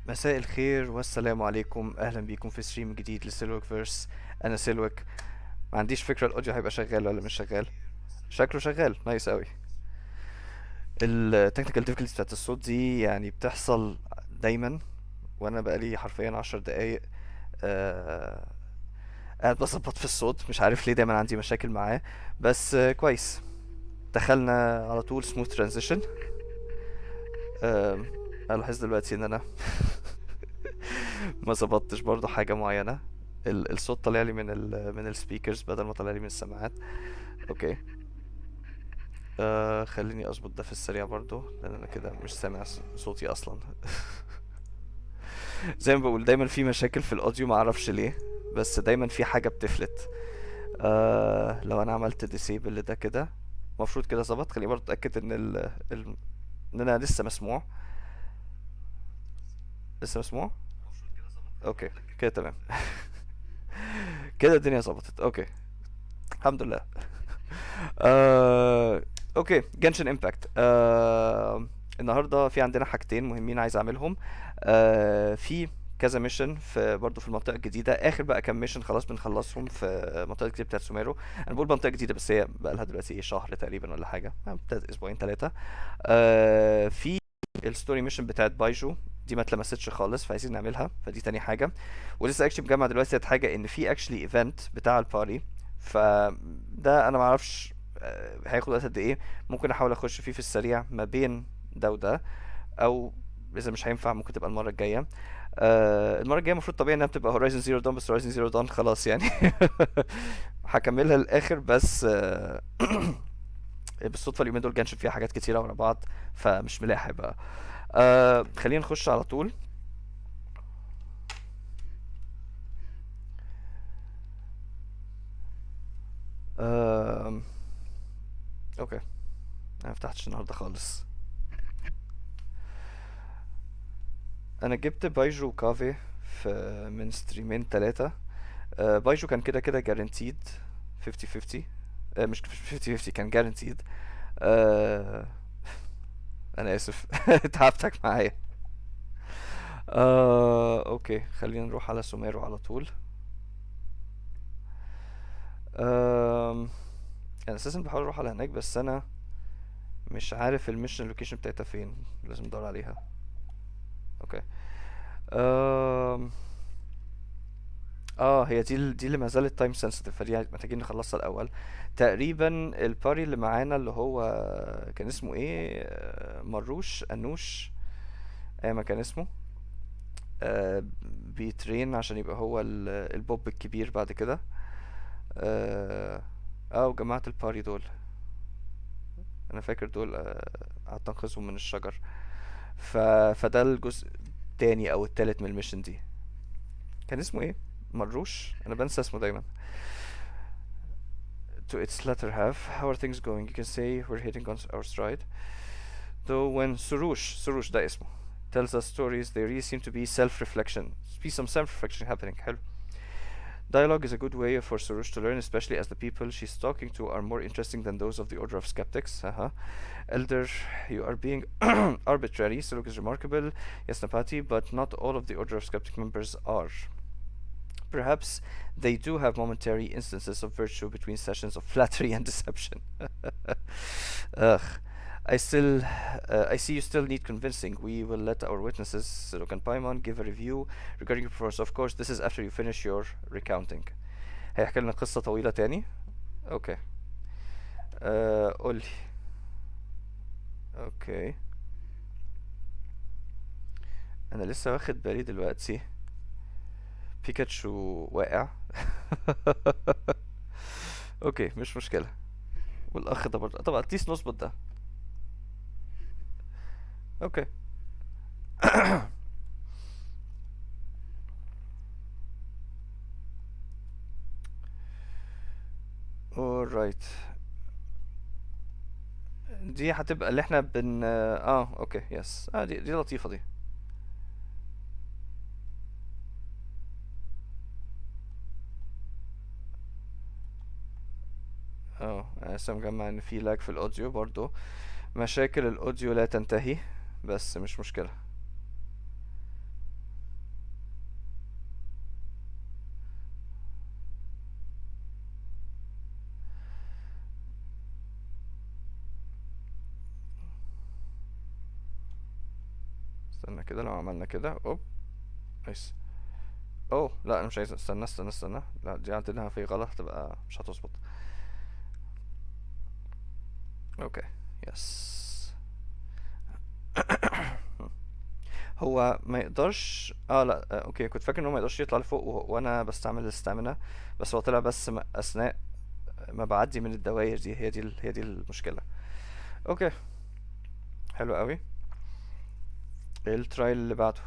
مساء الخير والسلام عليكم، اهلا بيكم في ستريم جديد لسيلوك فيرس. انا سيلوك. ما عنديش فكره الاوديو هيبقى شغال ولا مش شغال. شكله شغال، نايس قوي. التكنيكال ديفيكولتيز بتاعت الصوت دي يعني بتحصل دايما، وانا بقالي حرفيا 10 دقايق آه قاعد بظبط في الصوت، مش عارف ليه دايما عندي مشاكل معاه. بس كويس. دخلنا على طول سموث ترانزيشن. انا لاحظت دلوقتي ان انا ما ظبطتش برضه حاجه معينه. الصوت طالع لي من السبيكرز بدل ما طالع لي من السماعات. اوكي. خليني اظبط ده في السريع برضه، لان انا كده مش سامع صوتي اصلا. زي ما بقول دايما في مشاكل في الاوديو، ما اعرفش ليه، بس دايما في حاجه بتفلت. لو انا عملت ديسيبل ده كده المفروض كده ظبط. خليني برضه اتاكد ان ان انا لسه مسموع. لسه مسموع. اوكي كده تمام. كده الدنيا ظبطت. اوكي الحمد لله. آه، اوكي، جنشن امباكت. النهارده في عندنا حاجتين مهمين عايز اعملهم. في كذا ميشن في برضه في المنطقه الجديده، اخر بقى كام ميشن خلاص بنخلصهم في المنطقه الجديده بتاعت سوميرو. انا بقول منطقه جديده بس هي بقى لها دلوقتي شهر تقريبا ولا حاجه، ابتدت اسبوعين ثلاثه. في الستوري ميشن بتاعت بايجو، دي ما اتلمستش خالص فعايزين نعملها، فدي تاني حاجه. ولسه اكشلي مجمع دلوقتي تالت حاجه ان في اكشلي ايفنت بتاع الباري، فده انا ما اعرفش هياخد وقت قد ايه. ممكن احاول اخش فيه في السريع ما بين ده وده، او اذا مش هينفع ممكن تبقى المره الجايه. المره الجايه المفروض طبيعي انها بتبقى هورايزن زيرو دون، بس هورايزن زيرو دون خلاص يعني. هكملها للاخر بس بالصدفه اليومين دول جنشن فيها حاجات كتيره ورا بعض، فمش ملاحق بقى. خلينا نخش على طول. آه اوكي، انا ما فتحتش النهارده خالص. انا جبت بايجو وكافي في من ستريمين ثلاثة. بايجو كان كده كده جارانتيد 50 50. مش 50 50، كان جارانتيد. آه انا اسف. تعبتك معايا. اوكي خلينا نروح على سوميرو على طول. انا اساسا بحاول اروح على هناك، بس انا مش عارف الميشن لوكيشن بتاعتها فين، لازم ندور عليها. اوكي. آم، هي دي اللي ما زالت تايم سنسيتيف، فدي محتاجين نخلصها الاول. تقريبا الباري اللي معانا اللي هو كان اسمه ايه، مروش انوش، ايه ما كان اسمه، بيترين عشان يبقى هو البوب الكبير بعد كده. وجماعة الباري دول انا فاكر دول، قعدت انقذهم من الشجر. فده الجزء التاني او التالت من الميشن دي. كان اسمه ايه؟ مروش، انا بنسى اسمه دايما. To its latter half, how are things going? You can say we're hitting on our stride. Though when Surush ده اسمه tells us stories, they really seem to be self-reflection. Be some self-reflection happening. حلو. Dialogue is a good way for Surush to learn, especially as the people she's talking to are more interesting than those of the Order of Skeptics. Elder, you are being arbitrary. Suluk is remarkable, yes, Napati, but not all of the Order of Skeptic members are. Perhaps they do have momentary instances of virtue between sessions of flattery and deception. Ugh. I see you still need convincing. We will let our witnesses, Siluk and Paimon, give a review regarding your performance. Of course, this is after you finish your recounting. هيحكي لنا قصة طويلة تاني. اوكي. قولي. اوكي. انا لسه واخد بالي دلوقتي بيكاتشو واقع. اوكي مش مشكلة. والاخ ده برضه طبعا اتليست نظبط ده. اوكي. alright. دي هتبقى اللي احنا اوكي يس، دي لطيفة دي. انا لسه مجمع ان في لاج في الاوديو برضو. مشاكل الاوديو لا تنتهي، بس مش مشكلة. استنى كده، لو عملنا كده اوب. نايس. لا انا مش عايز، استنى، لا دي عندنا في غلط، هتبقى مش هتظبط. اوكي. يس. هو ما يقدرش، لا، اوكي كنت فاكر ان هو ما يقدرش يطلع لفوق وانا بستعمل الاستامينا، بس هو طلع بس اثناء ما بعدي من الدوائر دي، هي دي المشكلة. اوكي. حلو قوي. ايه الترايل اللي بعده؟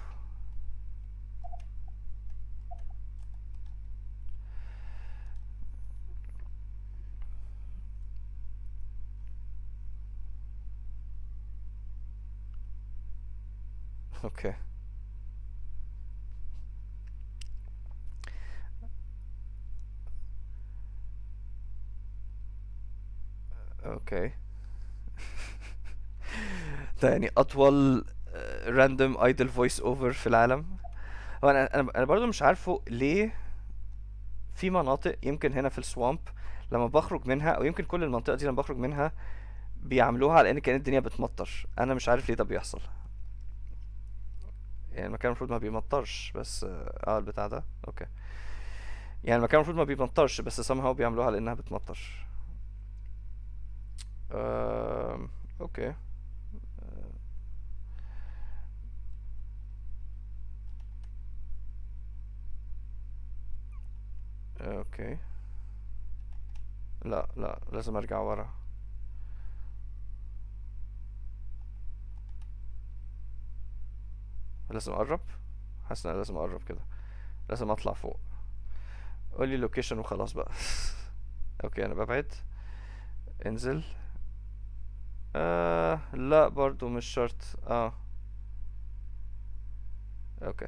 اوكي. اوكي. ده يعني اطول راندوم ايدل فويس اوفر في العالم. هو انا برضو مش عارفه ليه. في مناطق يمكن هنا في السوامب لما بخرج منها، او يمكن كل المنطقة دي لما بخرج منها بيعملوها على ان كأن الدنيا بتمطر. انا مش عارف ليه ده بيحصل. يعني المكان المفروض ما بيمطرش، بس البتاع ده اوكي. يعني المكان المفروض ما بيمطرش، بس somehow بيعملوها على انها بتمطر. اوكي. اوكي. لا لا، لازم ارجع ورا. لازم اقرب. حاسس ان انا لازم اقرب كده. لازم اطلع فوق. قولي لوكيشن وخلاص بقى. اوكي انا ببعد. انزل. لا برضو مش شرط. اوكي.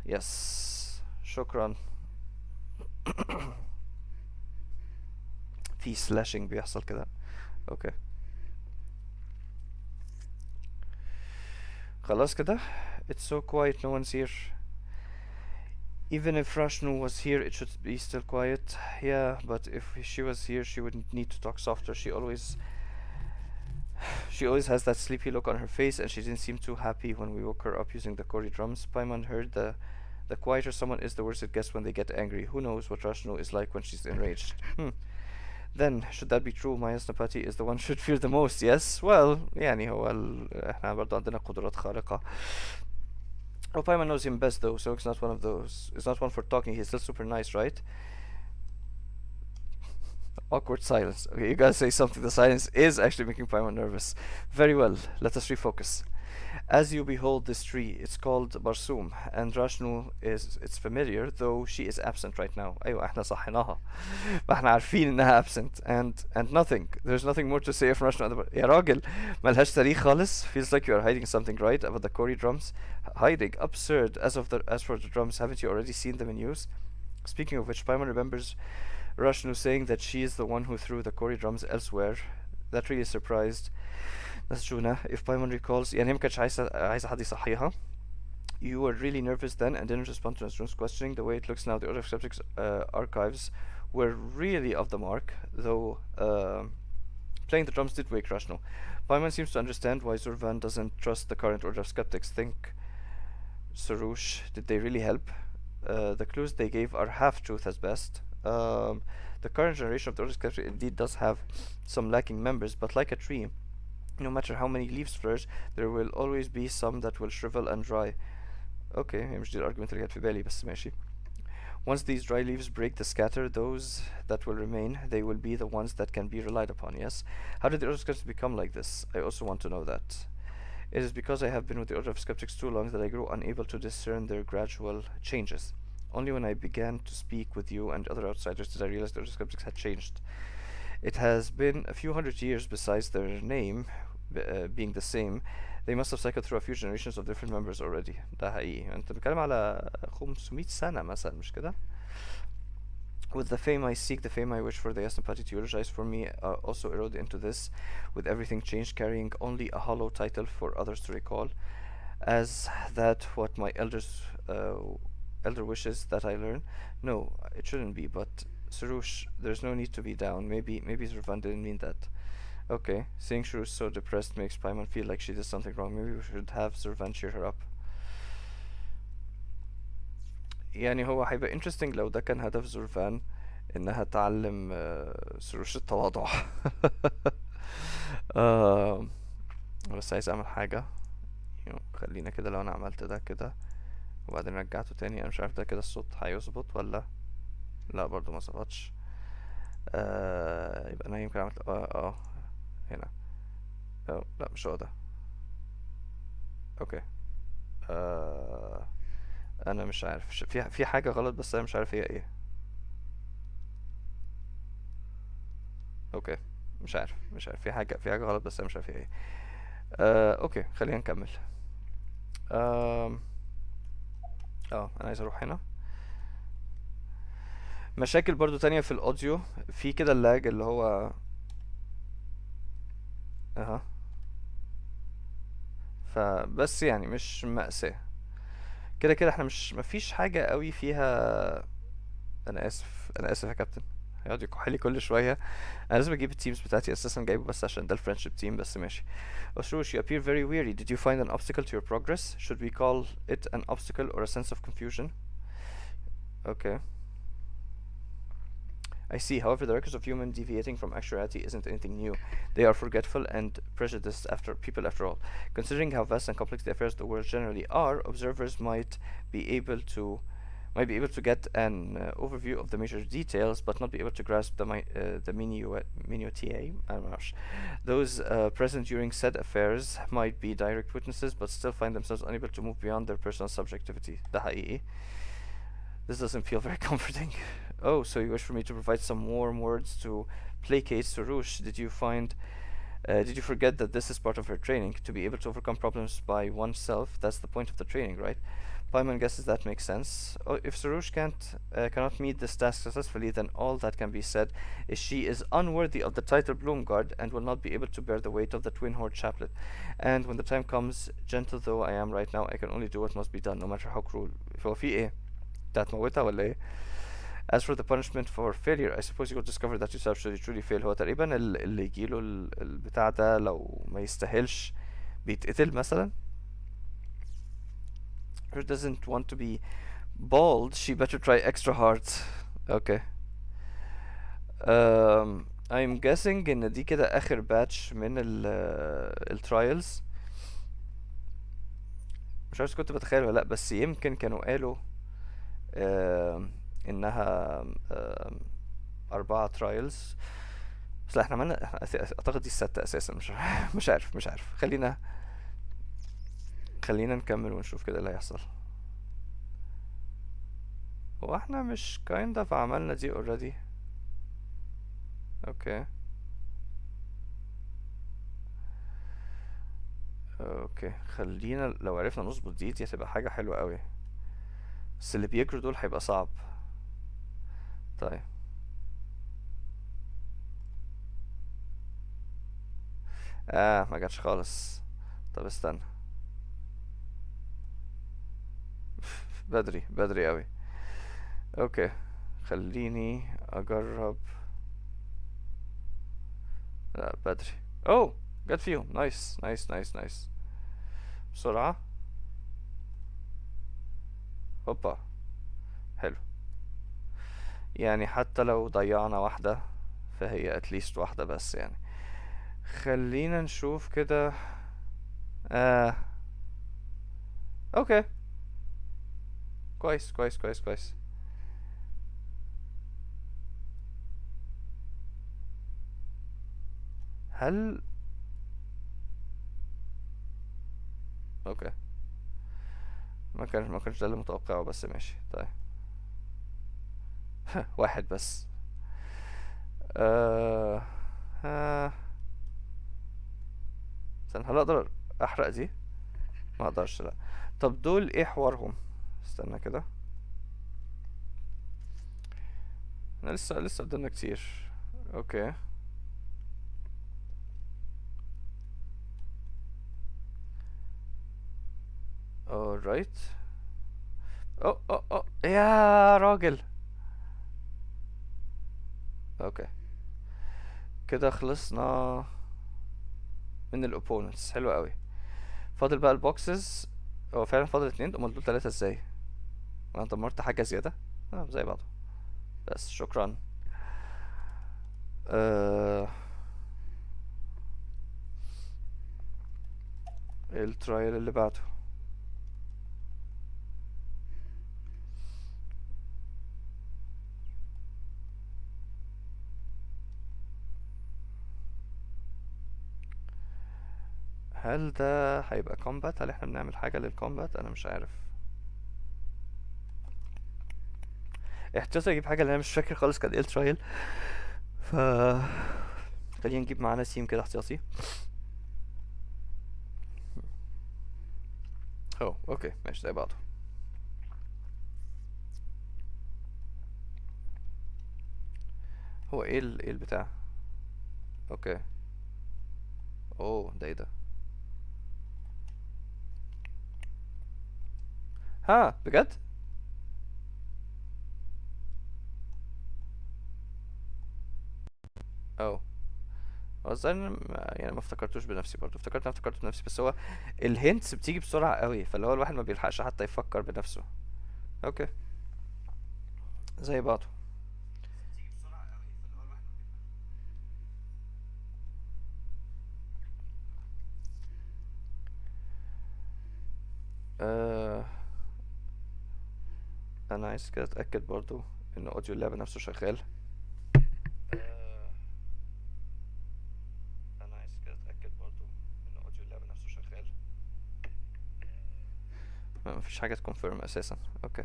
يس. شكرا. في سلاشنج بيحصل كده. اوكي. خلاص كده. It's so quiet, no one's here. Even if Rashnu was here, it should be still quiet. Yeah, but if she was here, she wouldn't need to talk softer. She always has that sleepy look on her face, and she didn't seem too happy when we woke her up using the Kori drums. Paimon heard the quieter someone is, the worse it gets when they get angry. Who knows what Rashnu is like when she's enraged? Then, should that be true, Maya Snapati is the one should fear the most, yes? Well, يعني هو احنا برضه عندنا قدرات خارقة. Oh, Paimon knows him best though, so it's not one of those. It's not one for talking, he's still super nice, right? Awkward silence. Okay, you gotta say something. The silence is actually making Paimon nervous. Very well, let us refocus. As you behold this tree, it's called Barsum, and Rashnu it's familiar, though she is absent right now. أيوة احنا صحيناها. فاحنا عارفين انها absent, and nothing. There's nothing more to say from Rashnu. يا راجل ملهاش تاريخ خالص. Feels like you are hiding something, right? About the Kori drums. Hiding? Absurd. As for the drums, haven't you already seen them in use? Speaking of which, Paimon remembers Rashnu saying that she is the one who threw the Kori drums elsewhere. That really surprised Juna. If Paimon recalls, يعني هي ما كانتش عايزة حد يصحيها. You were really nervous then and didn't respond to Nasrun's questioning. The way it looks now, the Order of Skeptics archives were really off the mark, though playing the drums did wake Rashnu. Paimon seems to understand why Zurvan doesn't trust the current Order of Skeptics. Think, Sarush, did they really help? The clues they gave are half-truth at best. The current generation of the Order of Skeptics indeed does have some lacking members, but like a tree, no matter how many leaves flourish, there will always be some that will shrivel and dry. Okay, هي مش دي الارجيومنت اللي جت في بالي بس ماشي. Once these dry leaves break the scatter, those that will remain, they will be the ones that can be relied upon, yes? How did the Order of Skeptics become like this? I also want to know that. It is because I have been with the Order of Skeptics too long that I grew unable to discern their gradual changes. Only when I began to speak with you and other outsiders did I realize the Order of Skeptics had changed. It has been a few hundred years besides their name being the same. They must have cycled through a few generations of different members already. ده حقيقي. انت بتتكلم على 500 سنة مثلا مش كده؟ With the fame I seek, the fame I wish for, the Yasnapati to eulogize for me also erode into this, with everything changed, carrying only a hollow title for others to recall. As that what my elder wishes that I learn? No, it shouldn't be, but Sarush, there's no need to be down. Maybe Zurvan didn't mean that. Okay, seeing Sarush so depressed makes Paimon feel like she did something wrong. Maybe we should have Zurvan cheer her up. يعني هو هيبقى interesting لو ده كان هدف زورفان انها تعلم سروش التواضع. بس عايز اعمل حاجة. خلينا كده لو انا عملت ده كده وبعدين رجعته تاني، انا مش عارف ده كده الصوت هيظبط ولا لا، برضو ما ظبطش. يبقى انا يمكن عملت هنا. لا مش هو ده. اوكي. انا مش عارف في حاجة غلط بس انا مش عارف هي ايه. اوكي مش عارف في حاجة غلط بس انا مش عارف هي ايه. اوكي خلينا نكمل. انا عايز اروح هنا. مشاكل برضو تانية في الاوديو، في كده اللاج اللي هو فبس يعني مش مأساة كده كده. احنا مفيش حاجة قوي فيها. انا اسف يا كابتن، هيقعد يكحلي كل شوية. انا لازم اجيب التيمز بتاعتي، اساسا جايبه بس عشان ده الفرنشيب تيم، بس ماشي. Osrush, you appear very weary. Did you find an obstacle to your progress? Should we call it an obstacle or a sense of confusion? Okay. I see. However, the records of human deviating from actuality isn't anything new. They are forgetful and prejudiced people after all. Considering how vast and complex the affairs of the world generally are, observers might be able to get an overview of the major details, but not be able to grasp the minutiae. Those present during said affairs might be direct witnesses, but still find themselves unable to move beyond their personal subjectivity. ده حقيقي. This doesn't feel very comforting. Oh, so you wish for me to provide some warm words to placate Sarush? Did you forget that this is part of her training, to be able to overcome problems by oneself? That's the point of the training, right? Paimon guesses that makes sense. Oh, if Sarush cannot meet this task successfully, then all that can be said is she is unworthy of the title Bloomguard and will not be able to bear the weight of the Twin Horde Chaplet. And when the time comes, gentle though I am right now, I can only do what must be done, no matter how cruel. فهو في ايه؟ انت هتموتها ولا ايه؟ As for the punishment for failure, I suppose you will discover that yourself should you truly fail. هو تقريبا اللي يجيله البتاع ده لو ما يستاهلش بيتقتل مثلا. Who doesn't want to be bald, she better try extra hard. Okay. I'm guessing ان دي كده اخر باتش من الترايلز. مش عارف كنت بتخيل ولا لا، بس يمكن كانوا قالوا انها 4 ترايلز. بس لا، احنا عملنا اعتقد دي الستة اساسا. مش عارف مش عارف. خلينا نكمل ونشوف كده اللي هيحصل. هو احنا مش kind of عملنا دي already؟ اوكي اوكي، خلينا لو عرفنا نظبط دي هتبقى حاجة حلوة قوي، بس اللي بيجروا دول هيبقى صعب. طيب ما جاتش خالص. طب استنى. بدري قوي. اوكي خليني اجرب. لا بدري. اوه جت فيهم. نايس. بسرعة. هوبا. حلو. يعني حتى لو ضيعنا واحدة فهي اتليست واحدة بس يعني. خلينا نشوف كده. آه. اوكي كويس. هل اوكي، ما كانش ده اللي متوقعه، بس ماشي طيب. واحد بس. آه... آه... استنى، هل اقدر احرق دي؟ ما اقدرش، لا. طب دول ايه حوارهم؟ استنى كده. احنا لسه قدامنا كتير. اوكي. alright. أو يا راجل. اوكي كده خلصنا من الاوبوننتس. حلو قوي. فاضل بقى البوكسز. هو فعلا فاضل 2. امال دول 3 ازاي؟ انا دمرت حاجة زيادة. زي بعض. بس شكرا. آه... الترايل اللي بعده. هل ده هيبقى كومبات؟ هل احنا بنعمل حاجة للكومبات؟ انا مش عارف. احتياطي اجيب حاجة، لان انا مش فاكر خالص كان ايه الترايل. ف خلينا نجيب معانا سيم كده احتياطي. اوكي ماشي زي بعضه. هو ايه ايه البتاع؟ اوكي. اوه ده ايه ده؟ ها بجد؟ اوه. هو ازاي يعني ما افتكرتوش بنفسي؟ برضه افتكرته بنفسي، بس هو الهنتس بتيجي بسرعة قوي، فاللي هو الواحد ما بيلحقش حتى يفكر بنفسه. اوكي زي بعضه. آه... انا عايز كده اتاكد برضو ان اوديو اللعبه نفسه شغال. آه، انا عايز كده اتاكد برضو ان اوديو اللعبه نفسه شغال. مفيش حاجه تكونفيرم اساسا. اوكي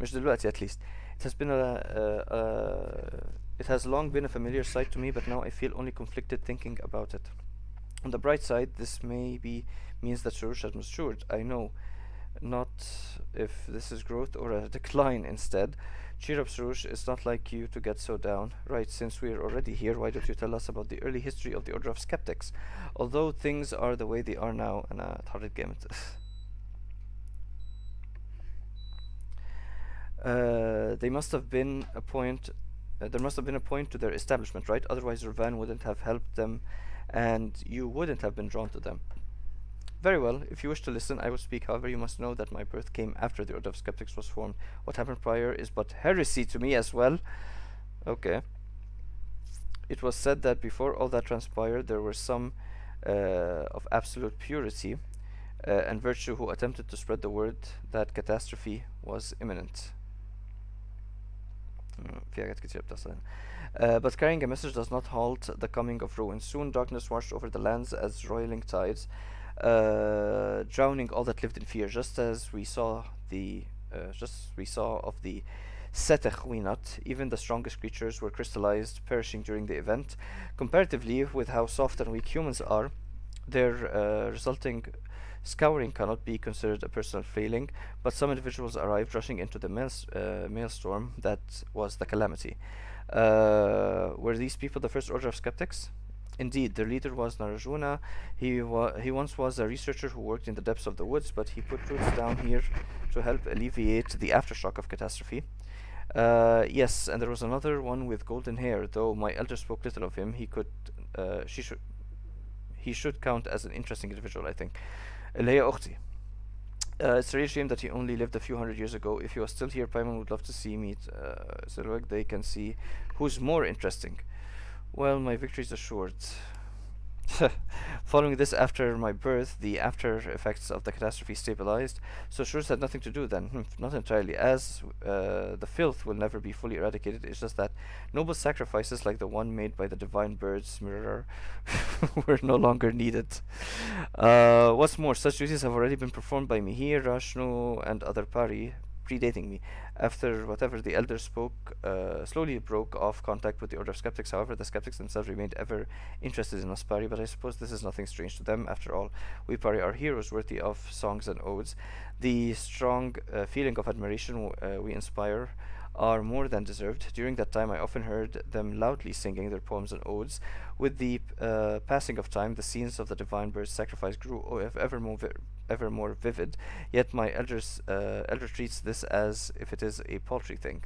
مش دلوقتي at least. It has been it has long been a familiar sight to me, but now I feel only conflicted thinking about it. On the bright side, this maybe means that Soroush has matured. I know not if this is growth or a decline instead. Cheer up, Soroush. It's not like you to get so down. Right, since we're already here, why don't you tell us about the early history of the Order of Skeptics? Although things are the way they are now, أنا اتحرك جامد. They must have been a point. There must have been a point to their establishment, right? Otherwise, Ravan wouldn't have helped them, and you wouldn't have been drawn to them. Very well. If you wish to listen, I will speak. However, you must know that my birth came after the Order of Skeptics was formed. What happened prior is but heresy to me as well. Okay. It was said that before all that transpired, there were some of absolute purity and virtue who attempted to spread the word that catastrophe was imminent. في حاجات كتير بتحصل هنا. But carrying a message does not halt the coming of ruin. Soon darkness washed over the lands as roiling tides, drowning all that lived in fear, just as we saw of the Setechwinat. Even the strongest creatures were crystallized, perishing during the event. Comparatively with how soft and weak humans are, their resulting scouring cannot be considered a personal failing, but some individuals arrived rushing into the maelstrom that was the calamity. Were these people the first order of skeptics? Indeed, their leader was Narajuna. He once was a researcher who worked in the depths of the woods, but he put roots down here to help alleviate the aftershock of catastrophe. Yes, and there was another one with golden hair, though my elder spoke little of him. He should count as an interesting individual, I think. اللي هي أختي. It's a real shame that he only lived a few hundred years ago. If he was still here, Paimon would love to see meet Zerweg. They can see who's more interesting. Well, my victory is assured. Following this, after my birth, the after effects of the catastrophe stabilized. So Shurs had nothing to do then. Not entirely, as the filth will never be fully eradicated. It's just that noble sacrifices like the one made by the divine bird's mirror were no longer needed. What's more, such duties have already been performed by Mihir, Rashnu, and other Pari, predating me. After whatever the elders spoke, slowly broke off contact with the Order of Skeptics. However, the skeptics themselves remained ever interested in us Pari, but I suppose this is nothing strange to them. After all, we Pari are heroes worthy of songs and odes. The strong feeling of admiration we inspire are more than deserved. During that time, I often heard them loudly singing their poems and odes. With the passing of time, the scenes of the divine bird's sacrifice grew ever more vivid. Yet my elder treats this as if it is a paltry thing.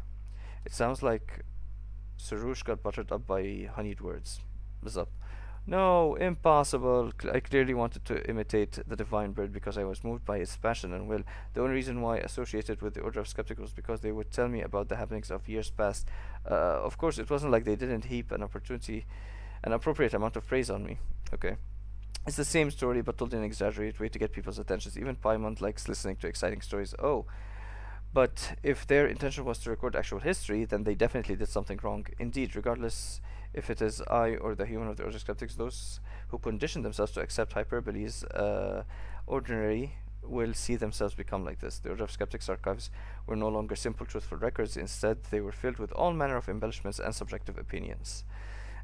It sounds like Surush got buttered up by honeyed words. بالظبط. No, impossible. I clearly wanted to imitate the divine bird because I was moved by its passion and will. The only reason why I associated with the Order of Skeptics was because they would tell me about the happenings of years past. Of course, it wasn't like they didn't heap an appropriate amount of praise on me. Okay. It's the same story, but told in an exaggerated way to get people's attentions. Even Paimon likes listening to exciting stories. Oh, but if their intention was to record actual history, then they definitely did something wrong. Indeed, regardless if it is I or the human of the Order of Skeptics, those who condition themselves to accept hyperboles ordinary will see themselves become like this. The Order of Skeptics archives were no longer simple, truthful records. Instead, they were filled with all manner of embellishments and subjective opinions.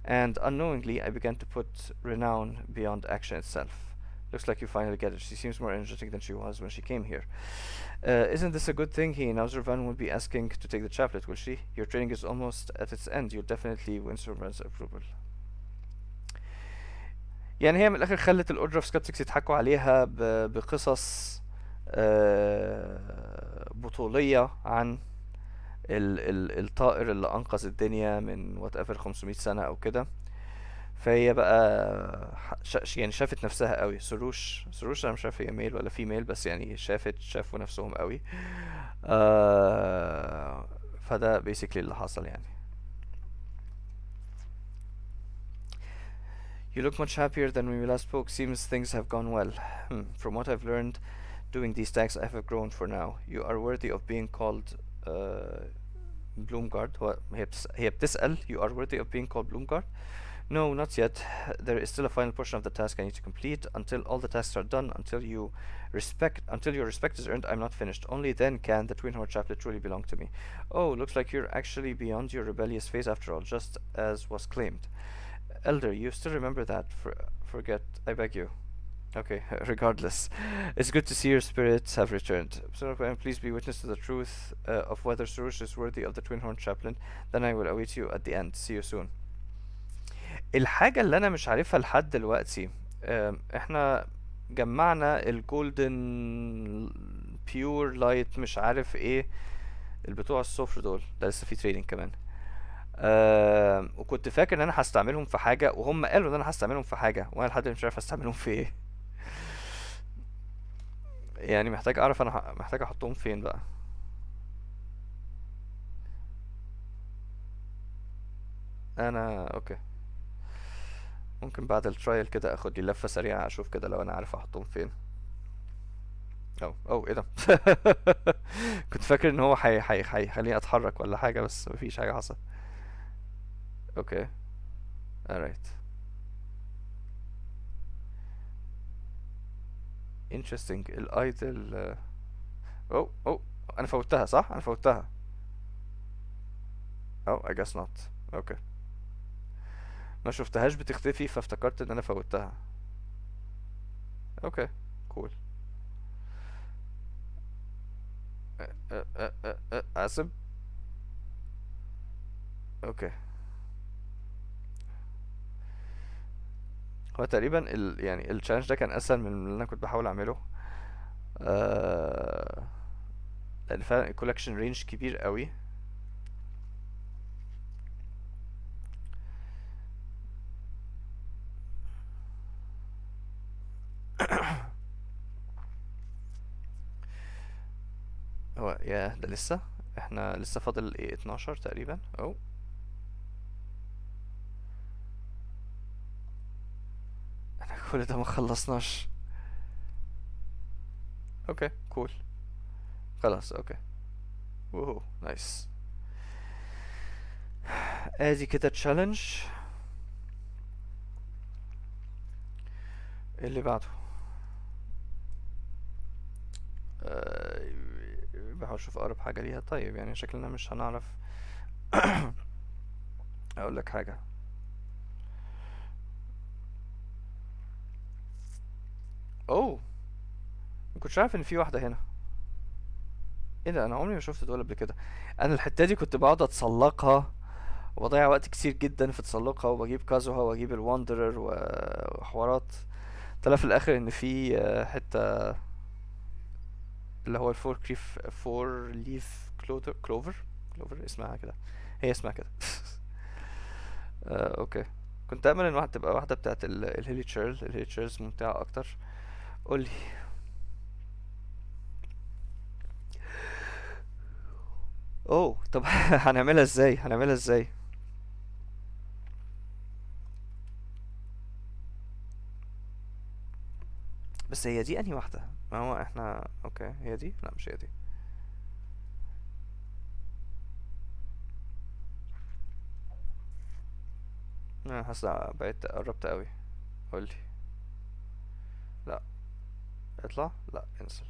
And unknowingly, I began to put renown beyond action itself. Looks like you finally get it. She seems more energetic than she was when she came here. Isn't this a good thing? Now Zervan will be asking to take the chaplet, will she? Your training is almost at its end. You'll definitely win Zervan's approval. يعني هي من الآخر خلت الأوردر اوف سكابتكس يضحكوا عليها بقصص بطولية عن الطائر اللي أنقذ الدنيا من whatever 500 سنة أو كده. فهي بقى يعني شافت نفسها قوي. سروش انا مش عارف هي ميل ولا فيميل، بس يعني شافوا نفسهم قوي. فده basically اللي حصل يعني. You look much happier than when we last spoke. Seems things have gone well. From what I've learned doing these tasks, I have grown for now. You are worthy of being called Bloomguard. هي بتسأل you are worthy of being called Bloomguard? No, not yet. There is still a final portion of the task I need to complete. Until all the tasks are done, until your respect is earned, I'm not finished. Only then can the Twin Horn Chaplet truly belong to me. Oh, looks like you're actually beyond your rebellious phase after all, just as was claimed. Elder, you still remember that. Forget, I beg you. Okay, regardless. It's good to see your spirits have returned. So, please be witness to the truth of whether Surush is worthy of the Twin Horn Chaplain. Then I will await you at the end. See you soon. الحاجة اللي انا مش عارفها لحد دلوقتي، احنا جمعنا الجولدن بيور لايت مش عارف ايه البتوع الصفر دول ده لسه في تريننج كمان. وكنت فاكر ان انا هستعملهم في حاجه، وهم قالوا ان انا هستعملهم في حاجه، وانا لحد دلوقتي مش عارف هستعملهم في ايه. يعني محتاج اعرف انا محتاج احطهم فين بقى. انا اوكي، ممكن بعد الترايل كده اخد لي لفه سريعه اشوف كده لو انا عارف احطهم فين. او ايه ده؟ كنت فاكر ان هو هيخليني اتحرك ولا حاجه، بس مفيش حاجه حصل. اوكي. alright. interesting. الايدل. او انا فوتها صح، انا فوتها. او I guess not. اوكي. ما شفتهاش بتختفي فافتكرت ان انا فوتها. اوكي. كول. اسف. اوكي. هو تقريبا يعني التشالنج ده كان اسهل من اللي انا كنت بحاول اعمله. آه... لان فعلا الكولكشن رينج كبير قوي. هو يا ده لسه، احنا لسه فاضل ايه 12 تقريبا. او احنا كل ده ما خلصناش. اوكي كول. خلاص اوكي. ووهو نايس. ادي كده تشالنج. اللي بعده. أه... بحاول اشوف اقرب حاجه ليها. طيب يعني شكلنا مش هنعرف. اقول لك حاجه. اوه، ما كنتش عارف ان في واحده هنا. ايه ده؟ انا عمري ما شفت دول قبل كده. انا الحته دي كنت بقعد اتسلقها وبضيع وقت كتير جدا في تسلقها، وبجيب كازوها واجيب الواندرر وحوارات. طلع في الاخر ان في حته اللي هو الفور كريف فور ليف كلوفر. كلوفر اسمها كده. هي اسمها كده. اوكي. كنت امل ان واحده تبقى واحده بتاعت الهيلي تشيرل. الهيلي تشيرلز ممتعه اكتر. قولي. اوه طب هنعملها ازاي؟ هنعملها ازاي؟ بس هي دي انهي واحده؟ ما هو احنا اوكي، هي دي؟ لا مش هي دي. انا حاسس بقيت قربت قوي. قولي. لا. اطلع. لا انزل.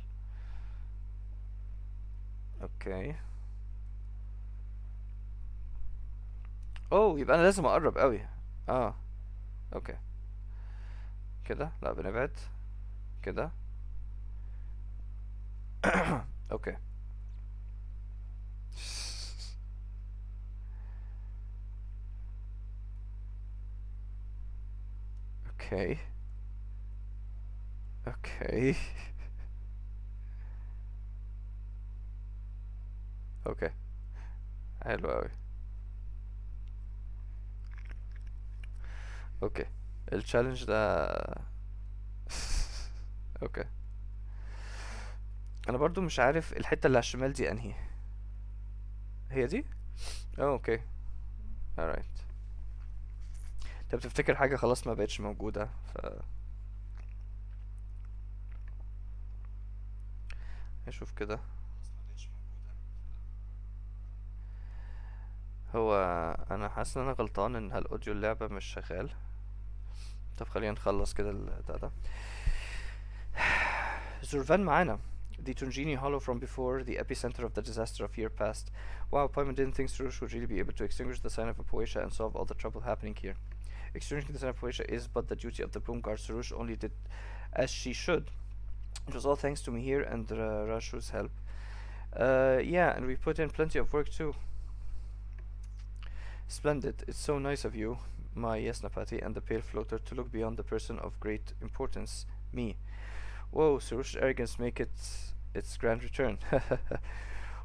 اوكي. اوه يبقى انا لازم اقرب قوي. اه. اوكي. كده لا بنبعد. كده. اوكي. اوكي. اوكي. اوكي. حلو قوي. اوكي. التشالنج ده. اوكي. انا برضو مش عارف الحتة اللي على الشمال دي انهي. هي دي. اوكي. alright. انت بتفتكر حاجة خلاص ما بقتش موجودة اشوف كده. هو انا حاسس ان انا غلطان ان هالاوديو اللعبة مش شغال. طب خلينا نخلص كده البتاع ده. زورفان معانا. The Tunjini Hollow from before, the epicenter of the disaster of year past. Wow, Paimon didn't think Surush would really be able to extinguish the sign of Apoetia and solve all the trouble happening here. Extinguishing the sign of Apoetia is but the duty of the Bloom Guard. Surush only did as she should. It was all thanks to Mihir and Rashu's help. Yeah, and we put in plenty of work too. Splendid. It's so nice of you, my Yesnapati and the Pale Floater, to look beyond the person of great importance, me. Whoa, Surush's arrogance make it its grand return.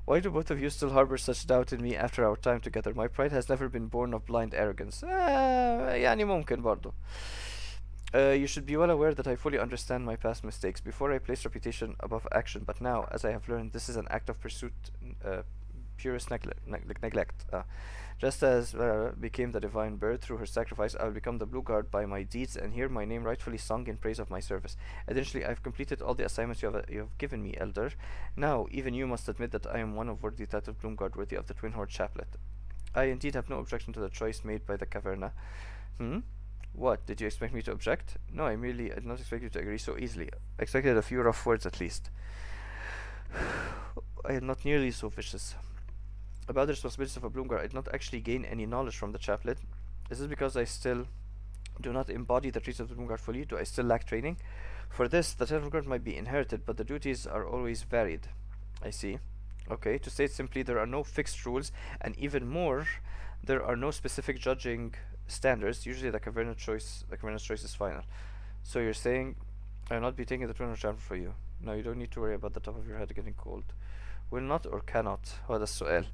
Why do both of you still harbor such doubt in me after our time together? My pride has never been born of blind arrogance. يعني ممكن برضو. You should be well aware that I fully understand my past mistakes. Before I placed reputation above action, but now, as I have learned, this is an act of pursuit, purest neglect. Just as became the divine bird through her sacrifice, I will become the blue guard by my deeds and hear my name rightfully sung in praise of my service. Additionally, I have completed all the assignments you have given me, Elder. Now, even you must admit that I am one of worthy titled bloom guard, worthy of the twin horde chaplet. I indeed have no objection to the choice made by the Caverna. What? Did you expect me to object? No, I did not expect you to agree so easily. I expected a few rough words at least. I am not nearly so vicious. About the responsibilities of a bloom guard, I did not actually gain any knowledge from the chaplet. Is this because I still do not embody the traits of the bloom guard fully? Do I still lack training? For this, the title guard might be inherited, but the duties are always varied. I see. Okay, to state simply, there are no fixed rules, and even more, there are no specific judging standards. Usually the Caverna's choice is final. So you're saying I'll not be taking the twin chapter for you. No, you don't need to worry about the top of your head getting cold. Will not or cannot? هذا السؤال.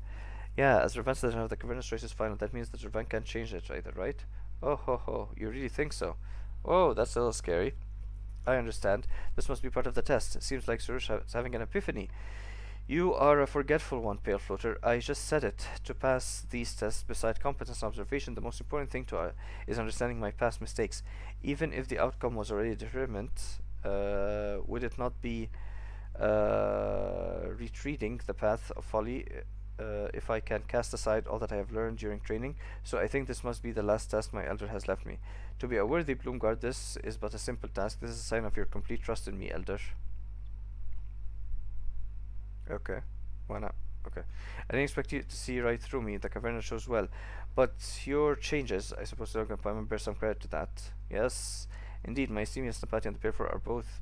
Yeah, as Ravan says, the Caverna's choice is final. That means that Ravan can't change it either, right? Oh ho ho, you really think so? Oh, that's a little scary. I understand. This must be part of the test. It seems like Surush is having an epiphany. You are a forgetful one, Pale Floater. I just said it. To pass these tests, beside competence and observation, the most important thing is understanding my past mistakes. Even if the outcome was already determined, would it not be retreating the path of folly if I can cast aside all that I have learned during training? So I think this must be the last test my elder has left me. To be a worthy bloom guard, this is but a simple task. This is a sign of your complete trust in me, Elder. Okay, why not? Okay. I didn't expect you to see right through me. The Caverna shows well. But your changes, I suppose the Empire bear some credit to that. Yes, indeed, my esteem and sympathy and the Pilfer are both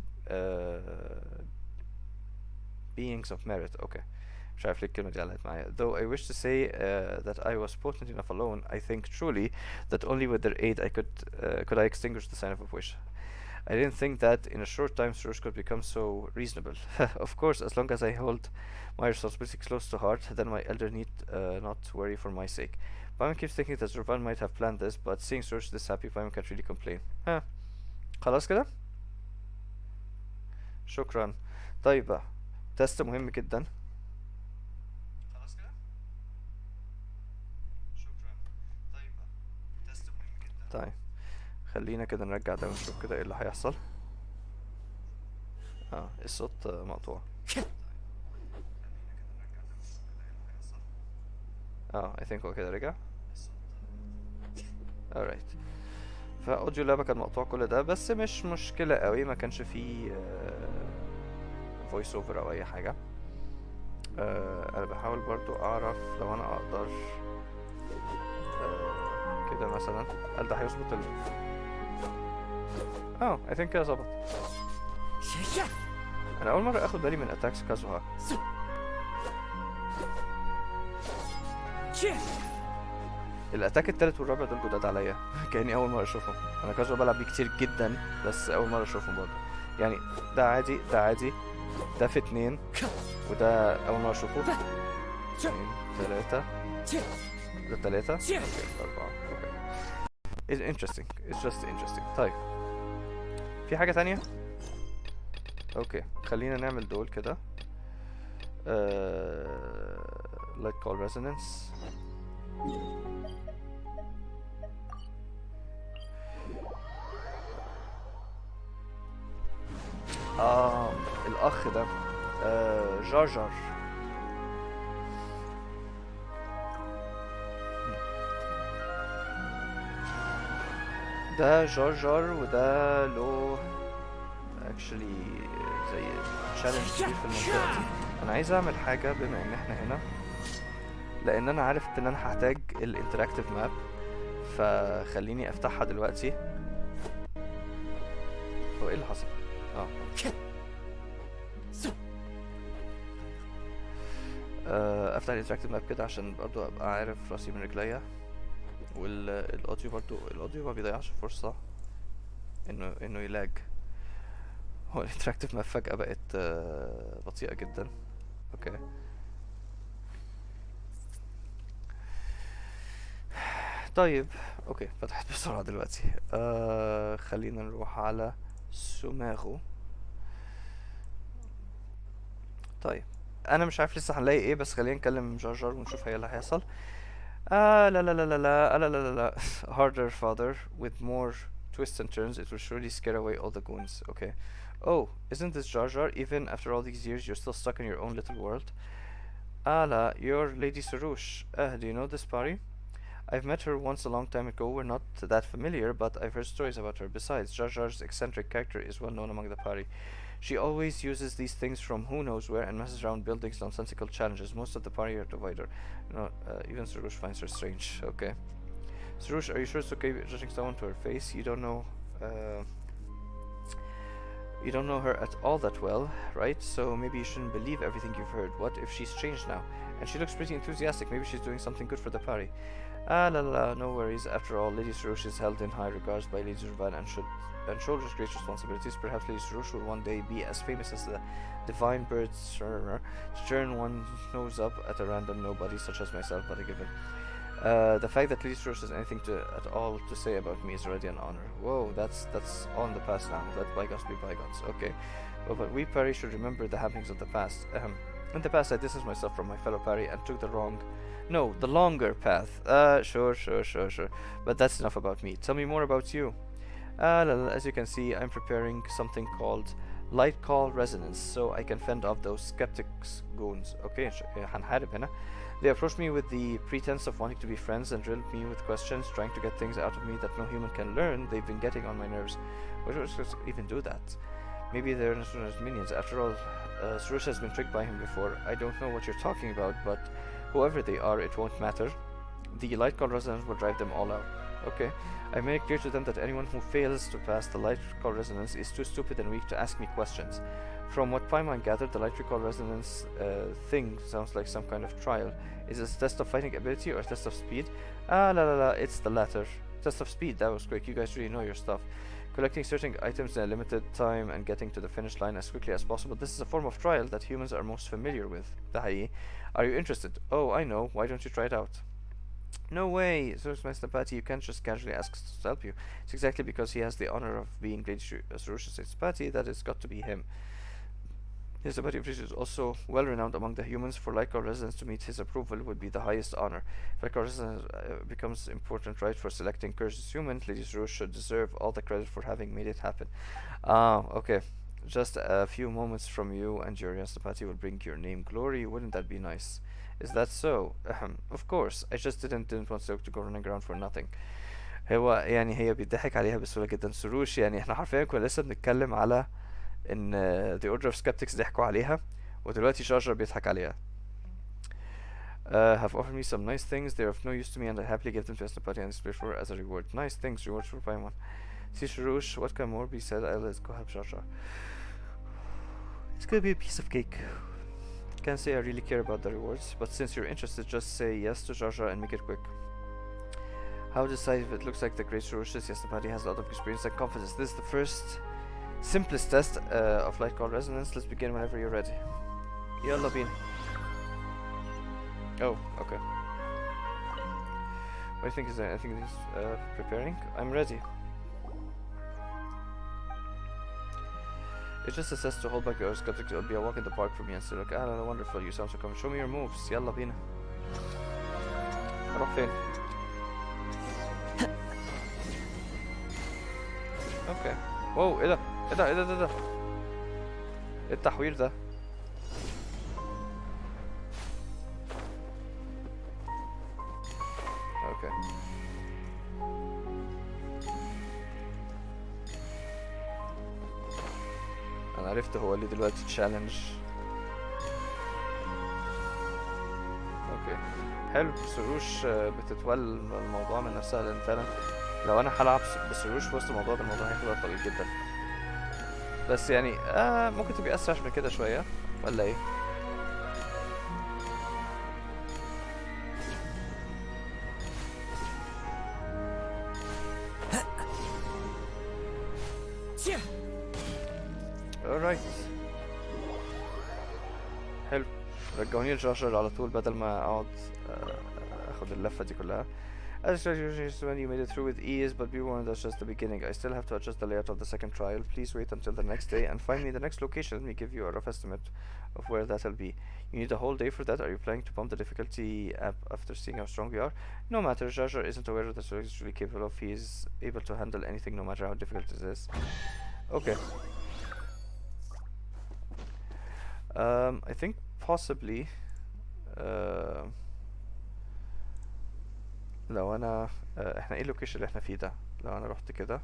beings of merit. Okay. Though I wish to say that I was potent enough alone, I think truly that only with their aid could I extinguish the sign of a wish. I didn't think that in a short time Surush could become so reasonable. Of course, as long as I hold my responsibility close to heart, then my elder need not worry for my sake. Paimon keeps thinking that Zurvan might have planned this, but seeing Surush this happy, Paimon can't really complain. خلاص كده؟ شكرا. طيب تست مهم جدا. خلاص كده؟ شكرا. طيب تست مهم جدا. طيب خلينا كده نرجع ده ونشوف كده ايه اللي هيحصل. الصوت مقطوع. I think هو كده رجع. alright. فاوديو اللعبة كان مقطوع كل ده، بس مش مشكلة قوي، ما كانش فيه voice over او اي حاجة. انا بحاول برضو اعرف لو انا اقدر كده مثلا هل ده هيظبط I think كده ظبط. انا اول مرة اخد بالي من اتاكس كازوها. الاتاك التالت والرابع دول جداد عليا. كأني اول مرة اشوفهم. انا كازوها بلعب بيه كتير جدا، بس اول مرة اشوفهم برضه. يعني ده عادي، ده عادي، ده في 2 وده اول مرة اشوفه. 2 3 ده 3 اوكي 4 اوكي. It's interesting. It's just interesting. طيب في حاجة تانية؟ اوكي خلينا نعمل دول كده. Light call resonance. الأخ ده جار ده جار وده له actually زي challenge كتير في المنطقة دي. أنا عايز أعمل حاجة بما إن إحنا هنا، لأن أنا عارف إن أنا هحتاج الانتراكتيف ماب، فخليني أفتحها دلوقتي. هو إيه اللي حصل؟ افتح الانتراكتيف ماب كده عشان برضو ابقى عارف راسي من رجليا. والاوديو برضو، الاوديو ما بيضيعش فرصة انه يلاج. هو الانتراكتيف ماب فجأة بقت بطيئة جدا. اوكي طيب اوكي، فتحت بسرعة دلوقتي. خلينا نروح على سوماغو. طيب انا مش عارف لسه هنلاقي ايه، بس خلينا نكلم جار ونشوف هي اللي هيحصل. لا لا لا لا لا لا لا لا لا. Harder father with more twists and turns, it will surely scare away all the goons. Okay. Oh, isn't this Jar Jar? Even after all these years, you're still stuck in your own little world. La, you're Lady Sarouche. Do you know this party? I've met her once a long time ago. We're not that familiar, but I've heard stories about her. Besides, Jar Jar's eccentric character is well known among the party. She always uses these things from who knows where and messes around buildings nonsensical challenges. Most of the party are divided. No, even Sarouche finds her strange. Okay. Sarouche, are you sure it's okay judging someone to her face? Uh, you don't know her at all that well, right? So maybe you shouldn't believe everything you've heard. What if she's changed now? And she looks pretty enthusiastic. Maybe she's doing something good for the party. La la la, no worries. After all, Lady Sarouche is held in high regards by Lady Zurvan and shoulders great responsibilities. Perhaps Lady Sarouche will one day be as famous as the divine bird to turn one's nose up at a random nobody such as myself, but a given. The fact that Lady Sarouche has anything at all to say about me is already an honor. Whoa, that's all in the past now. Let bygones be bygones. Okay. Well, but we Pari should remember the happenings of the past. In the past I distanced myself from my fellow Pari and took the longer path. Sure. But that's enough about me. Tell me more about you. As you can see, I'm preparing something called Light Call Resonance, so I can fend off those skeptics goons. Okay, هنحارب هنا. They approached me with the pretense of wanting to be friends and drilled me with questions, trying to get things out of me that no human can learn. They've been getting on my nerves. Why would Sarouche even do that? Maybe they're Sarouche's minions. After all, Sarouche has been tricked by him before. I don't know what you're talking about, but whoever they are, it won't matter. The light call resonance will drive them all out. Okay. I made it clear to them that anyone who fails to pass the light call resonance is too stupid and weak to ask me questions. From what Paimon gathered, the light recall resonance thing sounds like some kind of trial. Is it a test of fighting ability or a test of speed? It's the latter. Test of speed, that was quick. You guys really know your stuff. Collecting certain items in a limited time and getting to the finish line as quickly as possible. This is a form of trial that humans are most familiar with. Are you interested? Oh, I know. Why don't you try it out? No way! Sarouche Maestapati, you can't just casually ask us to help you. It's exactly because he has the honor of being Lady Sarouche Maestapati that it's got to be him. His ability is also well renowned among the humans. For Lyca residents to meet his approval would be the highest honor. If Lyca residents becomes important right for selecting courageous humans, Lady Sarouche should deserve all the credit for having made it happen. Okay. Just a few moments from you and your Maestapati will bring your name glory. Wouldn't that be nice? Is that so? Of course. I just didn't want to go running around for nothing. هي بيضحك عليها بسهولة جدا. سروش يعني احنا حرفيا كنا لسه بنتكلم على ان the order of skeptics ضحكوا عليها ودلوقتي شارجر بيضحك عليها. Have offered me some nice things. They're of no use to me and I happily give them to Maestapati and Spiritual as a reward. Nice things, rewards for Paimon. See Sarouche, what can more be said? Let's go help Jar. It's gonna be a piece of cake. Can't say I really care about the rewards, but since you're interested, just say yes to Jar and make it quick. How decide if it looks like the great Sarouche? Yes, the party has a lot of experience and confidence. This is the first simplest test of light call resonance. Let's begin whenever you're ready. Yalla bina. Oh, okay. What do you think is there? I think he's preparing. I'm ready. It's just a test to hold back your skeptics. It'll be a walk in the park for me and say like, wonderful, you sound so confident. Show me your moves. Yalla bina. اروح فين؟ اوكي. واو، ايه ده؟ ايه التحوير ده؟ اوكي. انا عرفت هو اللي دلوقتي تشالنج. اوكي حلو. سروش بتتولى الموضوع من نفسها لان فعلا لو انا هلعب بسروش في وسط الموضوع ده الموضوع هيبقى طويل جدا. بس يعني ممكن تبقى اسرع من كده شويه ولا ايه؟ alright. حلو. رجعوني لجارجر على طول بدل ما اقعد اخد اللفه دي كلها. As usually when you made it through with ease, but be warned that's just the beginning. I still have to adjust the layout of the second trial. Please wait until the next day and find me the next location. Let me give you a rough estimate of where that'll be. You need a whole day for that. Are you planning to bump the difficulty up after seeing how strong we are? No matter, Jar Jar isn't aware of the story he's really capable of. He is able to handle anything no matter how difficult it is. Okay. I think possibly لو انا احنا ايه اللوكيشن اللي احنا فيه ده؟ لو انا رحت كده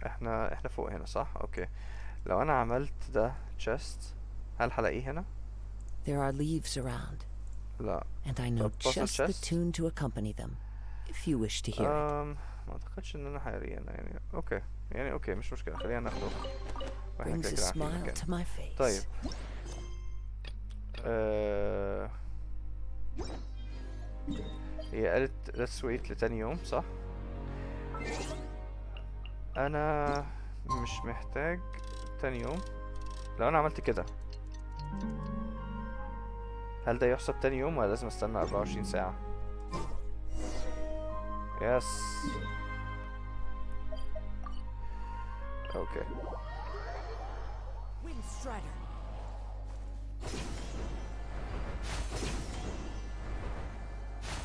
احنا فوق هنا صح؟ اوكي. لو انا عملت ده chest هل هلاقيه هنا؟ There are leaves around. لا. And I know puzzle just the chest؟ tune to accompany them, if you wish to hear it. ما اعتقدش ان انا هقريه هنا يعني. اوكي يعني اوكي مش مشكلة، خلينا ناخده واحنا Brings كده a كده عارفين smile المكان. to my face. طيب هي قالت let's wait لتاني يوم صح؟ انا مش محتاج تاني يوم. لو انا عملت كده هل ده يحسب تاني يوم ولا لازم استنى 24 ساعة؟ يس. اوكي.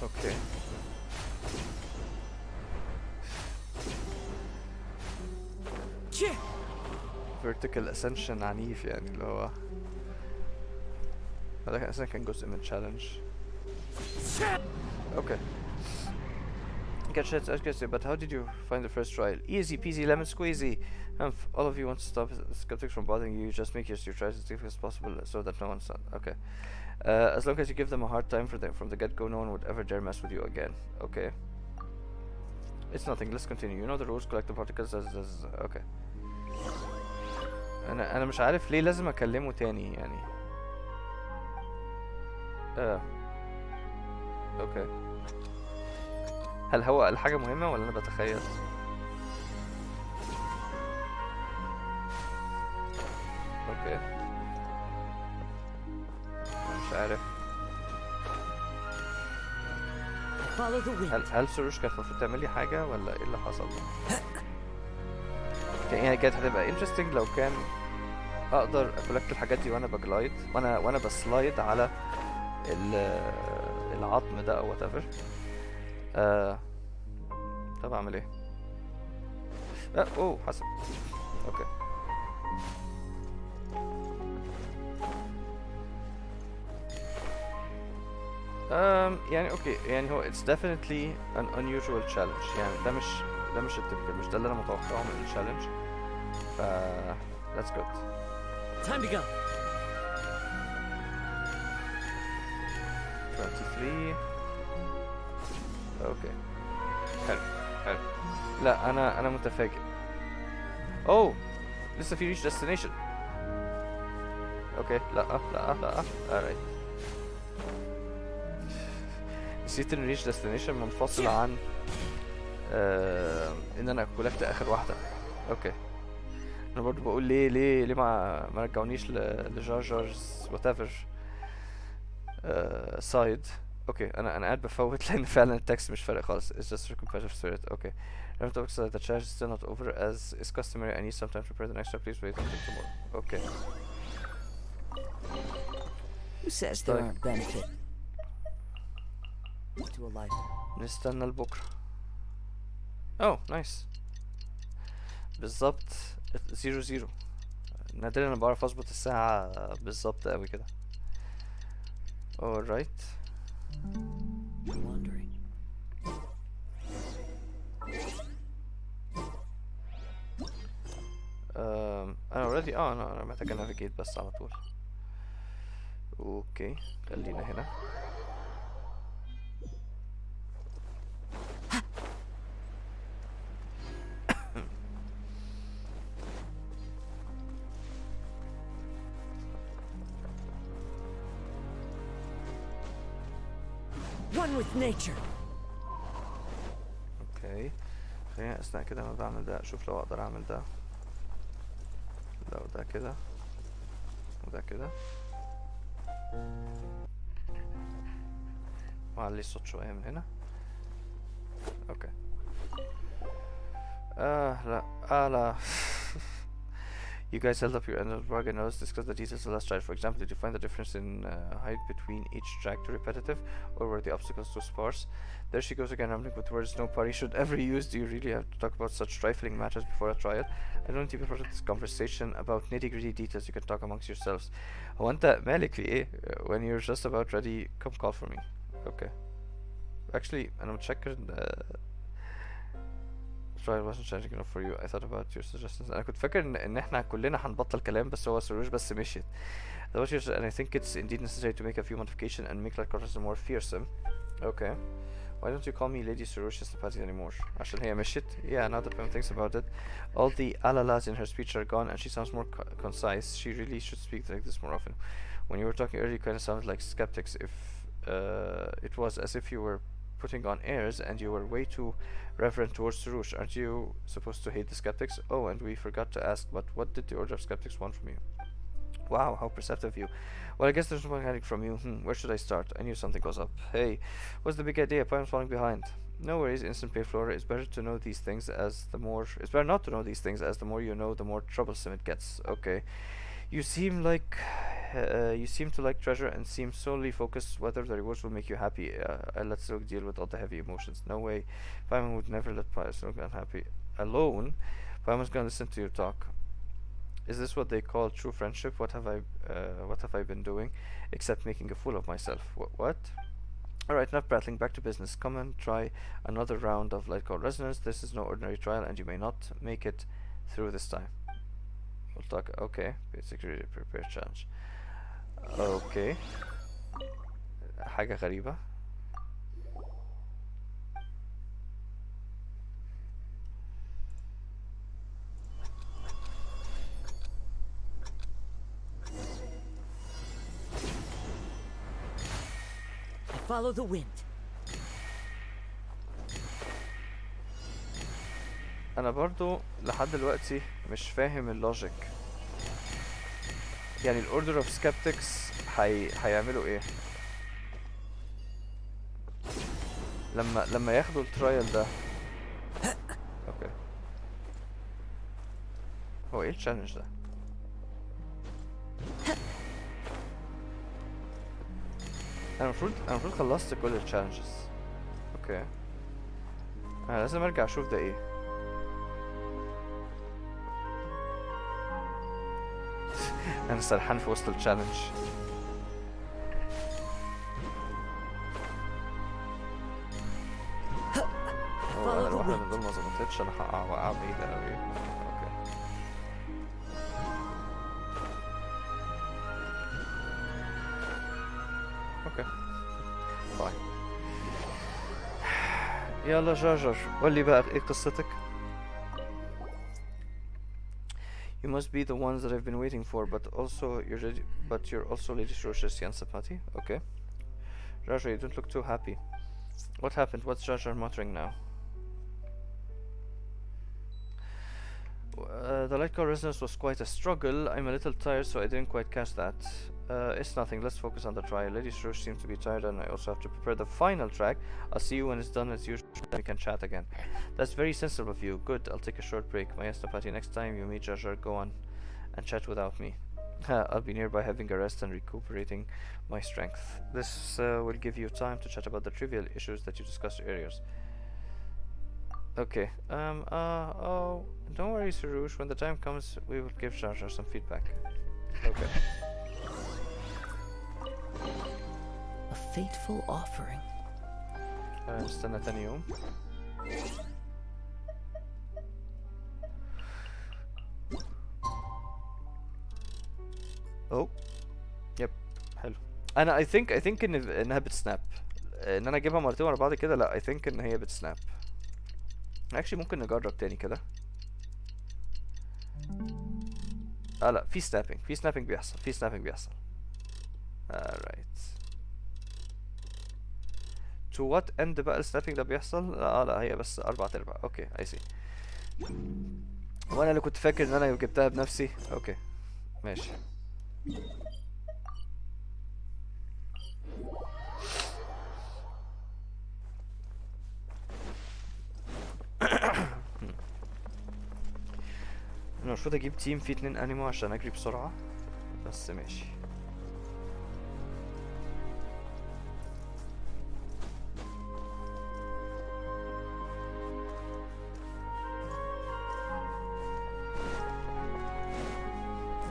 اوكي. vertical ascension عنيف يعني اللي هو هذا اصلا كان جزء من challenge. اوكي. Gotcha, but how did you find the first trial? Easy peasy lemon squeezy. All of you want to stop skeptics from bothering you. Just make your tries as difficult as possible so that no one's okay. As long as you give them a hard time from the get-go, no one would ever dare mess with you again. Okay. It's nothing. Let's continue. You know the rules. Collect the particles as okay. انا مش عارف ليه لازم اكلمه تاني يعني. اوكي. هل هو قال حاجة مهمة ولا انا بتخيل؟ اوكي. مش عارف. هل سروش كانت المفروض تعمل لي حاجة ولا ايه اللي حصل؟ يعني كانت هتبقى interesting لو كان اقدر اكولكت الحاجات دي وانا بجلايد وانا بسلايد على العظم ده او whatever. طب اعمل ايه؟ اوه حسب. اوكي. يعني اوكي يعني هو it's definitely an unusual challenge يعني ده مش التبكير، مش ده اللي انا متوقعه من الchallenge. ف that's good. Time to go. 23. اوكي. حلو. لا انا متفاجئ. اوه لسه في reach destination. اوكي. لا alright. نسيت ان reach destination منفصل عن ان انا كولكت اخر واحدة. اوكي. انا برضو بقول ليه ما رجعونيش لجار جارز whatever side. اوكي انا قاعد بفوت لان فعلا التكست مش فارق خالص. It's just for competitive spirit. Okay. Remember to that the challenge is still not over as is customary. I need some time to prepare the next step. Please wait until tomorrow. Okay. Who says there aren't benefits to a life? نستنى لبكرة. Oh nice. بالظبط 00. نادرا انا بعرف اظبط الساعة بالظبط اوي كده. Alright. Wandering. انا already انا محتاج navigate بس على طول. اوكي خلينا هنا. One with nature. اوكي خلينا اثناء كده ما بعمل ده اشوف لو اقدر اعمل ده. لو ده كده وده كده. اعلي الصوت شوية من هنا. اوكي. لا لا. You guys held up your end of the bargain. Now let's discuss the details of the last trial. For example, did you find the difference in height between each track too repetitive, or were the obstacles too sparse? There she goes again, rambling with words no party should ever use. Do you really have to talk about such trifling matters before a trial? I don't even want this conversation about nitty-gritty details. You can talk amongst yourselves. هو أنت مالك في إيه? When you're just about ready, come call for me. Okay. Actually, أنا متشكر. trial wasn't challenging enough for you. I thought about your suggestions. أنا كنت فاكر إن إحنا كلنا هنبطل كلام بس هو سروج بس مشيت. And I think it's indeed necessary to make a few modifications and make like contest more fearsome. Okay. Why don't you call me Lady Sarush Stapati anymore? عشان هي مشيت. Yeah, now that Pam thinks about it, all the alalas in her speech are gone and she sounds more concise. She really should speak like this more often. When you were talking earlier, you kind of sounded like skeptics. If it was as if you were putting on airs and you were way too reverent towards Sarush. Aren't you supposed to hate the skeptics? Oh, and we forgot to ask, but what did the Order of Skeptics want from you? Wow, how perceptive of you. Well, I guess there's no mechanic from you. Where should I start? I knew something was up. Hey, what's the big idea? I'm falling behind. No worries, Instant Pay Flora. It's better to know these things as the more... It's better not to know these things as the more you know, the more troublesome it gets. Okay. You seem like... you seem to like treasure and seem solely focused whether the rewards will make you happy. Let's look deal with all the heavy emotions. No way. Paimon would never let Pius look unhappy alone. Paimon's gonna listen to your talk. Is this what they call true friendship? What have I been doing except making a fool of myself? What? Alright, enough prattling, back to business. Come and try another round of Light Call Resonance. This is no ordinary trial and you may not make it through this time. We'll talk. Okay, basically prepare challenge. Okay. حاجة غريبة. Follow the wind. أنا برضو لحد دلوقتي مش فاهم اللوجيك. يعني ال Order of Skeptics هيعملوا ايه؟ لما ياخدوا الترايل ده. اوكي. هو ايه التشالنج ده؟ انا المفروض خلصت كل التشالنجز. اوكي. انا لازم ارجع اشوف ده ايه. انا سرحان في وسط التشالنج. انا لو واحدة من دول ما ظبطتش انا هقع وقعة بعيدة اوي. اوكي باي. يلا جاجر قولي بقى ايه قصتك؟ You must be the ones that I've been waiting for, but you're also Lady Shorsh's Yansapati. Okay. Jaja, you don't look too happy. What happened? What's Jaja muttering now? The light core resonance was quite a struggle. I'm a little tired, so I didn't quite catch that. It's nothing. Let's focus on the trial. Lady Shrosh seems to be tired, and I also have to prepare the final track. I'll see you when it's done as usual. We can chat again. That's very sensible of you. Good. I'll take a short break. My Yastapati, next time you meet Jajar, go on and chat without me. I'll be nearby having a rest and recuperating my strength. This will give you time to chat about the trivial issues that you discussed earlier. Okay. Oh, don't worry, Sarush. When the time comes, we will give Jar Jar some feedback. Okay. A fateful offering. استنى تاني يوم. Oh. Yep. حلو. أنا I think إنها بتسناب. إن أنا أجيبها مرتين ورا بعض كده لا I think إن هي بتسناب. actually ممكن نجرب تاني كده. لا في snapping بيحصل. alright. to what end بقى السنابينج ده بيحصل؟ لا هي بس 4/4. اوكي I see. وانا اللي كنت فاكر ان انا جبتها بنفسي. اوكي ماشي. المفروض اجيب تيم فيه 2 انيمو عشان اجري بسرعة، بس ماشي.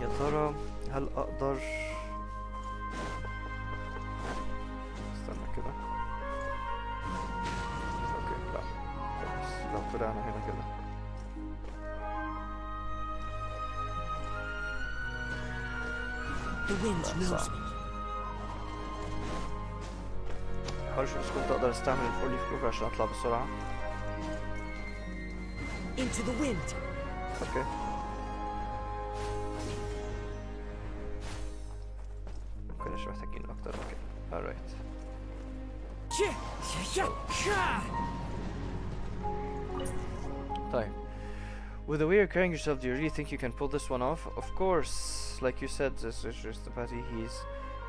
يا ترى هل اقدر استنى كده؟ اوكي لا خلاص، لو طلعنا هنا كده The wind knows صعب. me. حاول اشوف اذا كنت اقدر استعمل الفولي فلوفر عشان اطلع بسرعة. Into the wind. اوكي ممكنش محتاجين اكتر من كده. alright. طيب. With the way you're carrying yourself, do you really think you can pull this one off? Of course. Like you said, this is just the patty. He's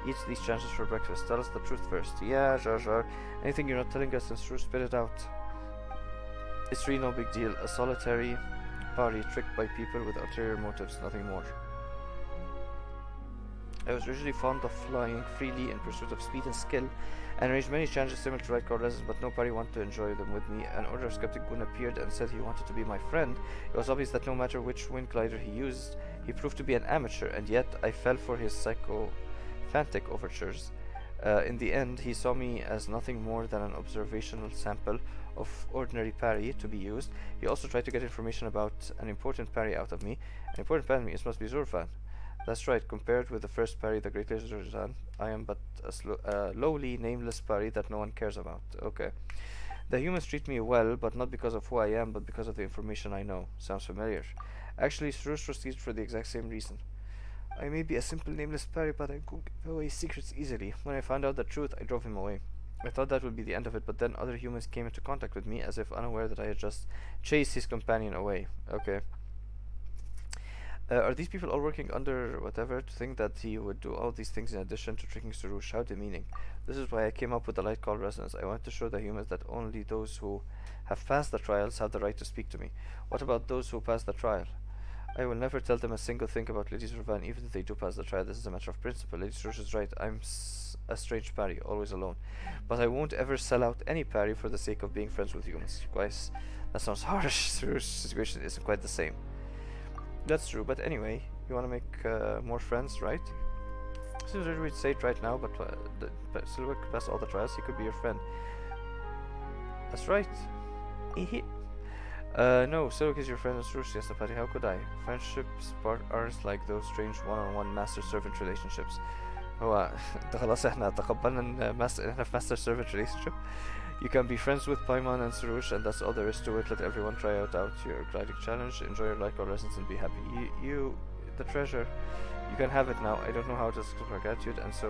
eats these chances for breakfast. Tell us the truth first. Yeah, sure. Anything you're not telling us, then sure, spit it out. It's really no big deal. A solitary party tricked by people with ulterior motives, nothing more. I was originally fond of flying freely in pursuit of speed and skill, and arranged many challenges similar to Red Card Lessons, but nobody wanted to enjoy them with me. An Order of Skeptic Goon appeared and said he wanted to be my friend. It was obvious that no matter which wind glider he used, he proved to be an amateur, and yet I fell for his sycophantic overtures. In the end, he saw me as nothing more than an observational sample of ordinary parry to be used. He also tried to get information about an important parry out of me. An important parry must be Zurfan. That's right, compared with the first parry, the Great Laser Zan, I am but a lowly, nameless parry that no one cares about. Okay. The humans treat me well, but not because of who I am, but because of the information I know. Sounds familiar. Actually, Surush proceeds for the exact same reason. I may be a simple, nameless parry, but I could give away secrets easily. When I found out the truth, I drove him away. I thought that would be the end of it, but then other humans came into contact with me, as if unaware that I had just chased his companion away. Okay. Are these people all working under whatever to think that he would do all these things in addition to tricking Surush? How demeaning. This is why I came up with the light called resonance. I want to show the humans that only those who have passed the trials have the right to speak to me. What about those who pass the trial? I will never tell them a single thing about Lady Zurvan, even if they do pass the trial. This is a matter of principle. Lady Surush is right. I'm a strange parry, always alone. But I won't ever sell out any parry for the sake of being friends with humans. Guys, that sounds harsh. Surush's situation isn't quite the same. That's true, but anyway, you want to make more friends, right? Seems weird to say it right now, but Silver could pass all the trials, he could be your friend. That's right. No, Silver is your friend and Surush, yes, Napati, how could I? Friendships aren't like those strange one-on-one master-servant relationships. هو خلاص احنا تقبلنا ان احنا في master servant relationship. You can be friends with Paimon and Surush, and that's all there is to it. Let everyone try out your gliding challenge, enjoy your life or lessons, and be happy. The treasure, you can have it now. I don't know how to express my gratitude, and so,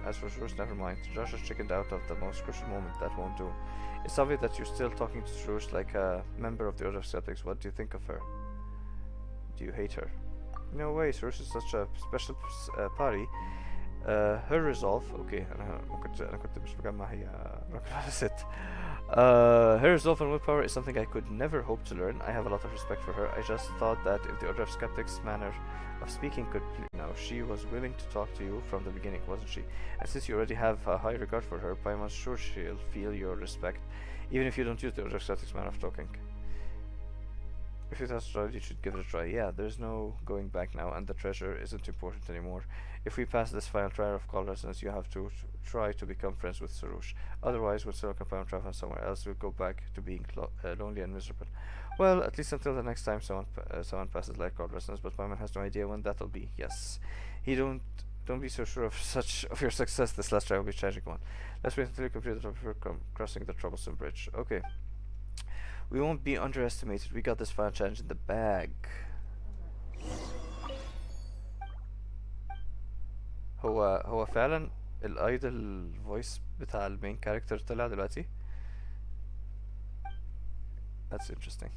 as for Surush, never mind. Josh has chickened out of the most crucial moment. That won't do. It's obvious that you're still talking to Surush like a member of the Order of Skeptics. What do you think of her? Do you hate her? No way, Surush is such a special party. Her resolve, okay, أنا كنت مش مجمع هي رقم 6. Her resolve and willpower is something I could never hope to learn. I have a lot of respect for her. I just thought that if the Order of Skeptics' manner of speaking could she was willing to talk to you from the beginning, wasn't she? And since you already have a high regard for her, I'm sure she'll feel your respect, even if you don't use the Order of Skeptics' manner of talking. If you thought tried, you should give it a try. Yeah, there's no going back now, and the treasure isn't important anymore. If we pass this final trial of call resonance, you have to try to become friends with Surush. Otherwise, when Silicon Pound travel somewhere else, we'll go back to being lonely and miserable. Well, at least until the next time someone passes like call resonance, but Paimon has no idea when that'll be. Yes, don't be so sure of your success. This last try will be a tragic one. Let's wait until you complete the top before crossing the troublesome bridge. Okay. We won't be underestimated. We got this final challenge in the bag. هو فعلا الايدل فويس بتاع المين كاركتر طلع دلوقتي. That's interesting.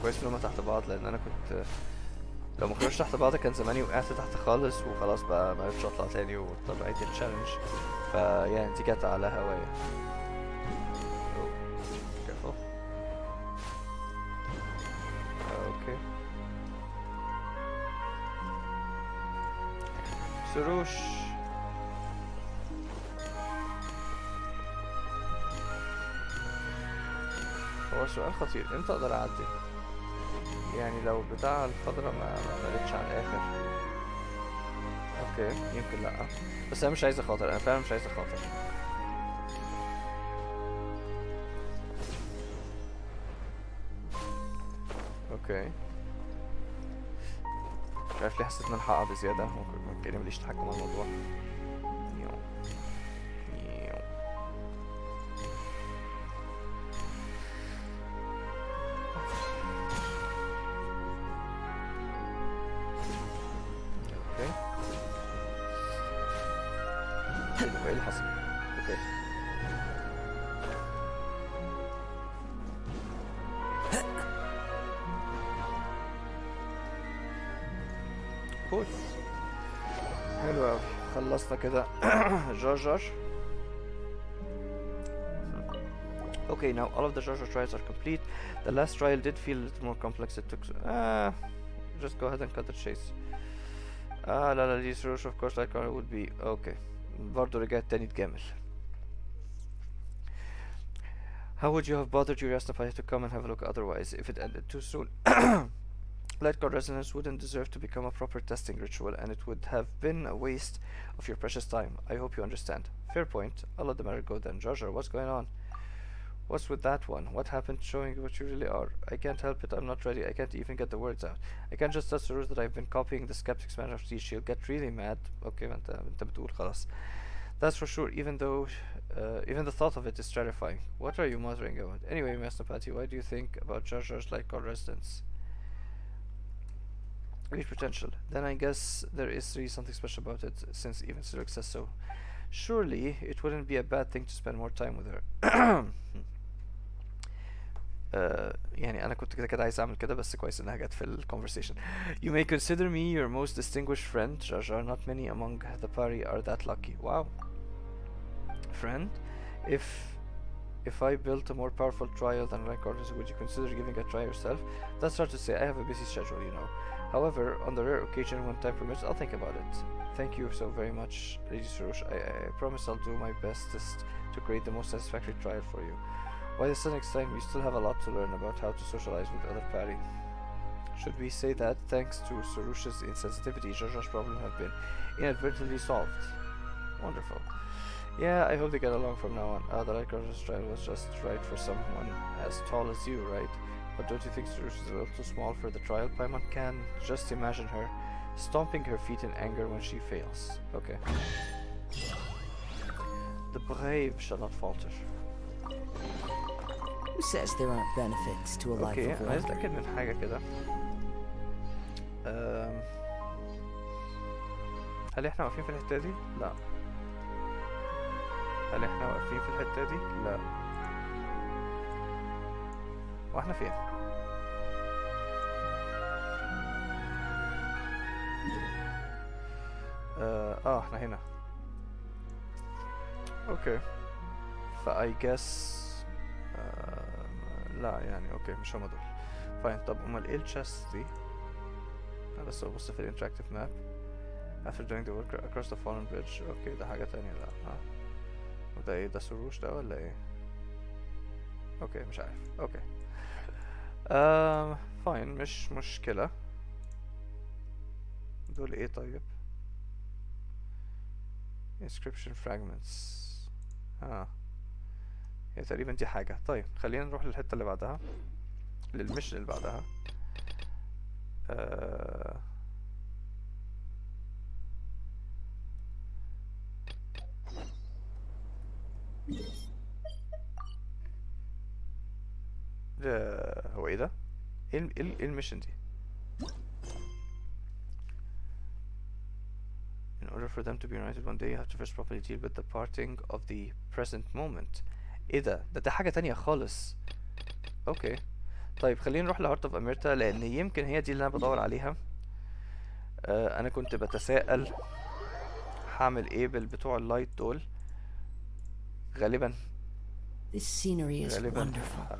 كويس ان هما تحت بعض، لان انا كنت لو ما كانوش تحت بعض كان زماني وقعت تحت خالص وخلاص بقى ما عرفتش اطلع تاني واضطر اعيد التشالنج. فيعني دي جت على هوايا. careful. اوكي سروش. هو سؤال خطير، امتى اقدر اعدي؟ يعني لو بتاع الخضرا ما بقتش على الاخر اوكي يمكن لا، بس انا مش عايز اخاطر، انا فعلا مش عايز اخاطر. اوكي مش عارف ليه حسيت ان انا هقع بزيادة، ممكن كأني ماليش تحكم على الموضوع. نيو. نيو. اوكي ايه اللي حصل؟ اوكي كول. حلو اوي، خلصنا كده جار. Okay, now all of the Jar Jar trials are complete. The last trial did feel a little more complex. It took just go ahead and cut the chase. لا لا دي سروش of course like would be okay. برضو رجعت تاني تجامل. How would you have bothered your Yasnapati to come and have a look otherwise if it ended too soon? Light card resonance wouldn't deserve to become a proper testing ritual, and it would have been a waste of your precious time. I hope you understand. Fair point. I'll let the matter go then. Jar Jar, what's going on? What's with that one? What happened showing what you really are? I can't help it, I'm not ready, I can't even get the words out. I can't just tell Saruz that I've been copying the Skeptic's manner of speech. She'll get really mad. Okay, انت بتقول خلاص. That's for sure, even the thought of it is terrifying. What are you muttering about? Anyway, Master Patty, why do you think about Jar Jar's like our residents? Great potential. Then I guess there is really something special about it, since even Siluk says so. Surely, it wouldn't be a bad thing to spend more time with her. يعني أنا كنت كده عايز أعمل كده، بس كويس إنها جت في ال conversation. You may consider me your most distinguished friend, Jar Jar. Not many among the party are that lucky. Wow. Friend? If I built a more powerful trial than Reincarnate, would you consider giving a try yourself? That's hard to say. I have a busy schedule, you know. However, on the rare occasion when time permits, I'll think about it. Thank you so very much, Lady Surush. I promise I'll do my bestest to create the most satisfactory trial for you. By the next time, we still have a lot to learn about how to socialize with other party. Should we say that thanks to Surush's insensitivity, Jar Jar's problem have been inadvertently solved? Wonderful. Yeah, I hope they get along from now on. The Lightcross's trial was just right for someone as tall as you, right? But don't you think Surush is a little too small for the trial? Paimon can just imagine her stomping her feet in anger when she fails. Okay. The brave shall not falter. Who says there aren't benefits to a life Okay, of أنا war? عايز أتأكد من حاجة كده. هل احنا واقفين في الحتة دي؟ لا. هل احنا واقفين في الحتة دي؟ لا. واحنا فين؟ احنا هنا. اوكي. فا I guess لا يعني اوكي مش هما دول. فاين. طب امال ايه الشست دي؟ انا بس ببص في الانتراكتيف ماب. After doing the work across the fallen bridge. اوكي ده حاجة تانية. لا وده ايه؟ ده سروش ده ولا ايه؟ اوكي مش عارف. اوكي فاين مش مشكلة. دول ايه طيب؟ inscription fragments. هي تقريبا دي حاجة. طيب خلينا نروح للحتة اللي بعدها، للمشن اللي بعدها. هو ايه ده؟ ايه المشن دي؟ In order for them to be united one day, you have to first properly deal with the parting of the present moment. ايه ده؟ ده حاجة تانية خالص. اوكي. طيب خلينا نروح لهارت اوف اميرتا، لان يمكن هي دي اللي انا بدور عليها. انا كنت بتساءل هعمل ايه بالبتوع اللايت دول. غالبا This scenery is غالبا wonderful.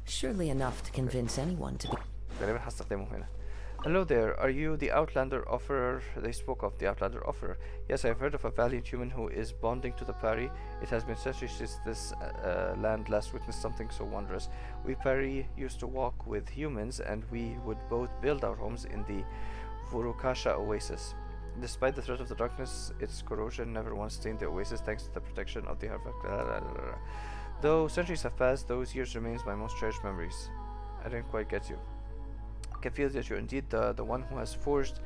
Surely enough to convince anyone to be. غالبا هستخدمهم هنا. Hello there, are you the Outlander offerer? They spoke of the Outlander offerer. Yes, I've heard of a valiant human who is bonding to the Pari. It has been centuries since this land last witnessed something so wondrous. We Pari used to walk with humans, and we would both build our homes in the Vurukasha oasis. Despite the threat of the darkness, its corrosion never once stained the oasis thanks to the protection of the Harvard. Though centuries have passed, those years remains my most cherished memories. I didn't quite get you. I can feel that you're indeed the one who has forged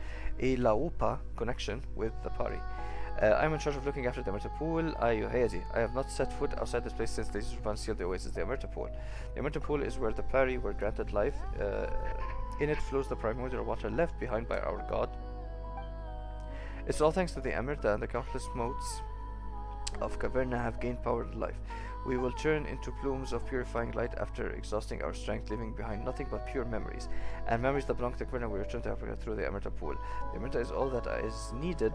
a Laupa connection with the party. I'm in charge of looking after the Emerta Pool. I have not set foot outside this place since they sealed the oasis. The Emerta Pool. The Emerta Pool is where the Pari were granted life. In it flows the primordial water left behind by our god. It's all thanks to the Emerta, and the countless moats of Caverna have gained power to life. We will turn into plumes of purifying light after exhausting our strength, leaving behind nothing but pure memories. And memories that belong to Caverna we return to Africa through the Emerta Pool. The Emerta is all that is needed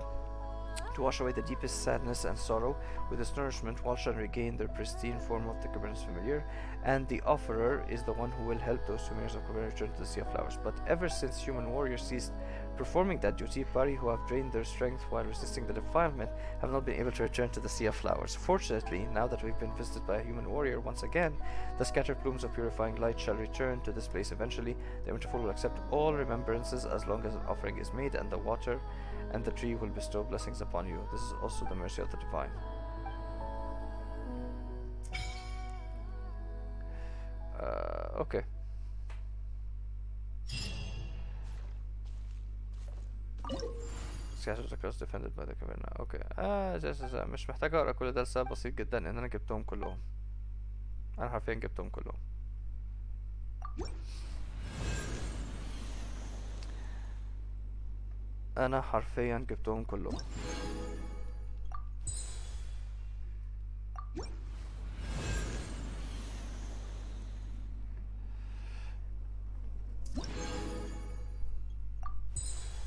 to wash away the deepest sadness and sorrow. With its nourishment, all shall regain their pristine form of the Caverna's familiar, and the offerer is the one who will help those familiars of Caverna return to the Sea of Flowers. But ever since human warriors ceased performing that duty, Pari who have drained their strength while resisting the defilement have not been able to return to the Sea of Flowers. Fortunately, now that we've been visited by a human warrior once again, the scattered plumes of purifying light shall return to this place eventually. The Emerta Pool will accept all remembrances as long as an offering is made, and the water and the tree will bestow blessings upon you. This is also the mercy of the divine. Okay. Scattered across defended by the Caverna. اوكي. مش محتاج اقرا كل ده لسبب بسيط جدا ان انا جبتهم كلهم. انا حرفيا جبتهم كلهم. انا حرفيا جبتهم كلهم.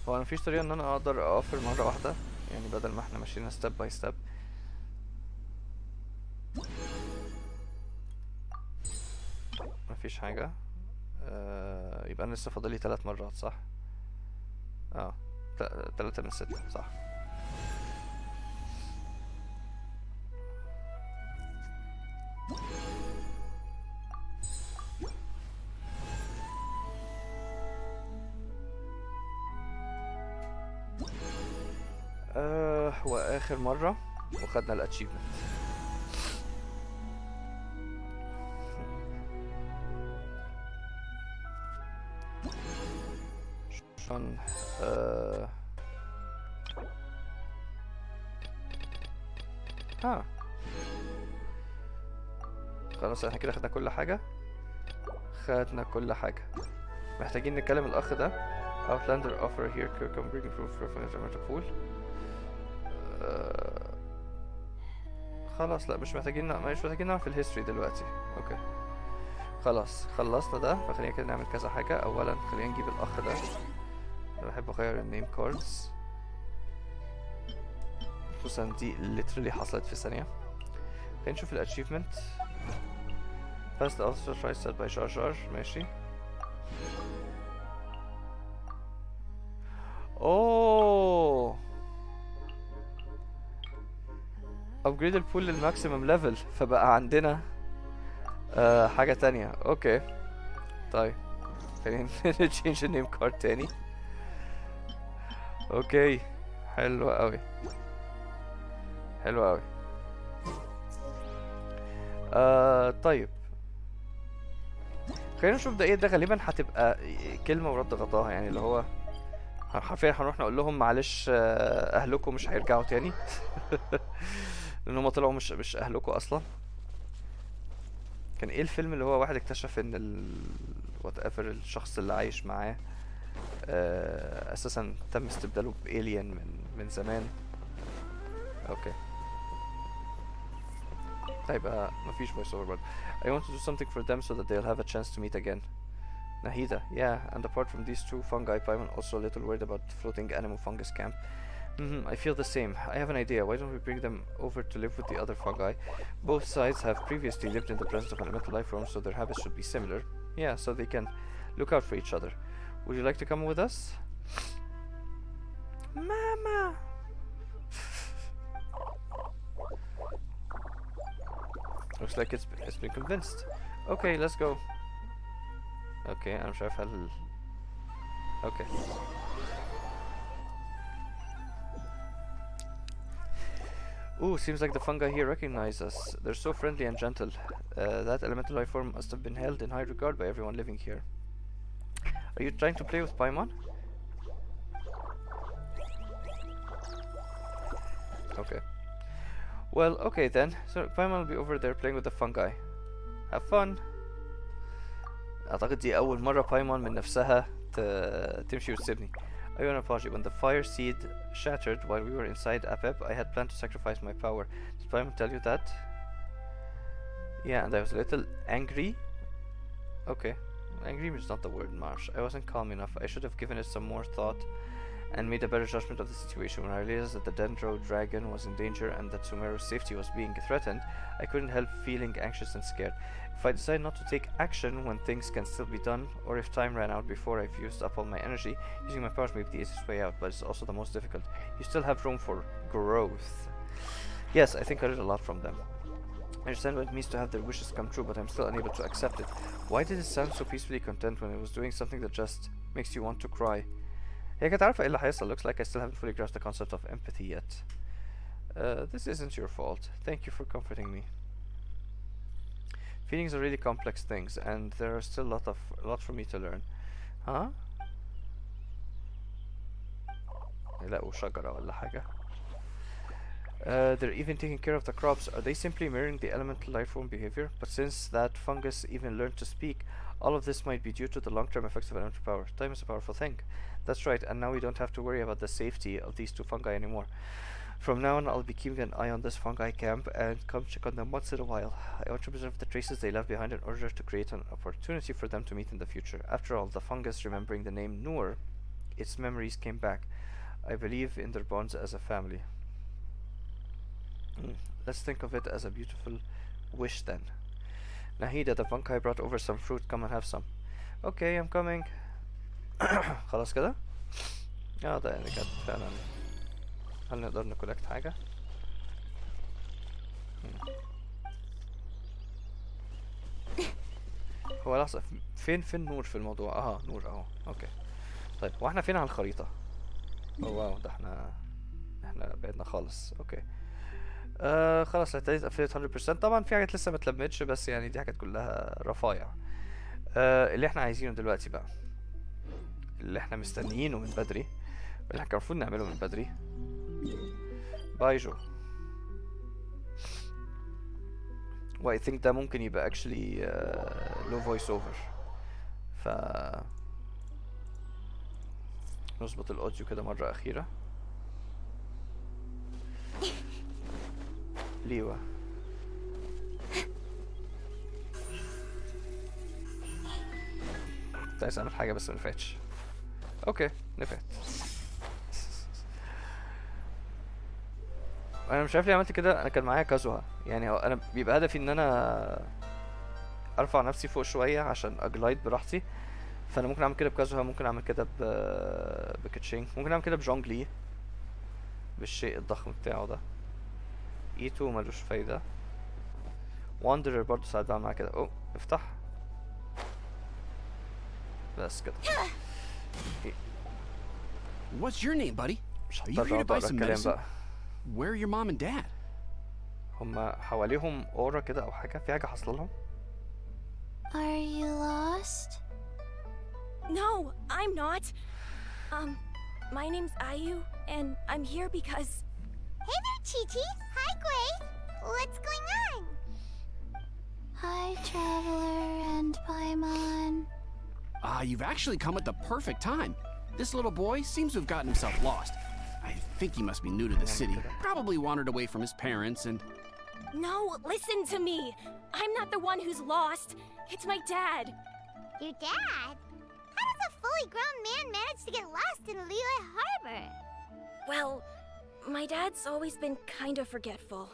هو مفيش طريقة ان انا اقدر اقفل مرة واحدة، يعني بدل ما احنا ماشيين ستيب باي ستيب. مفيش حاجة. يبقى انا لسه فاضلي 3 مرات صح؟ 3 من 6 صح. واخر مرة وخدنا الاتشيفمنت. شلون خلاص احنا كده خدنا كل حاجة. محتاجين نكلم الاخ ده. Outlander offer here can bring proof from the Emerta Pool. خلاص لا مش محتاجين نعرف الهيستوري دلوقتي. اوكي خلاص خلصنا ده، فخلينا كده نعمل كذا حاجة. اولا خلينا نجيب الاخ ده. انا بحب اغير النيم كاردز، خصوصا دي literally حصلت في ثانية. خلينا نشوف الاتشيفمنت. Fast ultra try set by Jar Jar. ماشي. اوه upgrade البول للماكسيمم ليفل، فبقى عندنا حاجة تانية. اوكي طيب خلينا نتشينج النيم كارد تاني. اوكي حلو اوي حلو اوي. طيب خلينا نشوف ده ايه. ده غالبا هتبقى كلمة ورد غطاها، يعني اللي هو حرفيا هنروح نقول لهم معلش اهلكم مش هيرجعوا تاني. لان هم طلعوا مش اهلكم اصلا. كان ايه الفيلم اللي هو واحد اكتشف ان وات ايفر الشخص اللي عايش معاه اساسا تم استبداله بإيليان من زمان. اوكي طيب مفيش voice over برضه. I want to do something for them so that they'll have a chance to meet again. Nahida, yeah, and apart from these two fungi, I'm also a little worried about floating animal fungus camp. I feel the same. I have an idea. Why don't we bring them over to live with the other fungi? Both sides have previously lived in the presence of elemental life forms, so their habits should be similar. Yeah, so they can look out for each other. Would you like to come with us? Mama! Looks like it's been convinced. Okay, let's go. Okay, أنا مش عارف هل okay. Ooh, seems like the fungi here recognize us. They're so friendly and gentle. That elemental life form must have been held in high regard by everyone living here. Are you trying to play with Paimon? Okay. Well, okay then. So Paimon will be over there playing with the fungi. Have fun. أعتقد دي أول مرة بايمون من نفسها تمشي وتسيبني. I want to apologize. When the fire seed shattered while we were inside Apep, I had planned to sacrifice my power. Did Paimon tell you that? Yeah, and I was a little angry. Okay. Angry is not the word, Marsh. I wasn't calm enough. I should have given it some more thought and made a better judgment of the situation. When I realized that the Dendro dragon was in danger and that Sumeru's safety was being threatened, I couldn't help feeling anxious and scared. If I decide not to take action when things can still be done, or if time ran out before I've used up all my energy, using my powers may be the easiest way out, but it's also the most difficult. You still have room for growth. Yes, I think I read a lot from them. I understand what it means to have their wishes come true, but I'm still unable to accept it. Why did it sound so peacefully content when it was doing something that just makes you want to cry? هي كانت عارفة ايه اللي هيحصل. Looks like I still haven't fully grasped the concept of empathy yet. This isn't your fault. Thank you for comforting me. Feelings are really complex things, and there are still a lot for me to learn. Huh? يلاقوا شجرة ولا حاجة. They're even taking care of the crops. Are they simply mirroring the elemental life form behavior? But since that fungus even learned to speak, all of this might be due to the long-term effects of elemental power. Time is a powerful thing. That's right, and now we don't have to worry about the safety of these two fungi anymore. From now on, I'll be keeping an eye on this fungi camp and come check on them once in a while. I want to preserve the traces they left behind in order to create an opportunity for them to meet in the future. After all, the fungus remembering the name Noor, its memories came back. I believe in their bonds as a family. Let's think of it as a beautiful wish then. Nahida, the fungi brought over some fruit. Come and have some. Okay, I'm coming. خلاص كده؟ ده يعني كانت فعلا. هل نقدر نكولكت حاجة؟ هو لحظة، فين نور في الموضوع؟ نور اهو. اوكي. طيب واحنا فين على الخريطة؟ واو، ده احنا بعدنا خالص. اوكي. خلاص ابتديت قفلت 100%. طبعا في حاجات لسه ما اتلمتش، بس يعني دي حاجات كلها رفايع. اللي احنا عايزينه دلوقتي بقى، اللي احنا مستنيينه من بدري، اللي احنا كان المفروض نعمله من بدري، بايجو. و I think ده ممكن يبقى actually low voice over. ف نظبط الاوديو كده مرة أخيرة. ليوا كنت عايز اعمل حاجة بس منفعتش. اوكي نفعت. انا مش عارف ليه عملت كده. انا كان معايا كازوها، يعني انا بيبقى هدفي ان انا ارفع نفسي فوق شوية عشان اجلايد براحتي. فانا ممكن اعمل كده بكازوها، ممكن اعمل كده بكيتشينج، ممكن اعمل كده بجونجلي بالشيء الضخم بتاعه ده. E2 ملوش فايدة. واندرر برضه ساعات بعمل معاه كده. اوه افتح بس كده. What's your name, buddy? مش Are you هضطر here to اقعد buy اقرا some الكلام medicine? بقى. Where are your mom and dad? هما حواليهم اورا كده او حاجة، في حاجة حاصلة لهم. Are you lost? No, I'm not. My name's Ayu, and I'm here because... Hey there, Chi-Chi. Hi, Grace. What's going on? Hi, Traveler and Paimon. You've actually come at the perfect time. This little boy seems to have gotten himself lost. I think he must be new to the city. Probably wandered away from his parents and... No, listen to me. I'm not the one who's lost. It's my dad. Your dad? How does a fully grown man manage to get lost in Liyue Harbor? Well, my dad's always been kind of forgetful.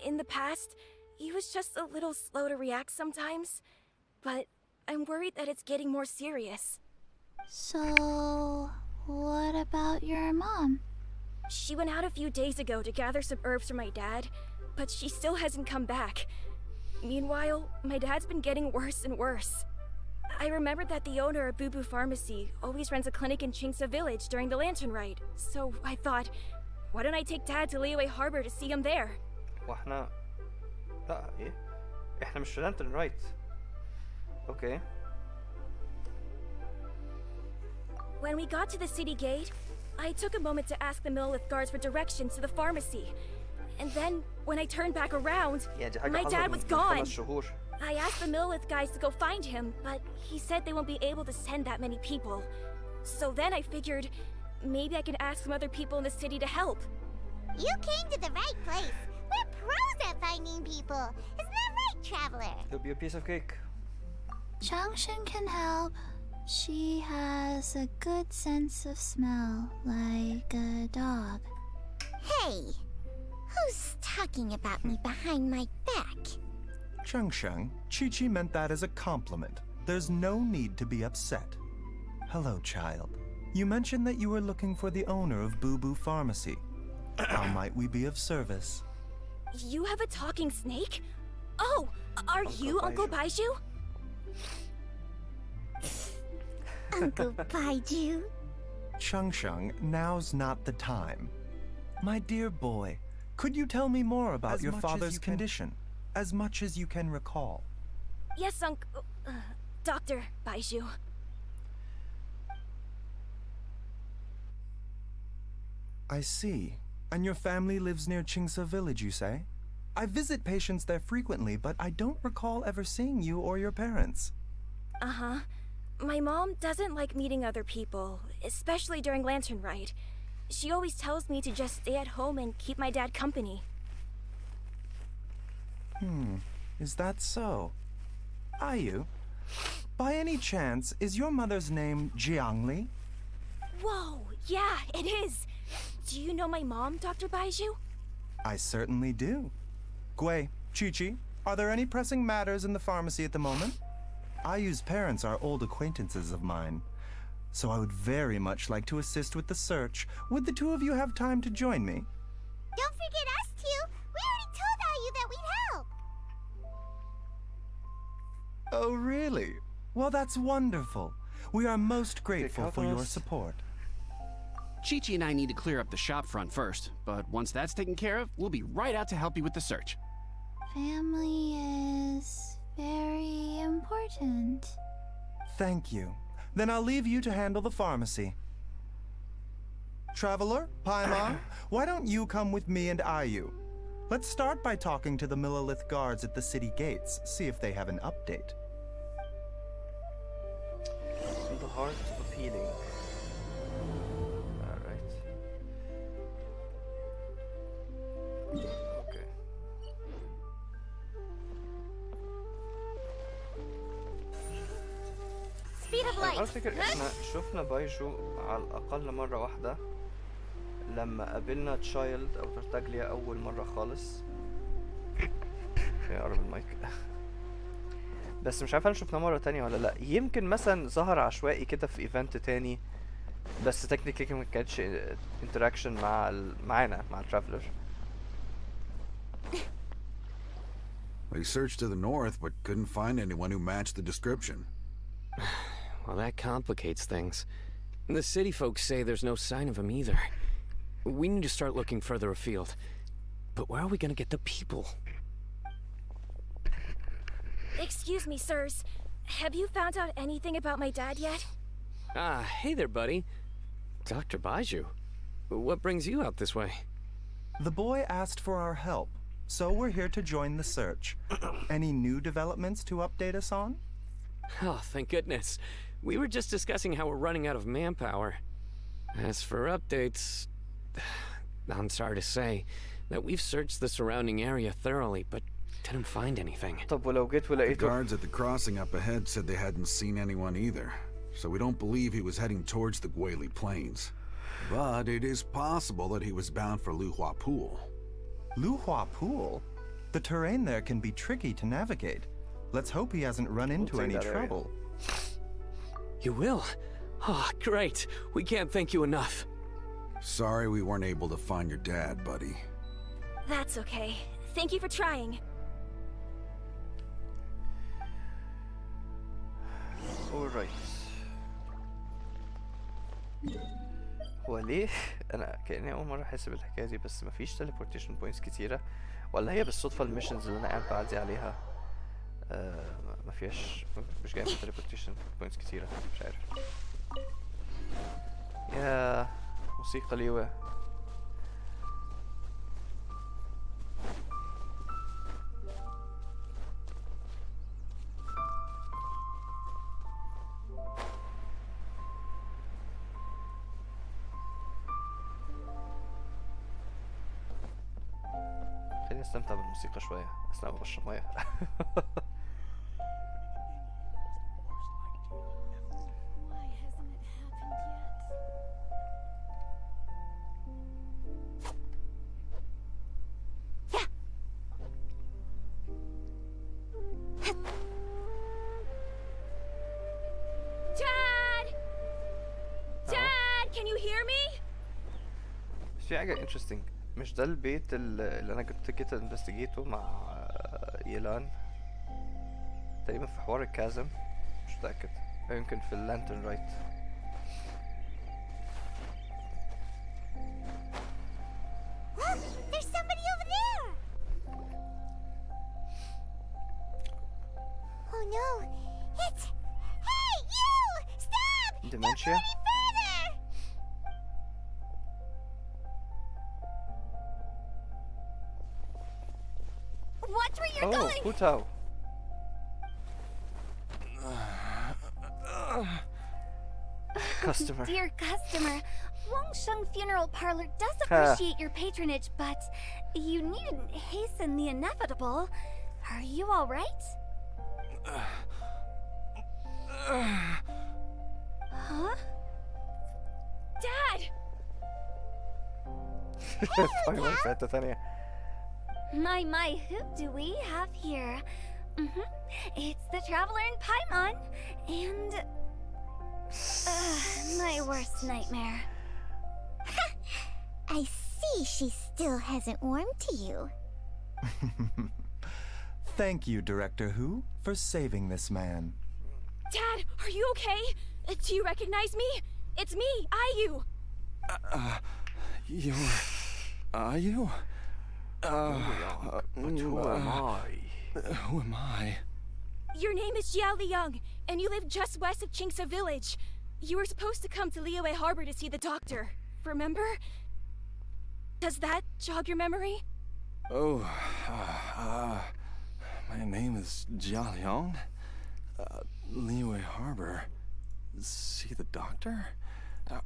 In the past, he was just a little slow to react sometimes. But I'm worried that it's getting more serious. So, what about your mom? She went out a few days ago to gather some herbs for my dad, but she still hasn't come back. Meanwhile, my dad's been getting worse and worse. I remembered that the owner of Boo Boo Pharmacy always runs a clinic in Chingsa Village during the Lantern Ride, so I thought, why don't I take Dad to Liyue Harbor to see him there? واحنا لا ايه احنا مش في لانترن رايت. اوكي. When we got to the city gate, I took a moment to ask the Millith guards for directions to the pharmacy. And then, when I turned back around, يعني دي حاجة my حصلت dad من was 5 gone. شهور. I asked the Millith guys to go find him, but he said they won't be able to send that many people. So then I figured, maybe I can ask some other people in the city to help. You came to the right place. We're pros at finding people. Isn't that right, Traveler? It'll be a piece of cake. Changshin can help. She has a good sense of smell, like a dog. Hey, who's talking about me behind my back? Changsheng, Chi-Chi meant that as a compliment. There's no need to be upset. Hello, child. You mentioned that you were looking for the owner of Boo Boo Pharmacy. How might we be of service? You have a talking snake? Oh, are you Uncle Baizhu? Uncle Baizhu? Changsheng, now's not the time. My dear boy, could you tell me more about your father's condition? As much as you can recall. Yes, Dr. Baizhu. I see. And your family lives near Chingsa Village, you say? I visit patients there frequently, but I don't recall ever seeing you or your parents. Uh-huh. My mom doesn't like meeting other people, especially during Lantern Ride. She always tells me to just stay at home and keep my dad company. Is that so? Ayu, by any chance, is your mother's name Jiangli? Whoa, yeah, it is. Do you know my mom, Dr. Baizhu? I certainly do. Gui, Chi-Chi, are there any pressing matters in the pharmacy at the moment? Ayu's parents are old acquaintances of mine, so I would very much like to assist with the search. Would the two of you have time to join me? Don't forget us two. We already told Ayu that we'd help. Oh, really? Well, that's wonderful. We are most grateful for your support. Chi-Chi and I need to clear up the shop front first, but once that's taken care of, we'll be right out to help you with the search. Family is very important. Thank you. Then I'll leave you to handle the pharmacy. Traveler, Paimon, why don't you come with me and Ayu? Let's start by talking to the Millilith guards at the city gates, see if they have an update. The heart of healing. Alright. Okay. Speed of أنا light. أفتكر إحنا شفنا بايجو على الأقل مرة واحدة لما قابلنا تشايلد أو ترتاجليا أول مرة خالص. قرب المايك. بس مش عارف هل شفناه مرة تانية ولا لأ. يمكن مثلا ظهر عشوائي كده في ايفنت تاني، بس تكنيكلي ما كانتش انتراكشن معانا مع الترافلر. They searched to the north, but couldn't find anyone who matched the description. Well, that complicates things. The city folks say there's no sign of him either. We need to start looking further afield. But where are we gonna get the people? Excuse me, sirs. Have you found out anything about my dad yet? Ah, hey there, buddy. Dr. Baizhu. What brings you out this way? The boy asked for our help, so we're here to join the search. Any new developments to update us on? Oh, thank goodness. We were just discussing how we're running out of manpower. As for updates, I'm sorry to say, that we've searched the surrounding area thoroughly, but didn't find anything. طب ولو جيت The ولقيته؟ guards at the crossing up ahead said they hadn't seen anyone either, so we don't believe he was heading towards the Guili Plains. But it is possible that he was bound for Luhua Pool. Luhua Pool? The terrain there can be tricky to navigate. Let's hope he hasn't run into take any that area. trouble. You will? Oh, great. We can't thank you enough. Sorry we weren't able to find your dad, buddy. That's okay. Thank you for trying. alright. هو ليه انا كأني اول مرة احس بالحكاية دي، بس مفيش teleportation points كتيرة، ولا هي بالصدفة الميشنز اللي انا قاعد بعدي عليها مفيهاش، مش جاية من teleportation points كتيرة، مش عارف. يا موسيقى ليوة. خليني استمتع بالموسيقى شوية اثناء ما بشرب مية. Why hasn't it happened yet? Dad! Dad, can you hear me? بس في حاجة interesting، مش ده البيت اللي انا كنت جيت انفستيجيته مع يلان تقريبا في حوار الكازم، مش متأكد، أو يمكن في اللانترن رايت. Look, there's somebody over there. Oh no, it's... Hey, you! Stop! Dementia? Don't go any further! Watch where you're Oh, going! Hutao. Customer. Dear customer, Wangsheng Funeral Parlor does Huh. appreciate your patronage, but you needn't hasten the inevitable. Are you all right? Huh? Dad! فاينل في حتة تانية. My, who do we have here? It's the Traveler in Paimon, and... my worst nightmare. I see she still hasn't warmed to you. Thank you, Director Who, for saving this man. Dad, are you okay? Do you recognize me? It's me, Ayu. Are you? But who am I? Who am I? Your name is Jiao Liang, and you live just west of Chingsa Village. You were supposed to come to Liyue Harbor to see the doctor, remember? Does that jog your memory? Oh, my name is Jia Liang. Liyue Harbor. See the doctor?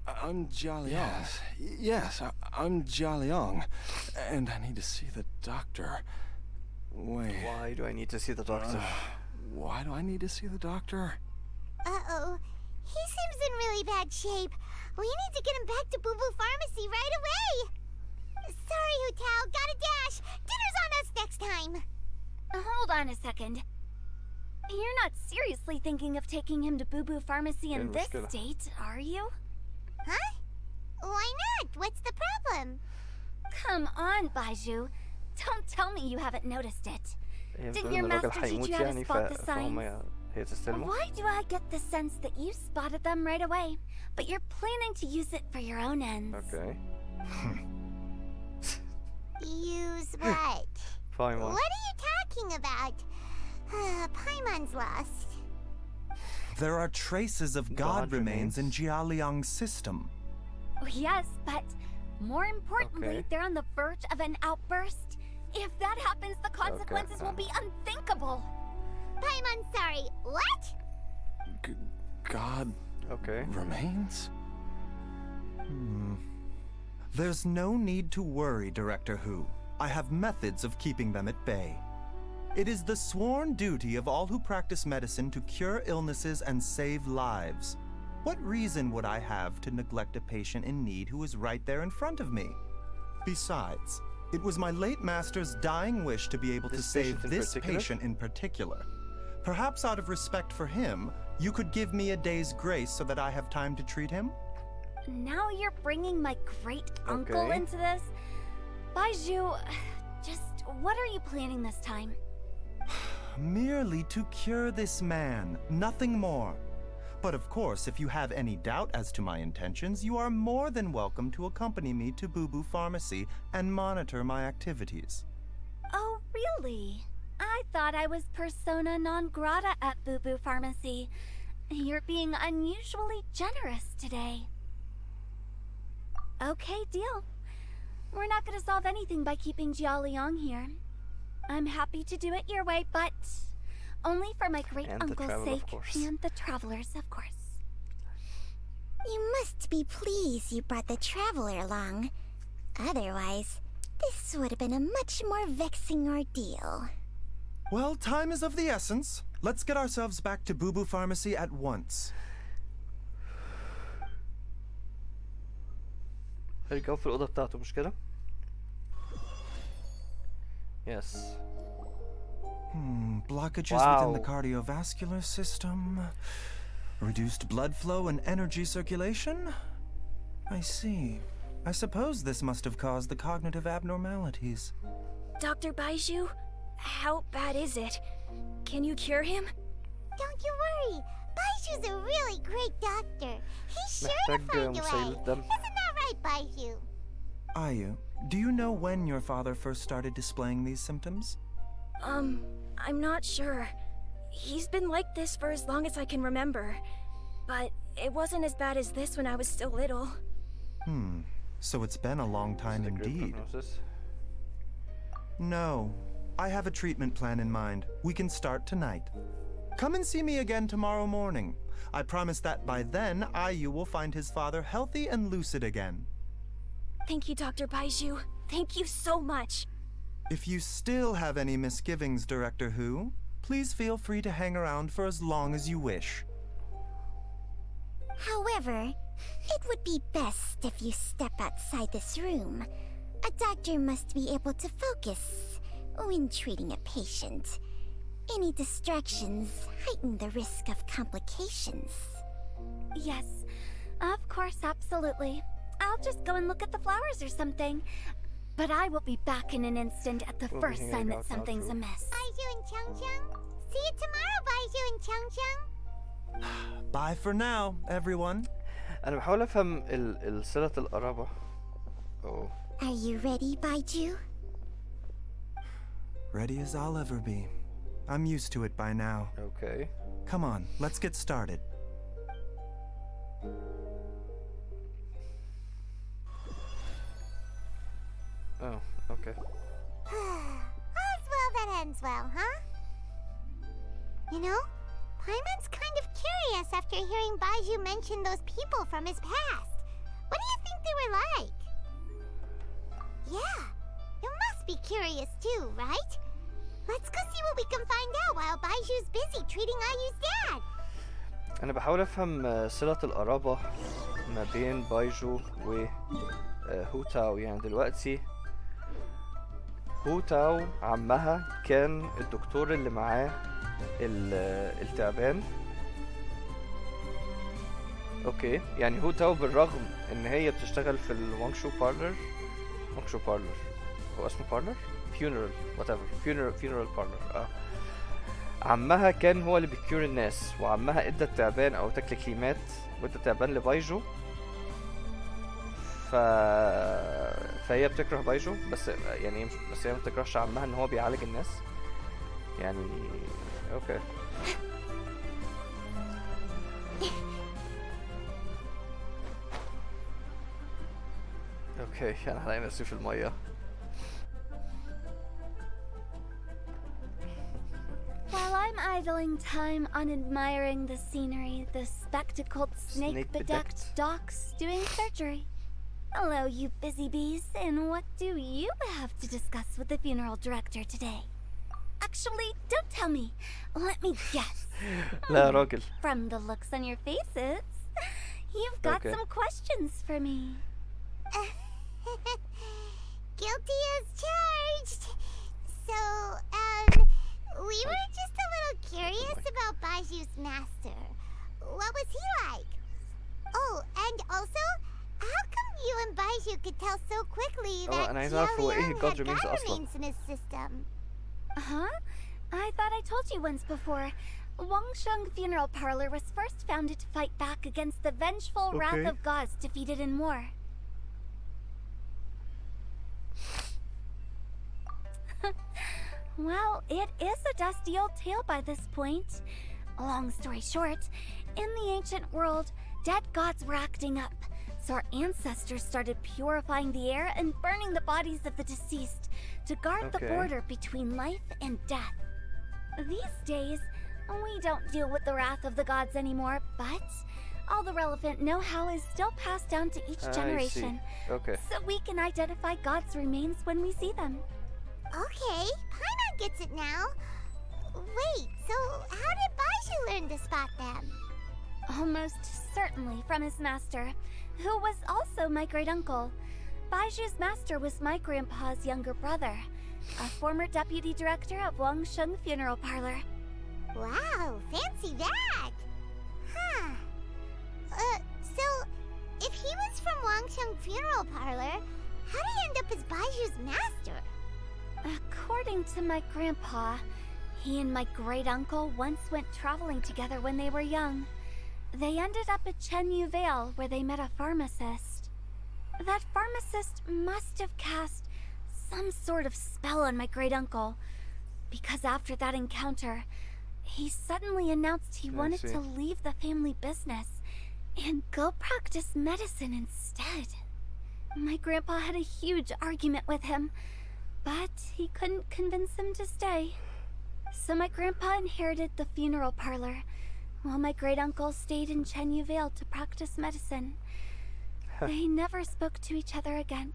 I'm Jia Liang. Yes, I'm Jia Liang, and I need to see the doctor. Wait. Why do I need to see the doctor? Why do I need to see the doctor? Uh-oh. He seems in really bad shape. We need to get him back to Boo Boo Pharmacy right away. Sorry, Hutao. Gotta dash. Dinner's on us next time. Hold on a second. You're not seriously thinking of taking him to Boo Boo Pharmacy in this state, are you? Huh? Why not? What's the problem? Come on, Baizhu. Don't tell me you haven't noticed it. Didn't your master teach you how to spot the signs? هي تستلمه؟ Why do I get the sense that you spotted them right away, but you're planning to use it for your own ends? Okay. Use what? Paimon. What are you talking about? Paimon's lost. There are traces of God remains in Jia Liang's system. Yes, but more importantly, Okay. they're on the verge of an outburst. If that happens, the consequences will be unthinkable. Paimon's sorry. What? God Okay. remains? There's no need to worry, Director Who. I have methods of keeping them at bay. It is the sworn duty of all who practice medicine to cure illnesses and save lives. What reason would I have to neglect a patient in need who is right there in front of me? Besides, it was my late master's dying wish to be able to save this patient in particular. Perhaps out of respect for him, you could give me a day's grace so that I have time to treat him? Now you're bringing my great-uncle Okay. into this? Baizhu, just what are you planning this time? Merely to cure this man, nothing more. But of course, if you have any doubt as to my intentions, you are more than welcome to accompany me to Boo Boo Pharmacy and monitor my activities. Oh, really? I thought I was persona non grata at Boo Boo Pharmacy. You're being unusually generous today. Okay, deal. We're not gonna solve anything by keeping Jialiang here. I'm happy to do it your way, but only for my great-uncle's traveler, of sake course. and the travelers, of course. You must be pleased you brought the traveler along. Otherwise, this would have been a much more vexing ordeal. Well, time is of the essence. Let's get ourselves back to Boo Boo Pharmacy at once. هيرجعوا في الأوضة بتاعته مش كده؟ Yes. Blockages within the cardiovascular system. Reduced blood flow and energy circulation? I see. I suppose this must have caused the cognitive abnormalities. Dr. Baizhu, how bad is it? Can you cure him? Don't you worry. Baizhu's a really great doctor. He's sure to محتاج find a way. مسيلة دم. Isn't that right, Baizhu? Ayu, do you know when your father first started displaying these symptoms? I'm not sure. He's been like this for as long as I can remember. But it wasn't as bad as this when I was still little. So it's been a long time This is a great indeed. prognosis. No, I have a treatment plan in mind. We can start tonight. Come and see me again tomorrow morning. I promise that by then, Ayu will find his father healthy and lucid again. Thank you, Dr. Baizhu. Thank you so much. If you still have any misgivings, Director Who, please feel free to hang around for as long as you wish. However, it would be best if you step outside this room. A doctor must be able to focus when treating a patient. Any distractions heighten the risk of complications. Yes, of course, absolutely. I'll just go and look at the flowers or something. But I will be back in an instant at the We'll be first hanging sign out that now, something's too. amiss. Baizhu and Changchang. See you tomorrow, Baizhu and Changchang. Bye for now, everyone. أنا بحاول أفهم صلة القرابة. Oh. Are you ready, Baizhu? Ready as I'll ever be. I'm used to it by now. Okay. Come on, let's get started. Oh, okay. All's well that ends well, huh? You know, Paimon's kind of curious after hearing Baizhu mention those people from his past. What do you think they were like? Yeah, you must be curious too, right? Let's go see what we can find out while Baizhu's busy treating Ayu's dad. أنا بحاول أفهم صلة القرابة ما بين بايجو و هو تاو. يعني دلوقتي هو تاو عمها كان الدكتور اللي معاه التعبان. اوكي، يعني هو تاو بالرغم ان هي بتشتغل في الوانغشو بارلر. وانغشو بارلر هو اسمه بارلر؟ فيونرال whatever فيونرال بارلر. عمها كان هو اللي بيكيور الناس، وعمها ادى التعبان او تكليكيمات وادى التعبان لبايجو. فهي بتكره بايجو، بس يعني بس هي ما بتكرهش عمها ان هو بيعالج الناس. يعني اوكي. اوكي، انا هلاقي نفسي في المية. While I'm idling time on admiring the scenery, the spectacled snake-bedecked Snake-bedecked. doc's doing surgery. Hello, you busy bees, and what do you have to discuss with the funeral director today? Actually, don't tell me. Let me guess. لا يا راجل. From the looks on your faces, you've got Okay. some questions for me. Guilty as charged. So, we were just a little curious about Baizhu's master. What was he like? Oh, and also, how come you and Baizhu could tell so quickly that أنا عايز أعرف هو إيه Jialiang الجاد had remains God أصلا. remains in his system? Huh? I thought I told you once before. Wangsheng Funeral Parlor was first founded to fight back against the vengeful wrath Okay. of gods defeated in war. Well, it is a dusty old tale by this point. Long story short, in the ancient world, dead gods were acting up, so our ancestors started purifying the air and burning the bodies of the deceased to guard the Okay. border between life and death. These days, we don't deal with the wrath of the gods anymore, but all the relevant know-how is still passed down to each I generation, see. Okay. so we can identify God's remains when we see them. Okay, Paimon gets it now. Wait, so how did Baizhu learn to spot them? Almost certainly from his master, who was also my great-uncle. Baizhu's master was my grandpa's younger brother, a former deputy director of Wangsheng Funeral Parlor. Wow, fancy that! Huh. So, if he was from Wangsheng Funeral Parlor, how did he end up as Baizhu's master? According to my grandpa, he and my great-uncle once went traveling together when they were young. They ended up at Chenyu Vale, where they met a pharmacist. That pharmacist must have cast some sort of spell on my great-uncle, because after that encounter, he suddenly announced he wanted see. to leave the family business and go practice medicine instead. My grandpa had a huge argument with him, but he couldn't convince him to stay. So my grandpa inherited the funeral parlor, while my great-uncle stayed in Chenyu Vale to practice medicine. They never spoke to each other again.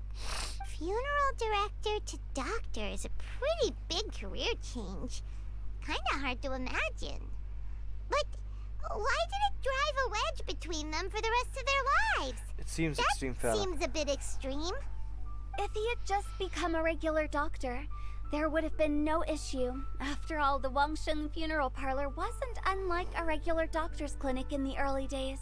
Funeral director to doctor is a pretty big career change. Kinda hard to imagine. But why did it drive a wedge between them for the rest of their lives? It seems That extreme fella. seems a bit extreme. If he had just become a regular doctor, there would have been no issue. After all, the Wangsheng Funeral Parlor wasn't unlike a regular doctor's clinic in the early days.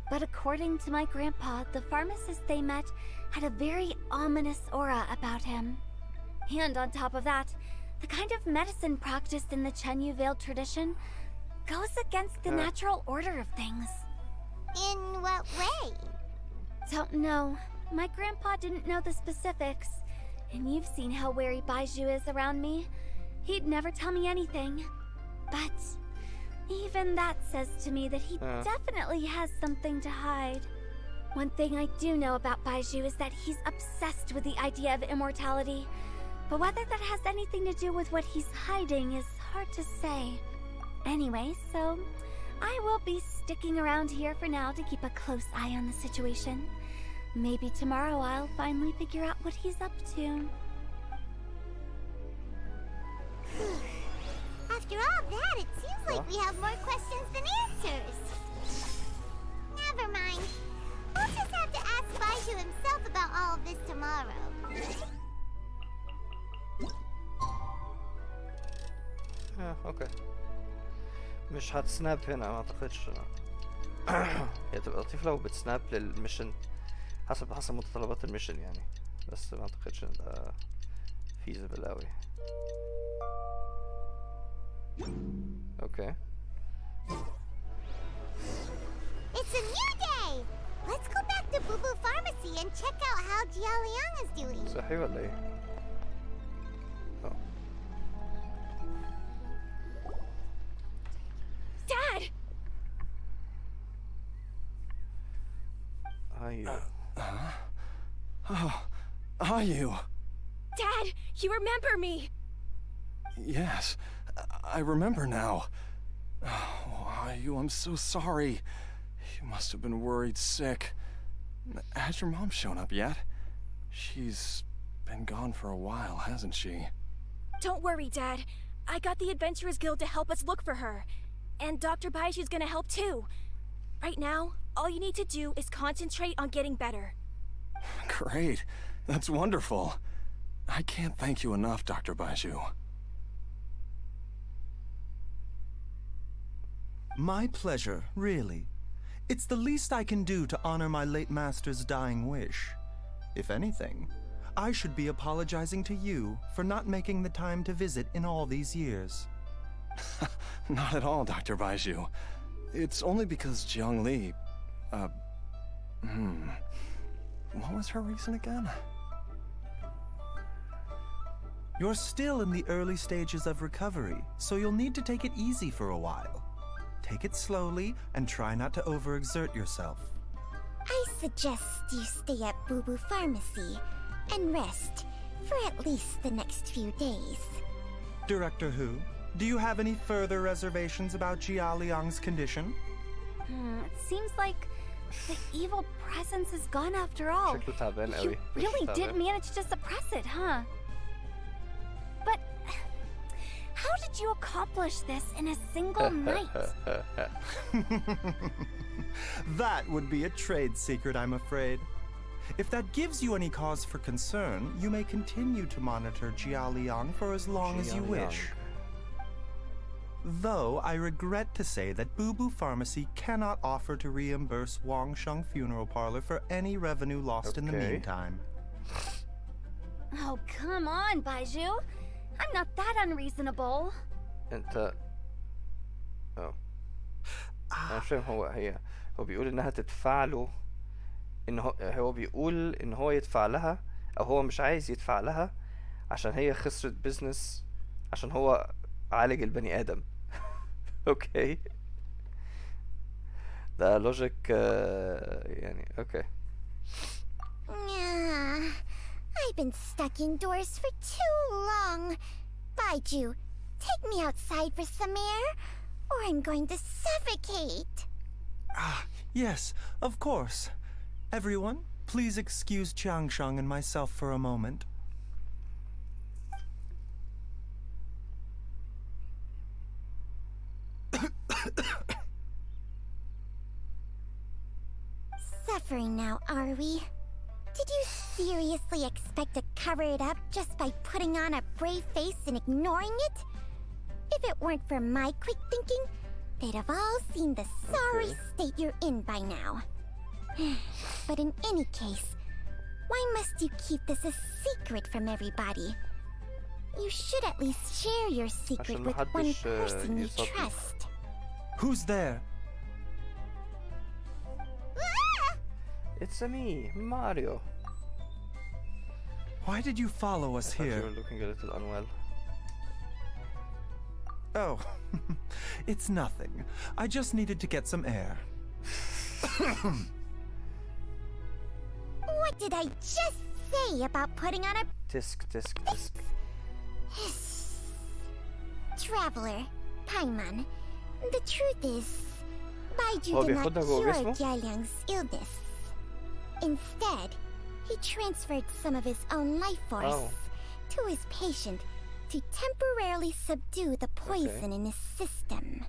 But according to my grandpa, the pharmacist they met had a very ominous aura about him. And on top of that, the kind of medicine practiced in the Chenyu Vale tradition goes against the natural order of things. In what way? Don't know. My grandpa didn't know the specifics. And you've seen how wary Baizhu is around me. He'd never tell me anything. But even that says to me that he definitely has something to hide. One thing I do know about Baizhu is that he's obsessed with the idea of immortality. But whether that has anything to do with what he's hiding is hard to say. Anyway, so I will be sticking around here for now to keep a close eye on the situation. Maybe tomorrow I'll finally figure out what he's up to. After all that, it seems like we have more questions than answers. Never mind. We'll just have to ask Baizhu himself about all of this tomorrow. اوكي. مش هتسناب هنا ما اعتقدش. هي تبقى لطيف لو بتسناب للميشن حسب متطلبات الميشن يعني، بس ما اعتقدش ان ده feasible اوي. اوكي. It's a new day! Let's go back to Boo Boo Pharmacy and check out how Jialiang is doing. صحي ولا ايه؟ Dad! Are you? Dad, you remember me! Yes, I remember now. Oh, Ayu, I'm so sorry. You must have been worried sick. Has your mom shown up yet? She's been gone for a while, hasn't she? Don't worry, Dad. I got the Adventurers Guild to help us look for her. And Dr. Baizhu's gonna help too. Right now, all you need to do is concentrate on getting better. Great. That's wonderful. I can't thank you enough, Dr. Baizhu. My pleasure, really. It's the least I can do to honor my late master's dying wish. If anything, I should be apologizing to you for not making the time to visit in all these years. Not at all, Dr. Baizhu. It's only because Jiang Li... What was her reason again? You're still in the early stages of recovery, so you'll need to take it easy for a while. Take it slowly and try not to overexert yourself. I suggest you stay at Boo Boo Pharmacy and rest for at least the next few days. Director Hu, do you have any further reservations about Jia Liang's condition? It seems like the evil presence is gone after all. شكله تعبان You قوي. really شكله did تعبان. manage to suppress it, huh? But how did you accomplish this in a single night? That would be a trade secret, I'm afraid. If that gives you any cause for concern, you may continue to monitor Jia Liang for as long as you Jia wish. Though I regret to say that Boo Boo Pharmacy cannot offer to reimburse Wangsheng Funeral Parlor for any revenue lost in the Okay. meantime. Oh, come on, Baizhu. I'm not that unreasonable. انت انا مش فاهم. هو بيقول انها تدفع له، ان هو بيقول ان هو يدفع لها، او هو مش عايز يدفع لها عشان هي خسرت بيزنس، عشان هو عالج البني ادم. اوكي، ده لوجيك يعني. اوكي. I've been stuck indoors for too long. Baizhu, take me outside for some air, or I'm going to suffocate. Yes, of course. Everyone, please excuse Changsheng and myself for a moment. Suffering now, are we? Did you seriously expect to cover it up just by putting on a brave face and ignoring it? If it weren't for my quick thinking, they'd have all seen the sorry state you're in by now. But in any case, why must you keep this a secret from everybody? You should at least share your secret عشان with one محدش person you يصدق. trust. Who's there? It's me, Mario. Why did you follow us I thought you here? were looking a little unwell. Oh, it's nothing. I just needed to get some air. What did I just say about putting on a Tisk. Traveler, Paimon, the truth is, Baizhu هو did not بياخدها جوه cure جسمه؟ Jialiang's illness. Instead, he transferred some of his own life force to his patient to temporarily subdue the poison in his system.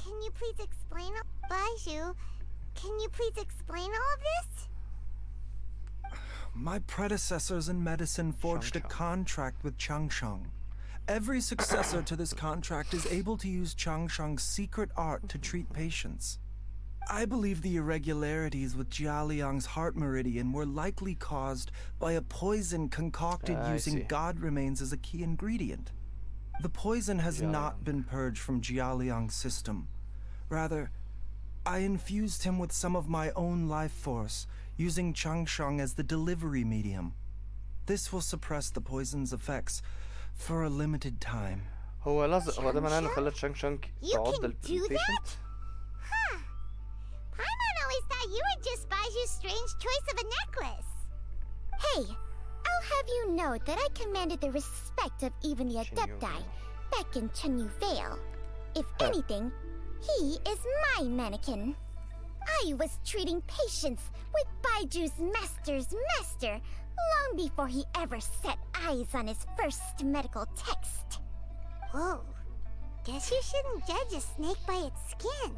Can you please explain, Baizhu? Can you please explain all of this? My predecessors in medicine forged a contract with Changsheng. Every successor to this contract is able to use Changsheng's secret art to treat patients. I believe the irregularities with Jia Liang's heart meridian were likely caused by a poison concocted I using see. god remains as a key ingredient. The poison has Jia not Liang. been purged from Jia Liang's system. Rather, I infused him with some of my own life force, using Changsheng as the delivery medium. This will suppress the poison's effects for a limited time. هو ده معناه انه خلى تشانغ You تعض can do البيشنت. Huh. Paimon always thought you were just Baiju's strange choice of a necklace. Hey, I'll have you know that I commanded the respect of even the Adepti back in Chenyu Vale. If anything, he is my mannequin. I was treating patients with Baiju's master's master long before he ever set eyes on his first medical text. Whoa. Guess you shouldn't judge a snake by its skin.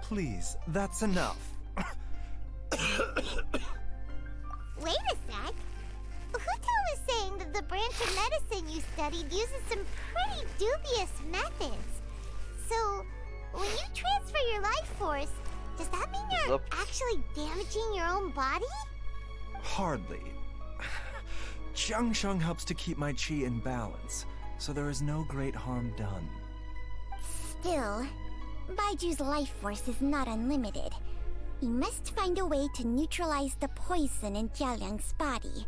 Please, that's enough. Wait a sec. Huto was saying that the branch of medicine you studied uses some pretty dubious methods. So, when you transfer your life force, does that mean you're actually damaging your own body? Hardly. Jiangsheng helps to keep my chi in balance, so there is no great harm done. Still, Baiju's life force is not unlimited. We must find a way to neutralize the poison in Jialiang's body.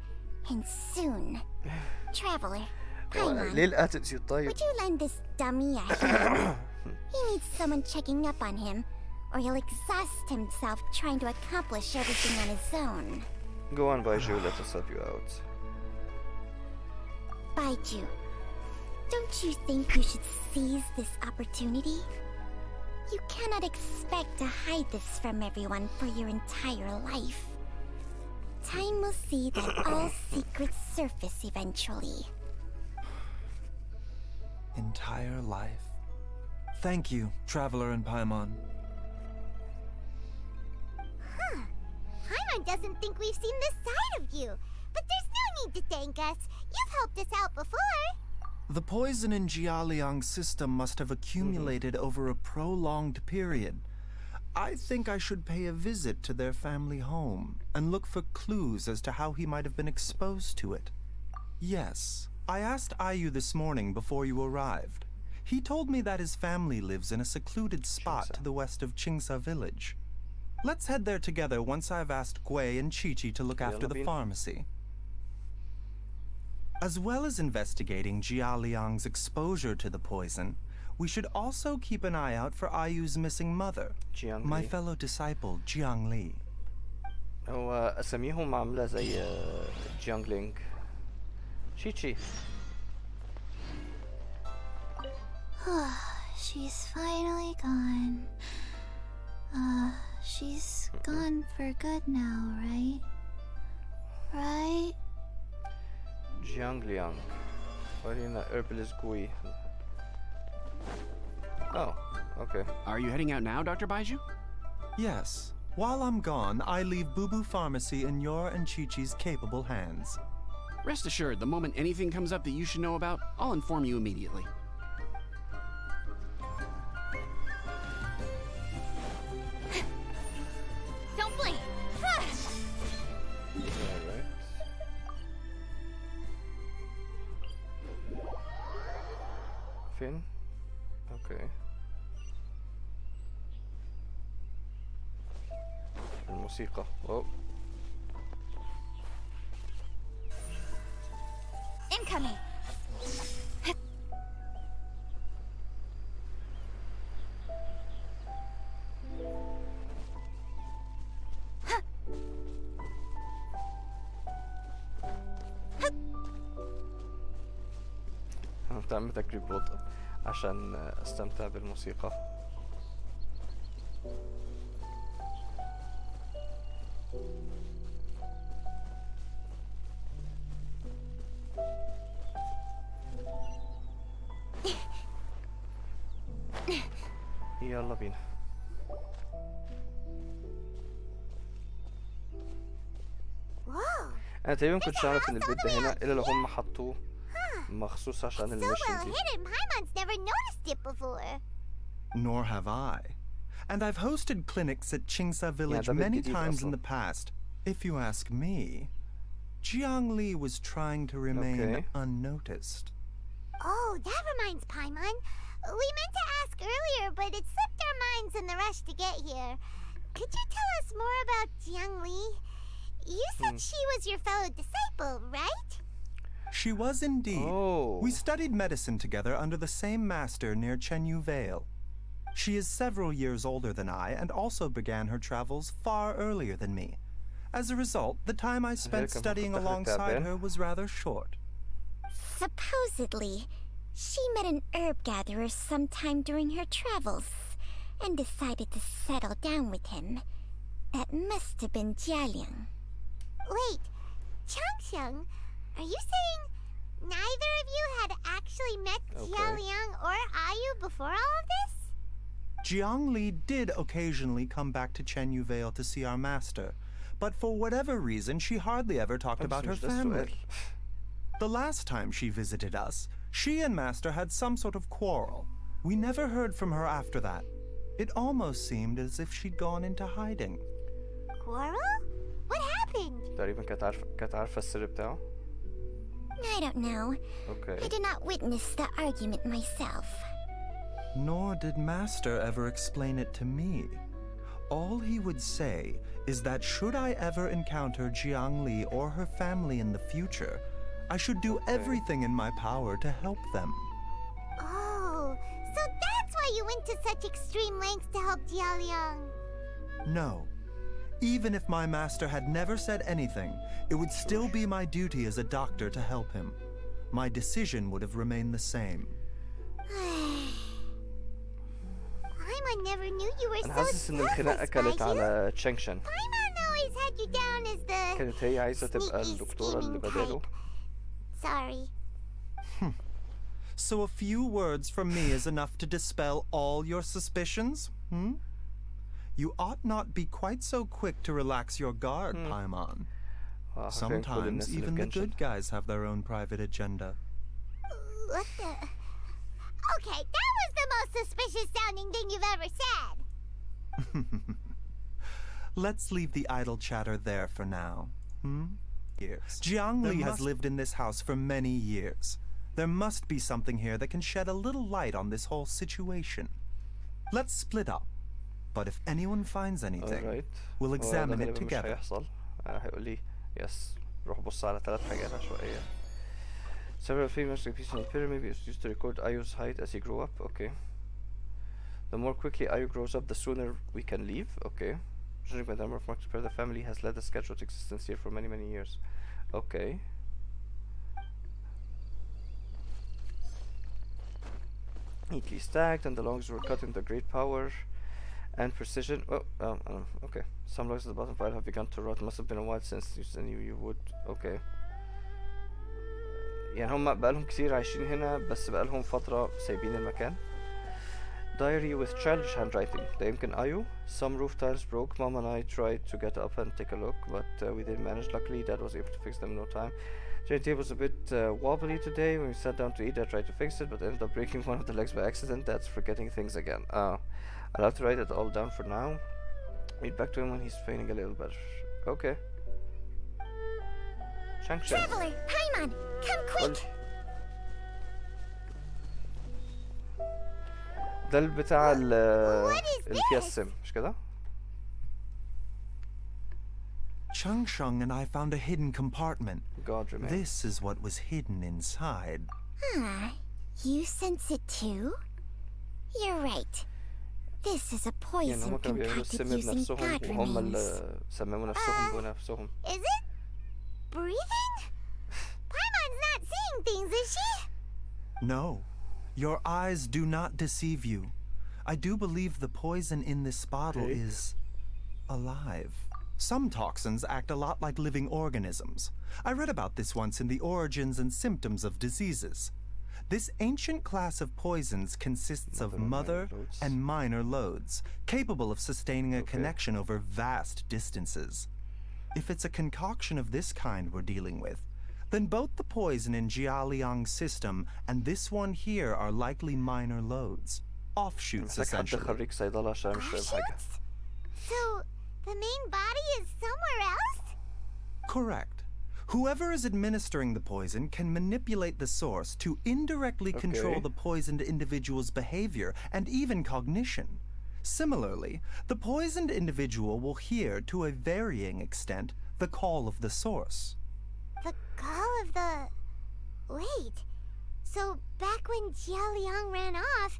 And soon. Traveler, Paimon, ليه الاتيتيود طيب؟ would you lend this dummy a hand? He needs someone checking up on him, or he'll exhaust himself trying to accomplish everything on his own. Go on, Baizhu, let us help you out. Baizhu, don't you think you should seize this opportunity? You cannot expect to hide this from everyone for your entire life. Time will see that all secrets surface eventually. Entire life. Thank you, Traveler and Paimon. Huh. Paimon doesn't think we've seen this side of you. But there's no need to thank us. You've helped us out before. The poison in Jialiang's system must have accumulated over a prolonged period. I think I should pay a visit to their family home and look for clues as to how he might have been exposed to it. Yes, I asked Ayu this morning before you arrived. He told me that his family lives in a secluded spot to the west of Qingsa village. Let's head there together once I've asked Gui and Chi-Chi to look after the pharmacy. As well as investigating Jialiang's exposure to the poison, we should also keep an eye out for Ayu's missing mother, my fellow disciple, Jiangli. هو أساميهم عاملة زي جيانغلينج. Chi-Chi. She's finally gone. She's gone for good now, right? Right? Jiangliang. ورينا herbalist Gui. Oh, okay. Are you heading out now, Dr. Baizhu? Yes. While I'm gone, I leave Boo Boo Pharmacy in your and Chi-Chi's capable hands. Rest assured, the moment anything comes up that you should know about, I'll inform you immediately. Don't blink! Alright. فين؟ اوكي. الموسيقى. اوه. Incoming! انا بتعمل تجريب بطء عشان استمتع بالموسيقى. يلا بينا. Whoa. انا تقريبا كنتش اعرف ان البيت ده هنا الا لو هم حطوه مخصوص عشان So الميشن well دي. hidden, Paimon's never noticed it before. Nor have I. And I've hosted clinics at Qingsa Village ده بيت many جديد times in أصلاً. the past. If you ask me, Jiangli was trying to remain Okay. unnoticed. Oh, that reminds Paimon. We meant to ask earlier, but it slipped our minds in the rush to get here. Could you tell us more about Jiangli? You said she was your fellow disciple, right? She was indeed. Oh. We studied medicine together under the same master near Chenyu Vale. She is several years older than I and also began her travels far earlier than me. As a result, the time I spent كان studying المفروض تاخد alongside تعبان. her was rather short. Supposedly, she met an herb gatherer sometime during her travels, and decided to settle down with him. That must have been Jialiang. Wait, Changsheng, are you saying neither of you had actually met Jialiang or Ayu before all of this? Jiang Li did occasionally come back to Chenyu Vale to see our master, but for whatever reason, she hardly ever talked about her family. The last time she visited us, she and Master had some sort of quarrel. We never heard from her after that. It almost seemed as if she'd gone into hiding. Quarrel? What happened? تقريبا كانت عارفة السر بتاعه. I don't know. Okay. I did not witness the argument myself. Nor did Master ever explain it to me. All he would say is that should I ever encounter Jiang Li or her family in the future, I should do everything in my power to help them. Oh, so that's why you went to such extreme lengths to help Jialiang. No. Even if my master had never said anything, it would still be my duty as a doctor to help him. My decision would have remained the same. Paimon never knew you were أنا so حاسس إن الخناقة selfless, كانت Baizhu. على تشانغشن. Paimon always had you down as the كانت هي عايزة تبقى sneaky, الدكتورة اللي scheming بداله. type. Sorry. So a few words from me is enough to dispel all your suspicions? You ought not be quite so quick to relax your guard, Paimon. Sometimes even the good guys have their own private agenda. What the? Okay, that was the most suspicious sounding thing you've ever said. Let's leave the idle chatter there for now. Jiang Li has lived in this house for many years. There must be something here that can shed a little light on this whole situation. Let's split up. But if anyone finds anything, we'll examine it together. هيقول لي يس روح بص على 3 حاجات عشوائية. Several famous repeats in the pyramid is used to record Ayu's height as he grew up. Okay. The more quickly Ayu grows up, the sooner we can leave. Okay. Judging by the number of marks per the family has led a scheduled existence here for many, many years. Okay. Neatly stacked, and the logs were cut into great power and precision. Okay. Some logs at the bottom pile have begun to rot. Must have been a while since you knew you would. Okay. يعني هم بقالهم كتير عايشين هنا بس بقالهم فترة سايبين المكان. Diary with childish handwriting. ده يمكن Ayu. Some roof tiles broke. Mom and I tried to get up and take a look, but we didn't manage. Luckily, Dad was able to fix them in no time. The table was a bit wobbly today. When we sat down to eat, I tried to fix it, but ended up breaking one of the legs by accident. Dad's forgetting things again. I'll have to write it all down for now. Read back to him when he's feeling a little better. Okay. Changsheng. Traveler, Paimon, come quick! ده البتاع اللي فيها السم مش كده؟ Changsheng and I found a hidden compartment. God remain. This is what was hidden inside. You sense it too? You're right. This is a يعني poison هما كانوا بيعملوا concocted السم using بنفسهم god وهم remains. اللي سمموا نفسهم بنفسهم. Is it? Breathing? Paimon's not seeing things, is she? No. Your eyes do not deceive you. I do believe the poison in this bottle is alive. Some toxins act a lot like living organisms. I read about this once in the Origins and Symptoms of Diseases. This ancient class of poisons consists of mother and minor loads, capable of sustaining a connection over vast distances. If it's a concoction of this kind we're dealing with, then both the poison in Jialiang's system and this one here are likely minor loads. Offshoots, essentially. Offshoots? So, the main body is somewhere else? Correct. Whoever is administering the poison can manipulate the source to indirectly control the poisoned individual's behavior and even cognition. Similarly, the poisoned individual will hear, to a varying extent, the call of the source. The call of the... Wait. So, back when Jialiang ran off,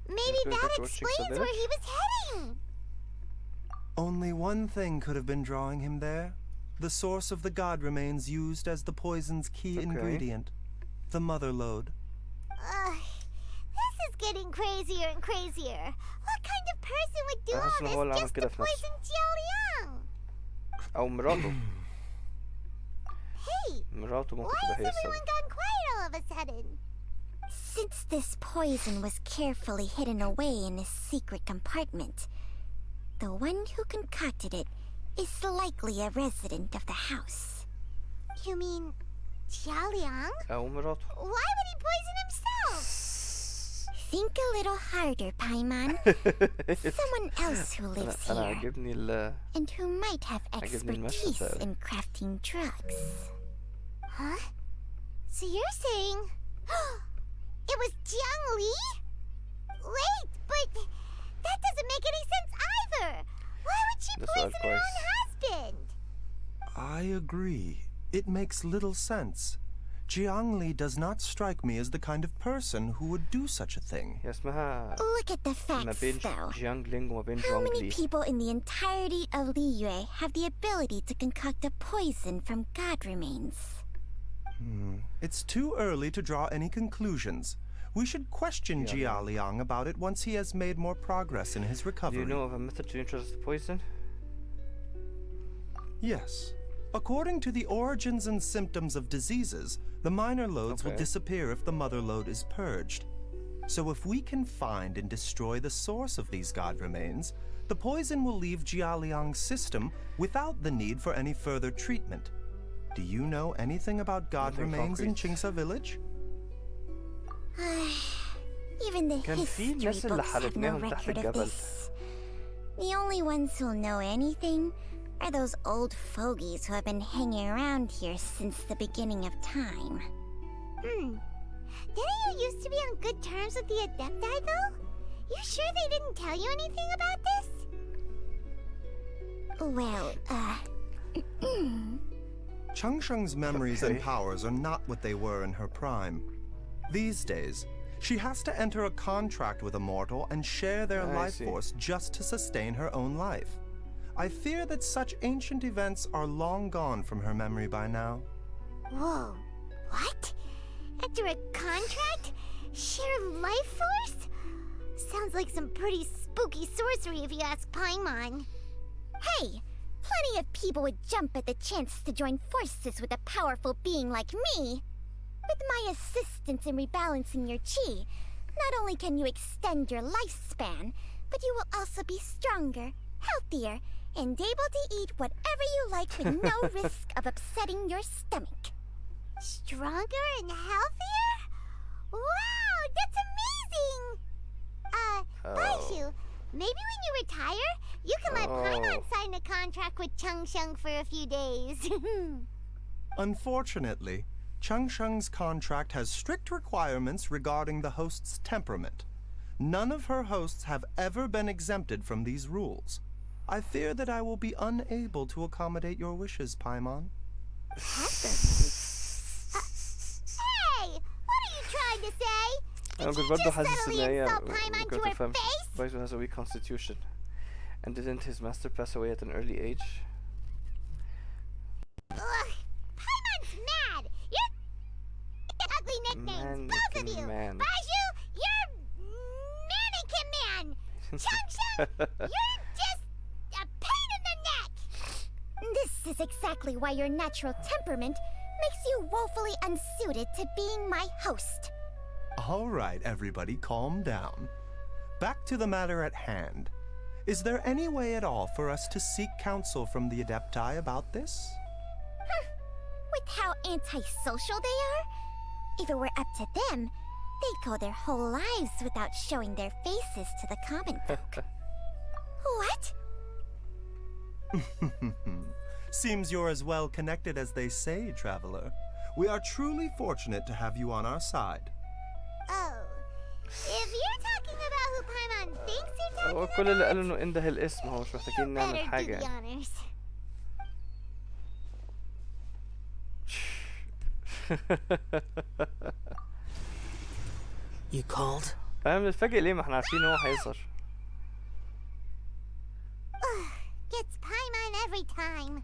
maybe that explains where he was heading! Only one thing could have been drawing him there. The source of the god remains used as the poison's key ingredient. The mother lode. This is getting crazier and crazier. What kind of person would do أحس إنه هو all اللي this عمل just كده to في نفسه poison Jiao Liang? أو مراته. Hey, مراته ممكن why تبقى has هي everyone السبب. gone quiet all of a sudden? Since this poison was carefully hidden away in a secret compartment, the one who concocted it is likely a resident of the house. You mean Jiao Liang? أو مراته. Why would he poison himself? Think a little harder, Paimon. Someone else who lives أنا here عاجبني ال and who might have عاجبني المشهد expertise ده أوي. in crafting drugs. Huh? So you're saying it was Jiang Li? Wait, but that doesn't make any sense either. Why would she ده سؤال poison her كويس. own husband? I agree. It makes little sense. Jiang Li does not strike me as the kind of person who would do such a thing. هي اسمها Look at the ما facts, بين though. جيانغ لينج وما بين How جونغ many لي. people in the entirety of Liyue have the ability to concoct a poison from god remains? It's too early to draw any conclusions. We should question Jia Liang about it once he has made more progress in his Do recovery. you know of a method to introduce the poison? Yes. According to the origins and symptoms of diseases, the minor loads will Okay. disappear if the mother load is purged. So if we can find and destroy the source of these god remains, the poison will leave Jia Liang's system without the need for any further treatment. Do you know anything about god Nothing remains in concrete. Qingsa village? Even the كان في history ناس اللي books have no حاربناهم تحت record of الجبل. this. The only ones who'll know anything are those old fogies who have been hanging around here since the beginning of time. Didn't you used to be on good terms with the Adepti, though? You sure they didn't tell you anything about this? Well, Changsheng's memories and Okay. powers are not what they were in her prime. These days, she has to enter a contract with a mortal and share their I life see. force just to sustain her own life. I fear that such ancient events are long gone from her memory by now. whoa, what? After a contract? Share life force? Sounds like some pretty spooky sorcery if you ask Paimon. Hey, plenty of people would jump at the chance to join forces with a powerful being like me. With my assistance in rebalancing your chi, not only can you extend your lifespan, but you will also be stronger, healthier, and able to eat whatever you like with no risk of upsetting your stomach. Stronger and healthier? Wow, that's amazing! Baizhu, maybe when you retire, you can let Paimon sign a contract with Changsheng for a few days. Unfortunately, Changsheng's contract has strict requirements regarding the host's temperament. None of her hosts have ever been exempted from these rules. I fear that I will be unable to accommodate your wishes, Paimon. Hey, what are you trying to say? أنا Did you برضه just حاسس إن subtly هي insult Paimon to ممكن her تفهم. face? Baizhu has a weak constitution. And didn't his master pass away at an early age? Ugh, Paimon's mad. You're ugly nicknames, both of you. Man. Baizhu, you're mannequin man. Changsheng, you're just a pain in the neck. This is exactly why your natural temperament makes you woefully unsuited to being my host. All right, everybody, calm down. Back to the matter at hand. Is there any way at all for us to seek counsel from the Adepti about this? With how antisocial they are, if it were up to them, they'd go their whole lives without showing their faces to the common folk. What? Seems you're as well connected as they say, traveler. We are truly fortunate to have you on our side. Oh. If you're talking about who Paimon thinks you're هو talking كل اللي about, قاله إنه انده الاسم، هو مش محتاجين نعمل better do حاجة the يعني. honors. You called? أنا بنتفاجئ ليه؟ ما احنا عارفين إن هو هيظهر. Gets Paimon every time.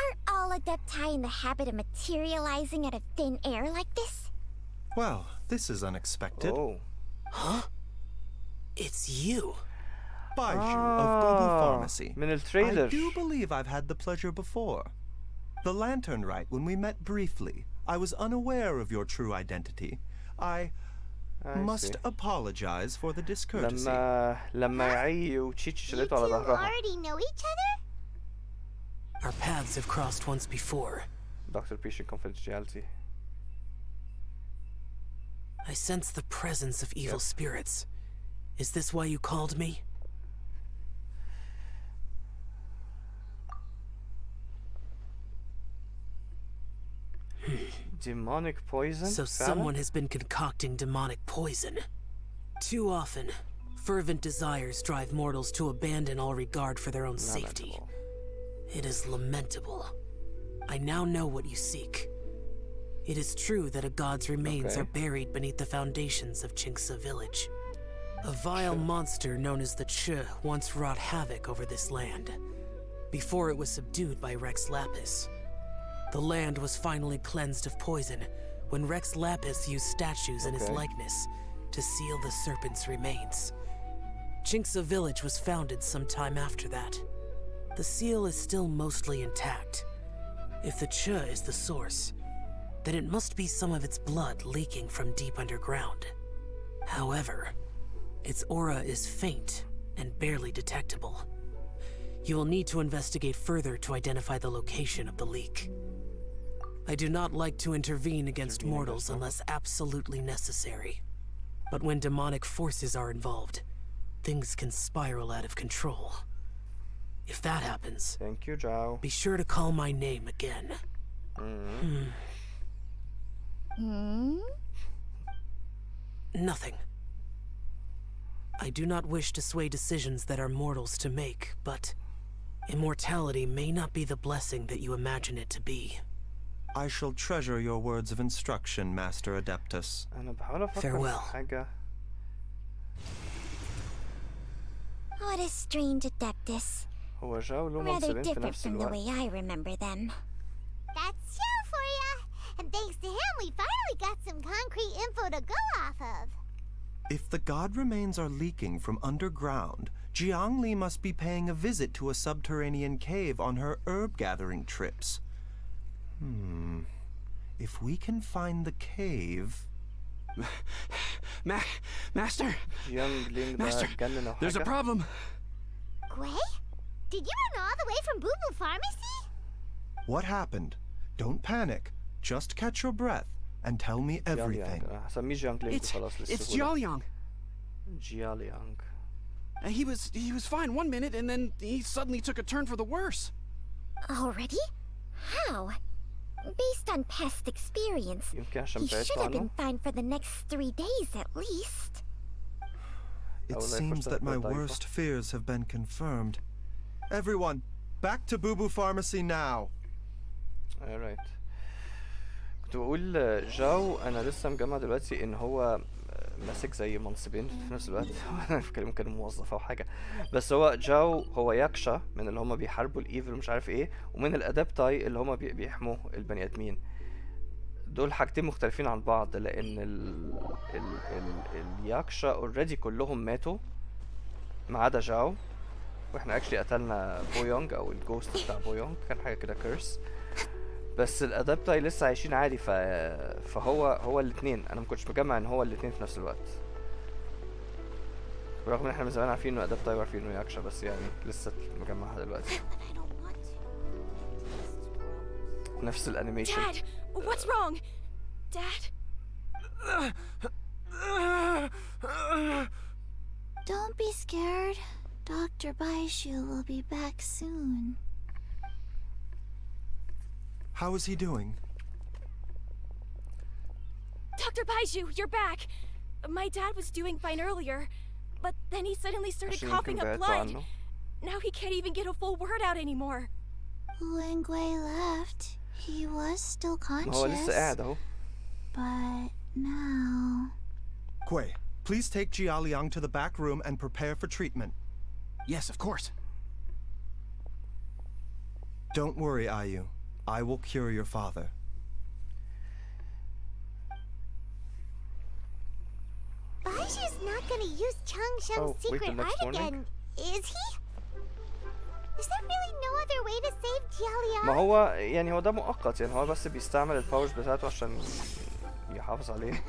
Are all Adepti in the habit of materializing out of thin air like this? Well, this is unexpected. Oh. It's you. Baizhu of Bubu Pharmacy. من I التريلر. do believe I've had the pleasure before. The lantern rite, when we met briefly, I was unaware of your true identity. I must see. apologize for the discourtesy. لما يعي وتشيتشي You شلته two على ظهرها. already know each other? Our paths have crossed once before. Dr. Patient confidentiality. I sense the presence of evil spirits. Is this why you called me? Demonic poison. So فعلا؟ someone has been concocting demonic poison. Too often, fervent desires drive mortals to abandon all regard for their own safety. Lamentable. It is lamentable. I now know what you seek. It is true that a god's remains Okay. are buried beneath the foundations of Chinksa village. A vile monster known as the Chu once wrought havoc over this land, before it was subdued by Rex Lapis. The land was finally cleansed of poison when Rex Lapis used statues in his Okay. likeness to seal the serpent's remains. Chinksa village was founded some time after that. The seal is still mostly intact. If the Chu is the source, then it must be some of its blood leaking from deep underground. However, its aura is faint and barely detectable. You will need to investigate further to identify the location of the leak. I do not like to intervene against mortals unless absolutely necessary. But when demonic forces are involved, things can spiral out of control. If that happens, Thank you, Zhao. be sure to call my name again. Nothing. I do not wish to sway decisions that are mortals to make, but immortality may not be the blessing that you imagine it to be. I shall treasure your words of instruction, Master Adeptus. أنا بحاول أفكر في Farewell. حاجة. What a strange Adeptus. هو جاو له Rather منصبين في different نفس from the الوقت. way I remember them. That's Joe for ya! And thanks to him, we finally got some concrete info to go off of. If the god remains are leaking from underground, Jiangli must be paying a visit to a subterranean cave on her herb-gathering trips. If we can find the cave... Master, Jiangling ده Master, اتجنن أو there's a حاجة. problem. Gwei? Did you run all the way from Boo Boo Pharmacy? What happened? Don't panic. Just catch your breath and tell me everything. جيانليانج. هسميه جيانجلينج خلاص It's للسهولة. Jiaoliang. جياليانج. He was fine one minute, and then he suddenly took a turn for the worse. Already? How? Based on past experience, يمكن عشان he بعدت should have been عنه. fine for the next 3 days at least. It أول لا seems يفرصة that my ضعيفة. worst fears have been confirmed. Everyone, back to Boo Boo Pharmacy now. alright. كنت بقول جاو انا لسه مجمع دلوقتي ان هو ماسك زي منصبين في نفس الوقت. انا فاكر ممكن موظف او حاجه، بس هو جاو هو ياكشا من اللي هم بيحاربوا الايفل ومش عارف ايه، ومن الادابتاي اللي هم بيحموا البني ادمين. دول حاجتين مختلفين عن بعض، لان الياكشا اوريدي كلهم ماتوا ما عدا جاو، واحنا اكشلي قتلنا بويونج او الجوست بتاع بويونج، كان حاجه كده كيرس. بس الادابتاي لسه عايشين عادي. فهو الاثنين، انا ما كنتش مجمع ان هو الاثنين في نفس الوقت، برغم ان احنا من زمان عارفين انه ادابتاي وعارفين انه ياكشا، بس يعني لسه مجمعها دلوقتي. نفس الانيميشن. Dad, what's wrong? Dad? Don't be scared. Dr. Baizhu will be back soon. How is he doing? Dr. Baizhu, you're back! My dad was doing fine earlier, but then he suddenly started عشان coughing يمكن up بعدتوا blood. عنه. Now he can't even get a full word out anymore. When Gwei left, he was still ما هو لسه conscious. قاعد اهو. But now... Gui, please take Jialiang to the back room and prepare for treatment. Yes, of course. Don't worry, Ayu. I will cure your father. Baizhu's not gonna use Changsheng's Oh, wait, the secret next art morning? again, is he? Is there really no other way to save ما Jialiang? هو يعني هو ده مؤقت، يعني هو بس بيستعمل الباورز بتاعته عشان يحافظ عليه.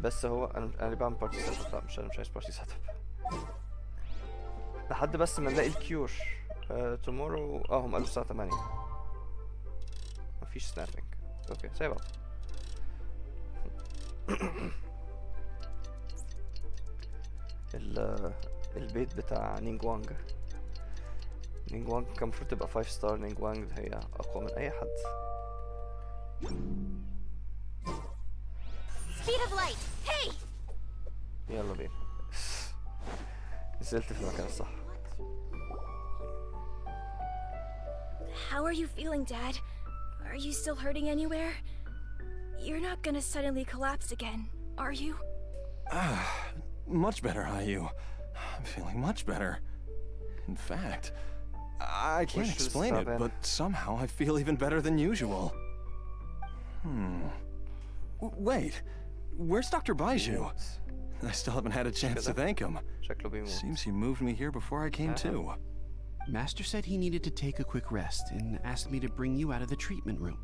بس هو انا اللي بعمل بارتي سيت اب. لا مش عايز بارتي سيت اب لحد بس ما نلاقي الكيور. تومورو هم قالوا الساعة 8. مفيش سنابينج. اوكي زي بعض. البيت بتاع نينجوانج كان المفروض تبقى 5 ستار. نينجوانج هي اقوى من اي حد. Speed of light! Hey! يلا بينا. نزلت في المكان الصح. How are you feeling, Dad? Are you still hurting anywhere? You're not gonna suddenly collapse again, are you? Much better, Ayu. I'm feeling much better. In fact, I can't Wish to explain it, stop but somehow I feel even better than usual. Wait, where's Dr. Baizhu? I still haven't had a chance to thank him. شكله بيموت. Seems he moved me here before I came to. Master said he needed to take a quick rest and asked me to bring you out of the treatment room.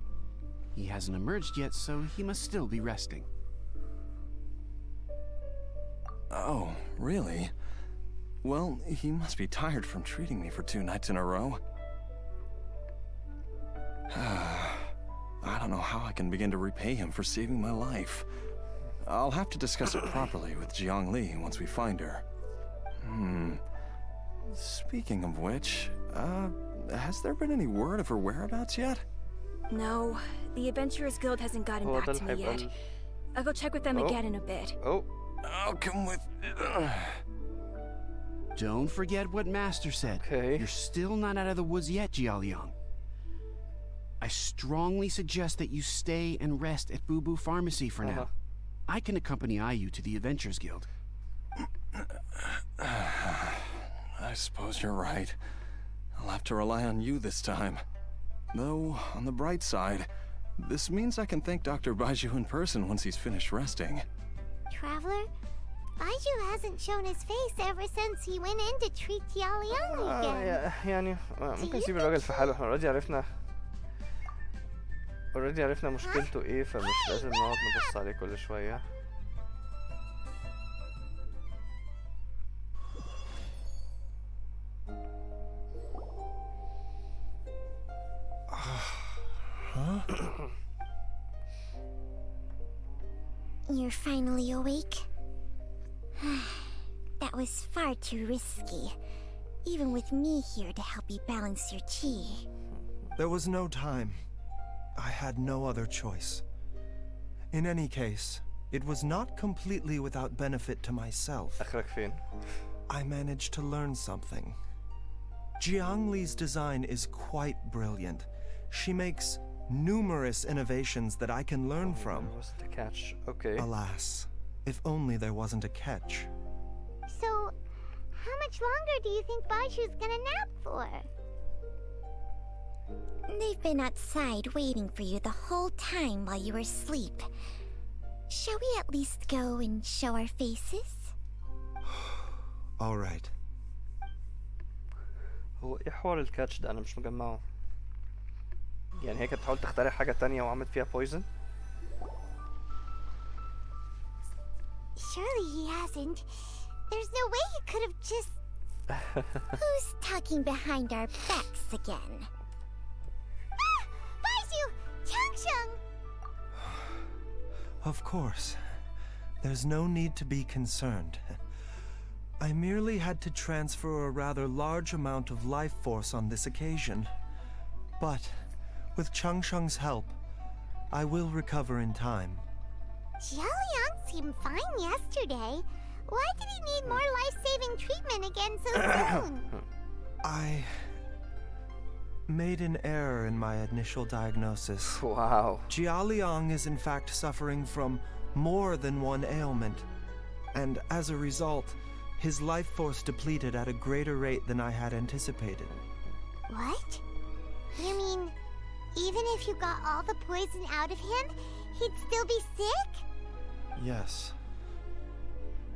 He hasn't emerged yet, so he must still be resting. Oh, really? Well, he must be tired from treating me for 2 nights in a row. I don't know how I can begin to repay him for saving my life. I'll have to discuss it properly with Jiangli once we find her. Speaking of which, has there been any word of her whereabouts yet? No, the Adventurers Guild hasn't gotten هو back ده to me اللي yet. هيبقى I'll go check with them again in a bit. Oh, I'll come with. Don't forget what Master said. Okay. You're still not out of the woods yet, Jialiang. I strongly suggest that you stay and rest at Boo Boo Pharmacy for now. I can accompany Ayu to the Adventurers Guild. I suppose you're right. I'll have to rely on you this time. Though, on the bright side, this means I can thank Dr. Baizhu in person once he's finished resting. Traveler, Baizhu hasn't shown his face ever since he went in to treat Jialiang again. يعني ممكن نسيب الراجل في حاله. احنا اوريدي عرفنا مشكلته ايه، فمش لازم نقعد نبص عليه كل شوية. You're finally awake? That was far too risky, even with me here to help you balance your chi. There was no time. I had no other choice. In any case, it was not completely without benefit to myself. اخرك فين؟ I managed to learn something. Jiangli's design is quite brilliant. She makes numerous innovations that I can learn from. There wasn't a catch. Okay. Alas, if only there wasn't a catch. So, how much longer do you think Baizhu's gonna nap for? They've been outside waiting for you the whole time while you were asleep. Shall we at least go and show our faces? All right. هو ايه حوار الكاتش ده؟ انا مش مجمعه. يعني هي كانت بتحاول تخترع حاجة تانية وعملت فيها بويزن؟ Surely he hasn't. There's no way he could have just... Who's talking behind our backs again? Ah! Baizhu! Changsheng! Of course. There's no need to be concerned. I merely had to transfer a rather large amount of life force on this occasion. But with Changsheng's help, I will recover in time. Jialiang seemed fine yesterday. Why did he need more life-saving treatment again so soon? I made an error in my initial diagnosis. Wow. Jialiang is in fact suffering from more than one ailment, and as a result, his life force depleted at a greater rate than I had anticipated. What? You mean, even if you got all the poison out of him, he'd still be sick? Yes.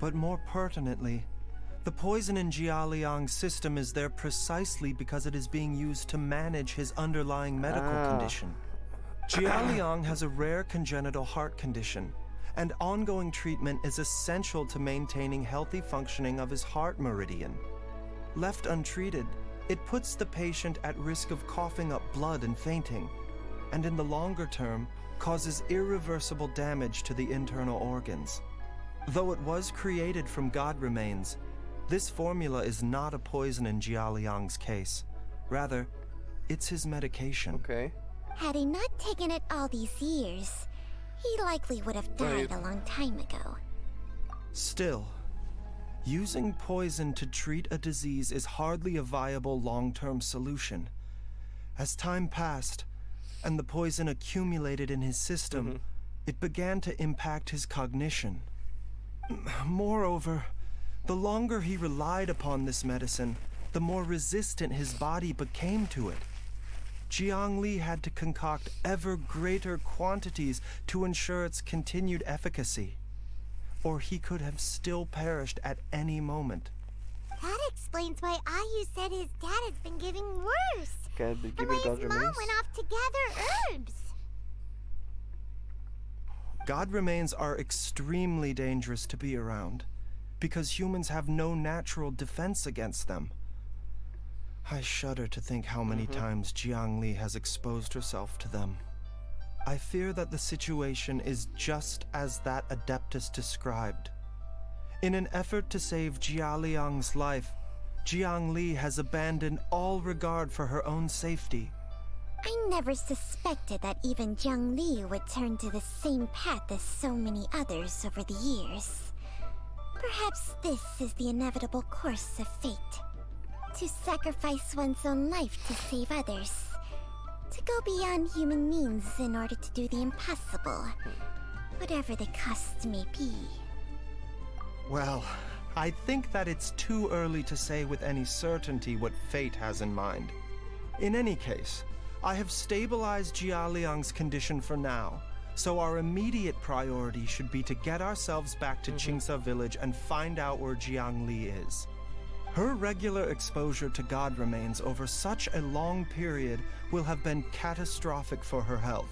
But more pertinently, the poison in Jialiang's system is there precisely because it is being used to manage his underlying medical condition. Jialiang has a rare congenital heart condition, and ongoing treatment is essential to maintaining healthy functioning of his heart meridian. Left untreated, it puts the patient at risk of coughing up blood and fainting, and in the longer term, causes irreversible damage to the internal organs. Though it was created from god remains, this formula is not a poison in Jialiang's case. Rather, it's his medication. Okay. Had he not taken it all these years, he likely would have died a long time ago. Still, using poison to treat a disease is hardly a viable long-term solution. As time passed, and the poison accumulated in his system, it began to impact his cognition. Moreover, the longer he relied upon this medicine, the more resistant his body became to it. Jiang Li had to concoct ever greater quantities to ensure its continued efficacy, or he could have still perished at any moment. That explains why Ayu said his dad has been getting worse. Okay, And why his mom went off to gather herbs. God remains are extremely dangerous to be around, because humans have no natural defense against them. I shudder to think how many times Jiang Li has exposed herself to them. I fear that the situation is just as that Adeptus described. In an effort to save Jialiang's life, Jiang Li has abandoned all regard for her own safety. I never suspected that even Jiang Li would turn to the same path as so many others over the years. Perhaps this is the inevitable course of fate. To sacrifice one's own life to save others. To go beyond human means in order to do the impossible. Whatever the cost may be. Well, I think that it's too early to say with any certainty what fate has in mind. In any case, I have stabilized Jialiang's condition for now, so our immediate priority should be to get ourselves back to Qingsa village and find out where Jiang Li is. Her regular exposure to god remains over such a long period will have been catastrophic for her health.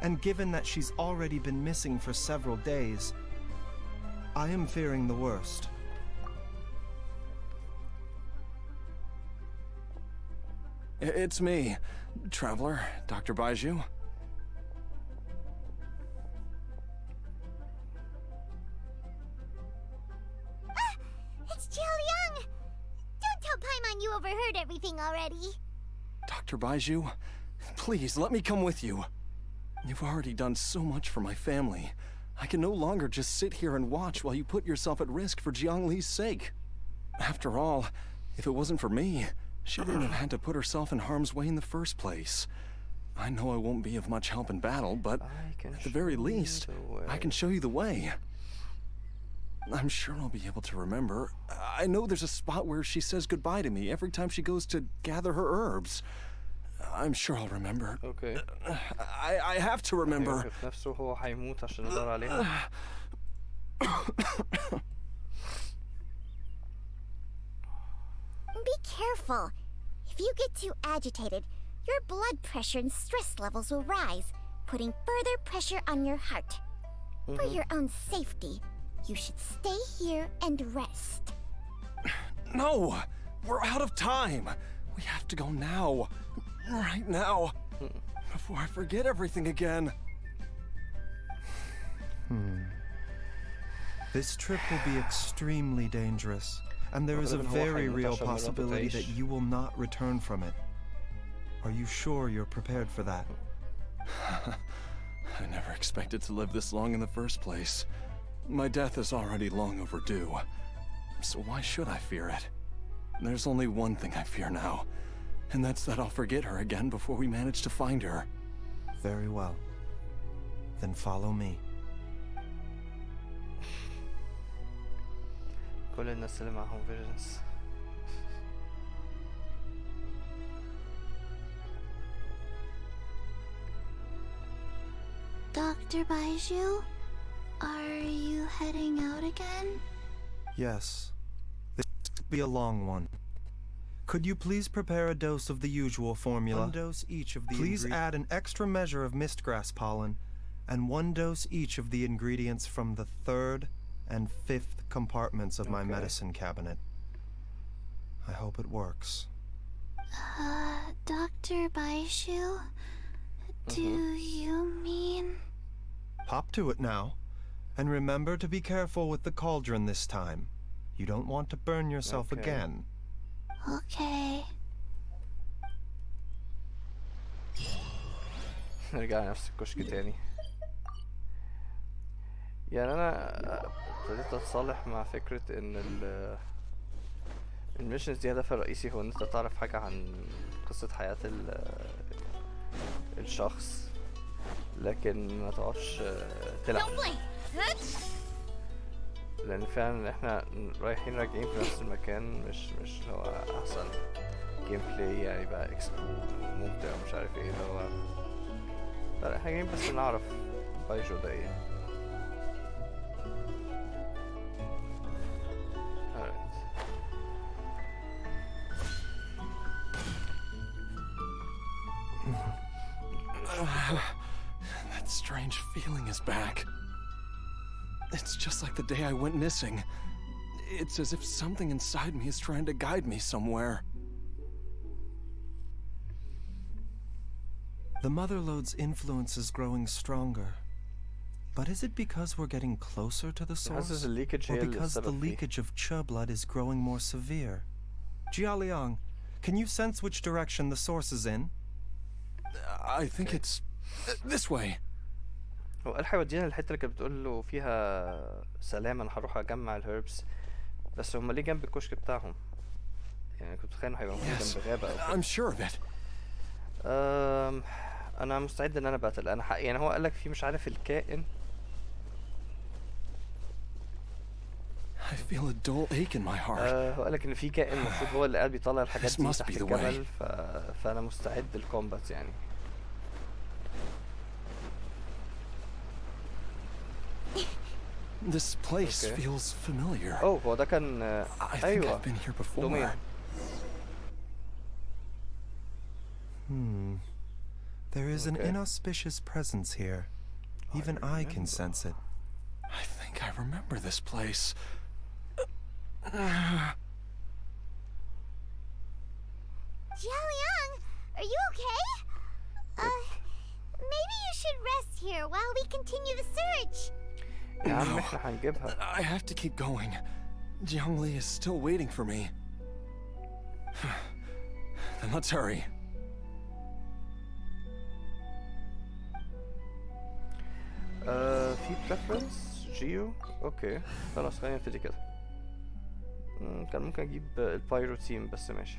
And given that she's already been missing for several days, I am fearing the worst. It's me, Traveler, Dr. Baizhu. It's Jialiang! Don't tell Paimon you overheard everything already. Dr. Baizhu, please let me come with you. You've already done so much for my family. I can no longer just sit here and watch while you put yourself at risk for Jiang Li's sake. After all, if it wasn't for me, she wouldn't have had to put herself in harm's way in the first place. I know I won't be of much help in battle, but at the very least, I can show you the way. I'm sure I'll be able to remember. I know there's a spot where she says goodbye to me every time she goes to gather her herbs. I'm sure I'll remember. Okay. I have to remember. نفسه هو هيموت عشان يدور عليها. Be careful. If you get too agitated, your blood pressure and stress levels will rise, putting further pressure on your heart. For your own safety, you should stay here and rest. No! We're out of time! We have to go now. Right now. Before I forget everything again. This trip will be extremely dangerous, and there is a very real possibility that you will not return from it. Are you sure you're prepared for that? I never expected to live this long in the first place. My death is already long overdue. So why should I fear it? There's only one thing I fear now, and that's that I'll forget her again before we manage to find her. Very well. Then follow me. كل الناس اللي معهم فيجنز. Dr. Baizhu, are you heading out again? Yes. This could be a long one. Could you please prepare a dose of the usual formula? 1 dose each of the Please add an extra measure of mistgrass pollen, and 1 dose each of the ingredients from the 3rd and 5th compartments of my medicine cabinet. I hope it works. Dr. Baizhu? Do you mean... Hop to it now. And remember to be careful with the cauldron this time. You don't want to burn yourself again. Okay. نرجع نفس الكشك تاني. يعني انا ابتديت اتصالح مع فكرة ان الميشنز دي هدفها الرئيسي هو ان انت تعرف حاجة عن قصة حياة الشخص، لكن ما تقعدش تلعب، لان فعلا احنا راجعين في نفس المكان، مش هو احسن جيم بلاي يعني بقى ممتع ومش عارف ايه هو. لا احنا جايين بس نعرف بايجو ده ايه. That strange feeling is back. It's just like the day I went missing. It's as if something inside me is trying to guide me somewhere. The Motherlode's influence is growing stronger. But is it because we're getting closer to the source? Or because the leakage of Che blood is growing more severe? Jialiang, can you sense which direction the source is in? I think it's this way. هو قال هيودينا الحته اللي كانت بتقول له فيها سلام انا هروح اجمع الهيربس، بس هم ليه جنب الكشك بتاعهم؟ يعني كنت متخيل انه هيبقى جنب غابه او I'm sure of it. انا مستعد ان انا باتل. انا يعني هو قال لك في مش عارف الكائن. I feel a dull ache in my heart. هو قال لك ان في كائن المفروض هو اللي قال بيطلع الحاجات دي تحت الجبل، فانا مستعد للكومبات يعني. This place feels familiar. هو ده كان I think I've been here before. There is an inauspicious presence here. Even I can sense it. I think I remember this place. Jialiang, are you okay? Maybe you should rest here while we continue the search. No, I have to keep going. Jiangli is still waiting for me. Then let's hurry. في preference جيو. اوكي خلاص خلينا نبتدي كده. كان ممكن اجيب البايرو تيم بس ماشي.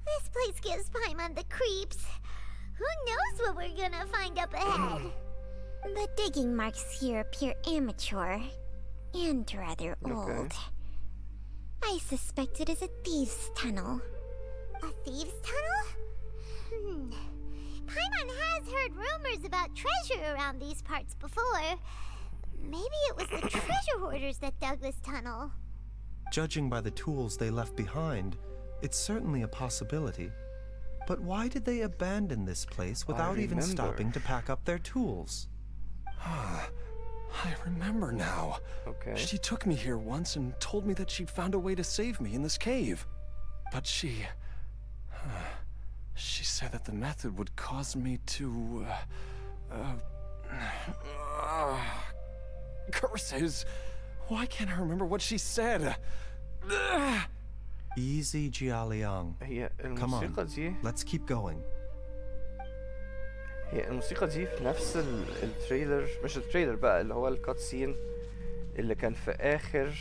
This place gives Paimon the creeps. Who knows what we're gonna find up ahead? The digging marks here appear amateur and rather old. I suspect it is a thieves' tunnel. A thieves' tunnel? Paimon has heard rumors about treasure around these parts before. Maybe it was the treasure hoarders that dug this tunnel. Judging by the tools they left behind, it's certainly a possibility. But why did they abandon this place without even stopping to pack up their tools? I remember now. Okay. She took me here once and told me that she'd found a way to save me in this cave. But she said that the method would cause me to, curses! Why can't I remember what she said? Easy, Jialiang. Come on, let's keep going. هي الموسيقى دي في نفس التريلر، مش التريلر بقى، اللي هو الكات سين اللي كان في آخر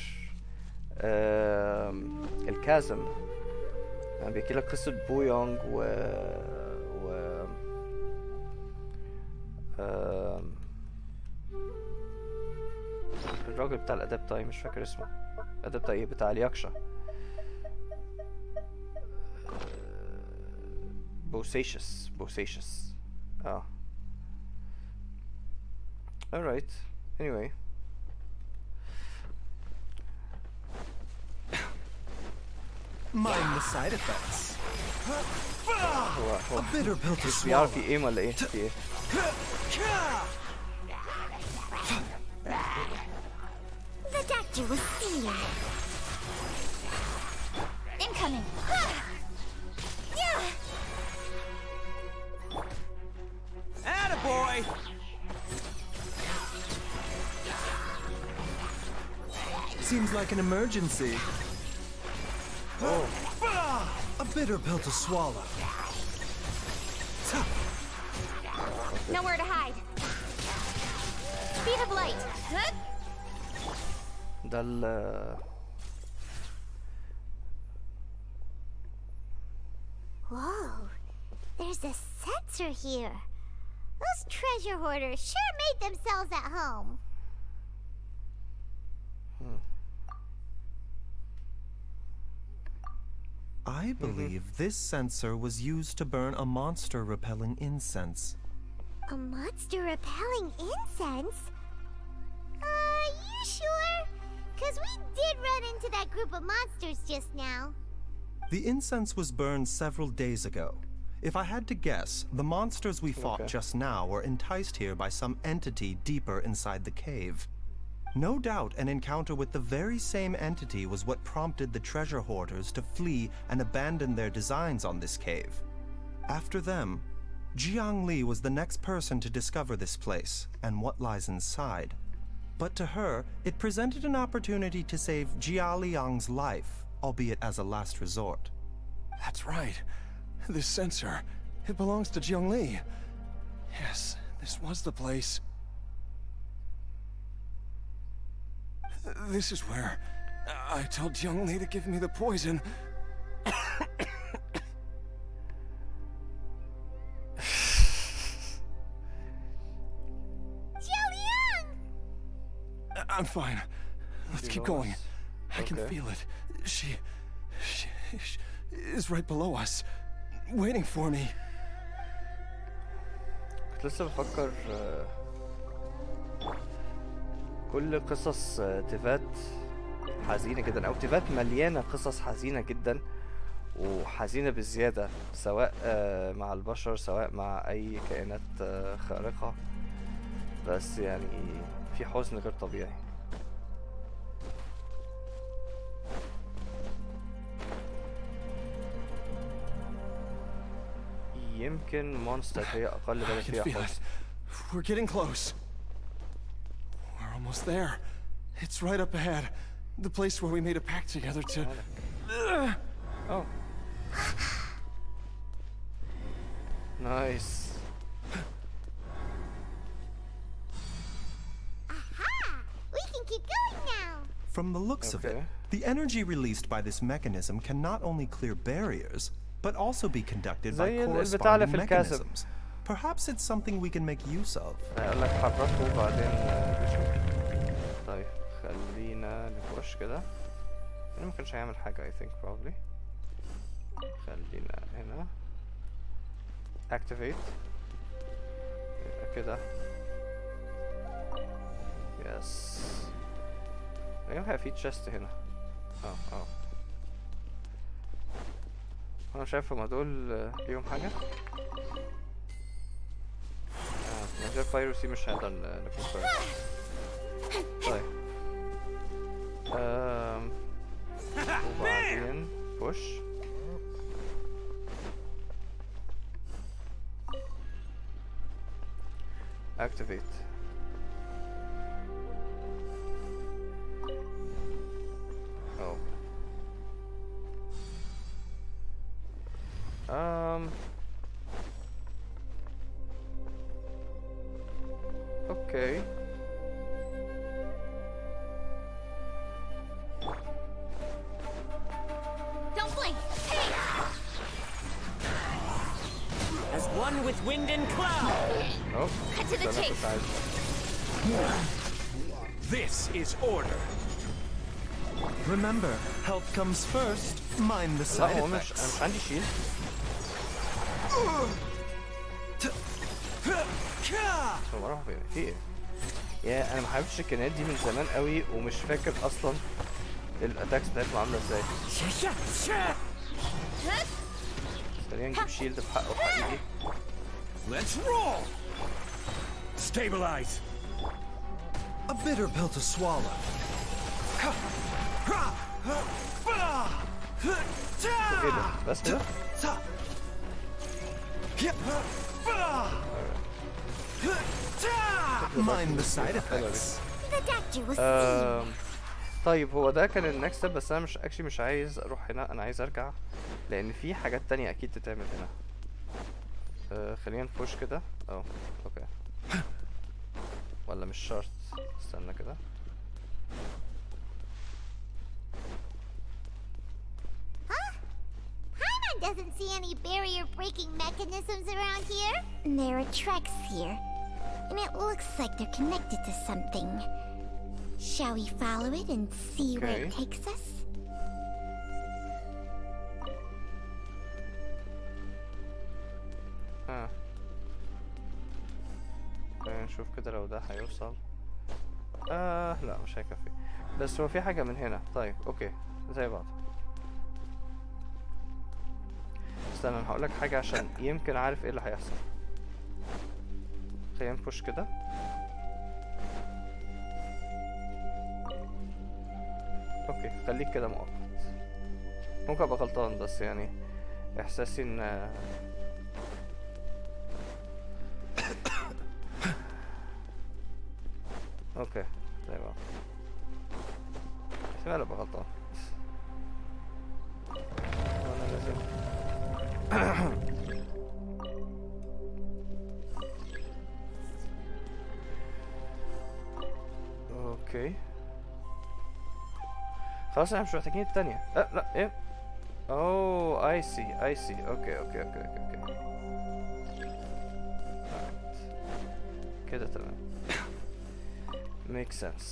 الكازم. يعني بيحكي لك قصة بويونغ الراجل بتاع الأدابتاي مش فاكر اسمه، أدابتاي بتاع الياكشا، بوسيشس alright. Anyway. Mind the side effects. هو A bitter pill to مش بيعرف swallow. يقيم ولا ايه؟ في ايه؟ The doctor will see you. Incoming. Attaboy! Seems like an emergency. Oh. A bitter pill to swallow. Nowhere to hide. Speed of light. ده ال Whoa, there's a sensor here. Those treasure hoarders sure made themselves at home. I believe this sensor was used to burn a monster repelling incense. A monster repelling incense? Are you sure? 'Cause we did run into that group of monsters just now. The incense was burned several days ago. If I had to guess, the monsters we fought just now were enticed here by some entity deeper inside the cave. No doubt an encounter with the very same entity was what prompted the treasure hoarders to flee and abandon their designs on this cave. After them, Jiang Li was the next person to discover this place and what lies inside. But to her, it presented an opportunity to save Jia Liang's life, albeit as a last resort. That's right. This sensor, it belongs to Jiang Li. Yes, this was the place. This is where I told Jiang Li to give me the poison. I'm fine. Let's keep going. I can feel it. She is right below us, waiting for me. كنت لسه بفكر كل قصص تيفات حزينة جدا، أو تيفات مليانة قصص حزينة جدا وحزينة بزيادة، سواء مع البشر سواء مع أي كائنات خارقة، بس يعني في حزن غير طبيعي. يمكن مونستر هي أقل بلد فيها حزن. We're getting close. We're almost there. It's right up ahead. The place where we made a pact together to... Oh. Nice. Aha! We can keep going now. From the looks of it, the energy released by this mechanism can not only clear barriers, but also be conducted by زي البتاع اللي corresponding في الكاسب. mechanisms. Perhaps it's something we can make use of. هقول لك حركه وبعدين نشوف. طيب خلينا نخش كده. هنا ما كانش هيعمل حاجة I think probably. خلينا هنا. Activate. يبقى كده. Yes. أيوة في chest هنا. أنا شايف هما دول ليهم حاجة. من غير بايروسي مش هنقدر نكون كويس. طيب وبعدين بوش. activate. Oh. Okay. Don't blink. Hey! As one with wind and cloud. Oh. Cut to the chase. This is order. Remember, health comes first. Mind the لا side هو مش effects. عندي شيل. هو راح فين؟ في ايه؟ يا انا ما حبيتش الكائنات دي من زمان قوي ومش فاكر اصلا الاتاكس بتاعتهم عامله ازاي. خلينا نجيب شيلد في حقه حقيقي. Let's roll. Stabilize. A bitter pill to swallow. ايه ده بس كده؟ Mind the side effects. The doctor will see. طيب هو ده كان النكست ستيب، بس انا مش عايز اروح هنا، انا عايز ارجع لان في حاجات تانية اكيد تتعمل هنا. خلينا نبوش كده. اوكي ولا مش شرط، استنى كده. Paimon doesn't see any barrier-breaking mechanisms around here. There are tracks here, and it looks like they're connected to something. Shall we follow it and see where it takes us? نشوف كده لو ده هيوصل. لا مش هيكفي، بس هو في حاجة من هنا. طيب اوكي زي بعض. استنى انا هقولك حاجة عشان يمكن عارف ايه اللي هيحصل. خلينا نبوش كده. اوكي خليك كده مؤقت، ممكن ابقى غلطان بس يعني احساسي ان اوكي زي بعض. احتمال ابقى غلطان. وانا لازم اوكي خلاص احنا مش محتاجين التانية. لا ايه. اوه اي سي. اوكي كده تمام. make sense.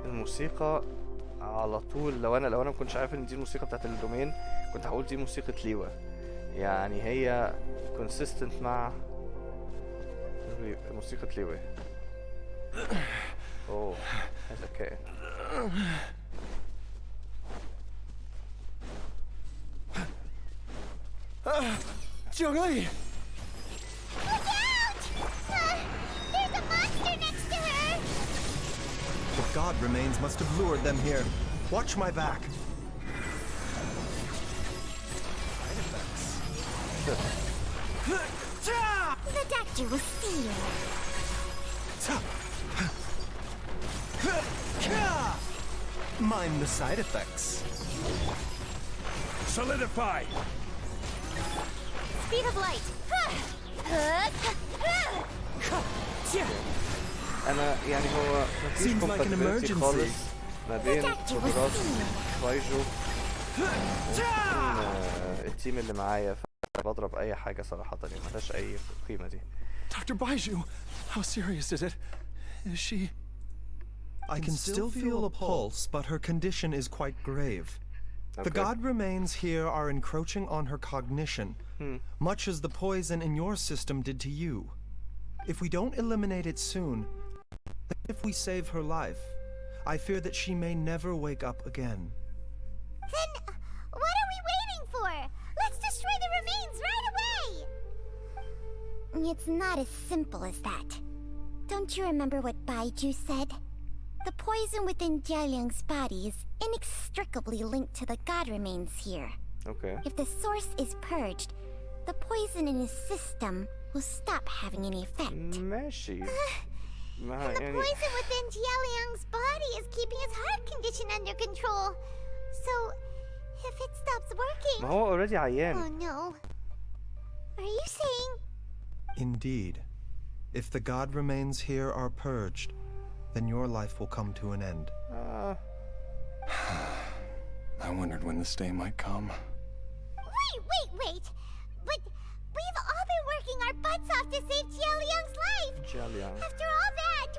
الموسيقى على طول، لو انا ما كنتش عارف ان دي الموسيقى بتاعت الدومين كنت هقول دي موسيقى ليوا، يعني هي consistent مع موسيقى ليوا. اوه هذا كائن. Zhongli! Look out! There's a monster next to her! The god remains must have lured them here. Watch my back. The doctor will see you. Mind the side effects. Solidify! Speed of light. انا يعني هو مفيش Seems like an compatibility emergency. خالص ما بين قدرات بايجو التيم اللي معايا، فبضرب اي حاجة صراحة يعني ملهاش اي قيمة دي. Dr. Baizhu, how serious is it? Is she... I can still feel a pulse, but her condition is quite grave. The god remains here are encroaching on her cognition, much as the poison in your system did to you. If we don't eliminate it soon, if we save her life, I fear that she may never wake up again. Then what are we waiting for? Let's destroy the remains right away! It's not as simple as that. Don't you remember what Baizhu said? The poison within Jialiang's body is inextricably linked to the god remains here. Okay. If the source is purged, the poison in his system will stop having any effect. ماشي. And the poison within Jialiang's body is keeping his heart condition under control. So, if it stops working... ما هو already عيان. Oh no. Are you saying... Indeed. If the god remains here are purged, then your life will come to an end. I wondered when this day might come. Wait! But we've all been working our butts off to save Jialiang's life! Jialiang. After all that,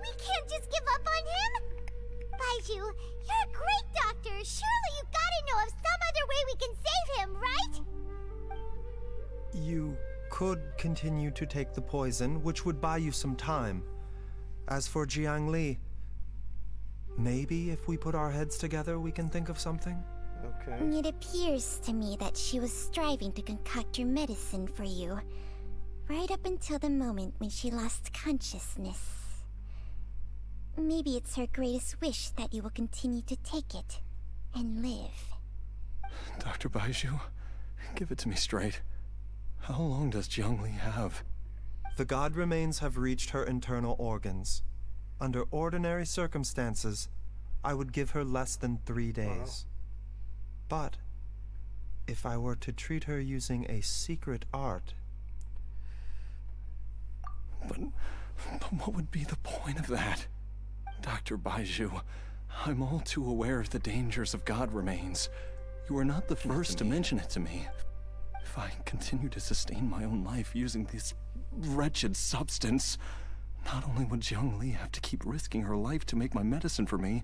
we can't just give up on him! could continue to take the poison, which would buy you some time. As for Jiang Li, maybe if we put our heads together, we can think of something? Okay. It appears to me that she was striving to concoct your medicine for you, right up until the moment when she lost consciousness. Maybe it's her greatest wish that you will continue to take it and live. Dr. Baizhu, give it to me straight. How long does Jiang Li have? The god remains have reached her internal organs. Under ordinary circumstances, I would give her less than 3 days. But if I were to treat her using a secret art... But what would be the point of that? Dr. Baizhu, I'm all too aware of the dangers of god remains. You are not the first to mention it to me. If I continue to sustain my own life using this wretched substance, not only would Jiang Li have to keep risking her life to make my medicine for me,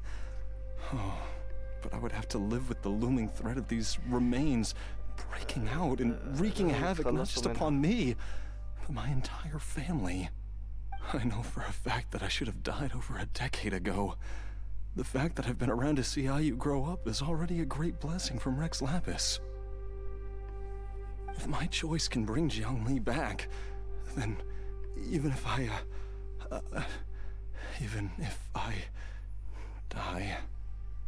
but I would have to live with the looming threat of these remains breaking out and wreaking havoc not just upon me, but my entire family. I know for a fact that I should have died over a decade ago. The fact that I've been around to see you grow up is already a great blessing from Rex Lapis. If my choice can bring Jiang Li back, then even if I die...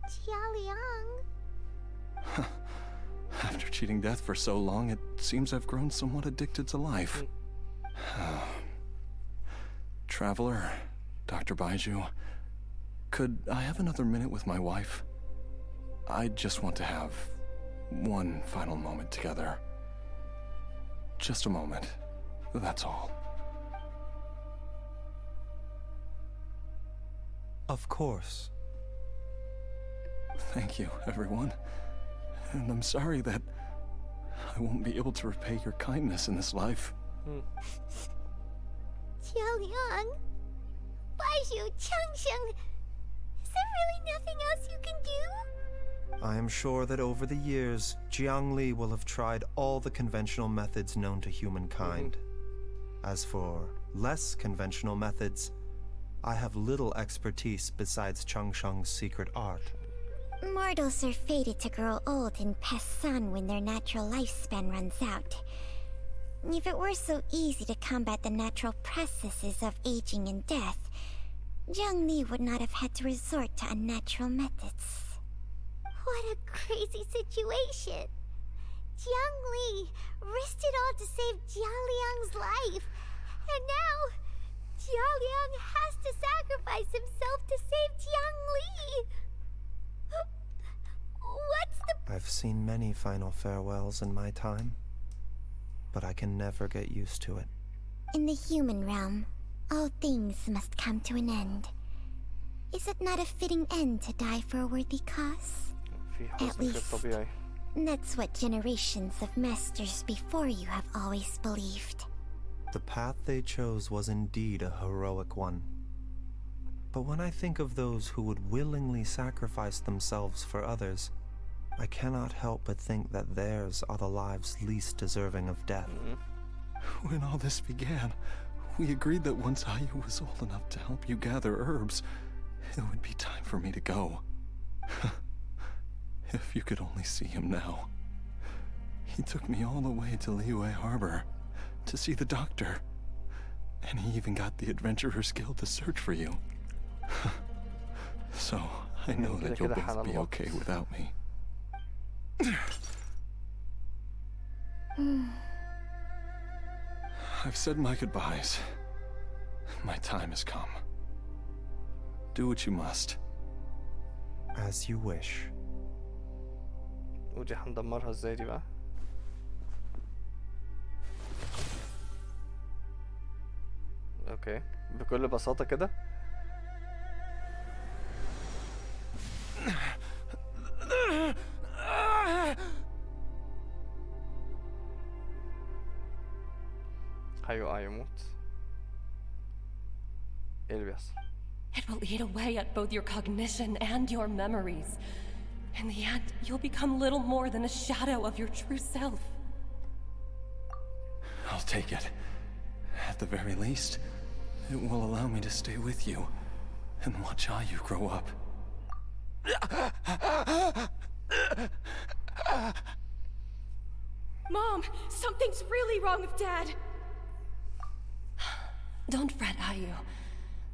Jialiang. After cheating death for so long, it seems I've grown somewhat addicted to life. Traveler, Dr. Baizhu, could I have another minute with my wife? I just want to have one final moment together. Just a moment, that's all. Of course. Thank you, everyone. And I'm sorry that I won't be able to repay your kindness in this life. Jialiang. Baizhu, Changsheng. Is there really nothing else you can do? I am sure that over the years, Jiang Li will have tried all the conventional methods known to humankind. As for less conventional methods, I have little expertise besides Changsheng's secret art. Mortals are fated to grow old and pass on when their natural lifespan runs out. If it were so easy to combat the natural processes of aging and death, Jiang Li would not have had to resort to unnatural methods. What a crazy situation! Jiang Li risked it all to save Jialiang's life, and now Jialiang has to sacrifice himself to save Jiang Li! What's the... I've seen many final farewells in my time, but I can never get used to it. In the human realm, all things must come to an end. Is it not a fitting end to die for a worthy cause? At least, that's what generations of masters before you have always believed. The path they chose was indeed a heroic one. But when I think of those who would willingly sacrifice themselves for others, I cannot help but think that theirs are the lives least deserving of death. When all this began, we agreed that once Ayu was old enough to help you gather herbs, it would be time for me to go. If you could only see him now. He took me all the way to Liyue Harbor to see the doctor. And he even got the Adventurers Guild to search for you. So, I know that you'll both be okay without me. I've said my goodbyes. My time has come. Do what you must. As you wish. ودي هندمرها ازاي دي بقى؟ اوكي بكل بساطة كده. هيموت. ايه اللي بيحصل؟ It will eat away at both your cognition and your memories. In the end, you'll become little more than a shadow of your true self. I'll take it. At the very least, it will allow me to stay with you and watch how you grow up. Mom, something's really wrong with Dad. Don't fret, Ayu.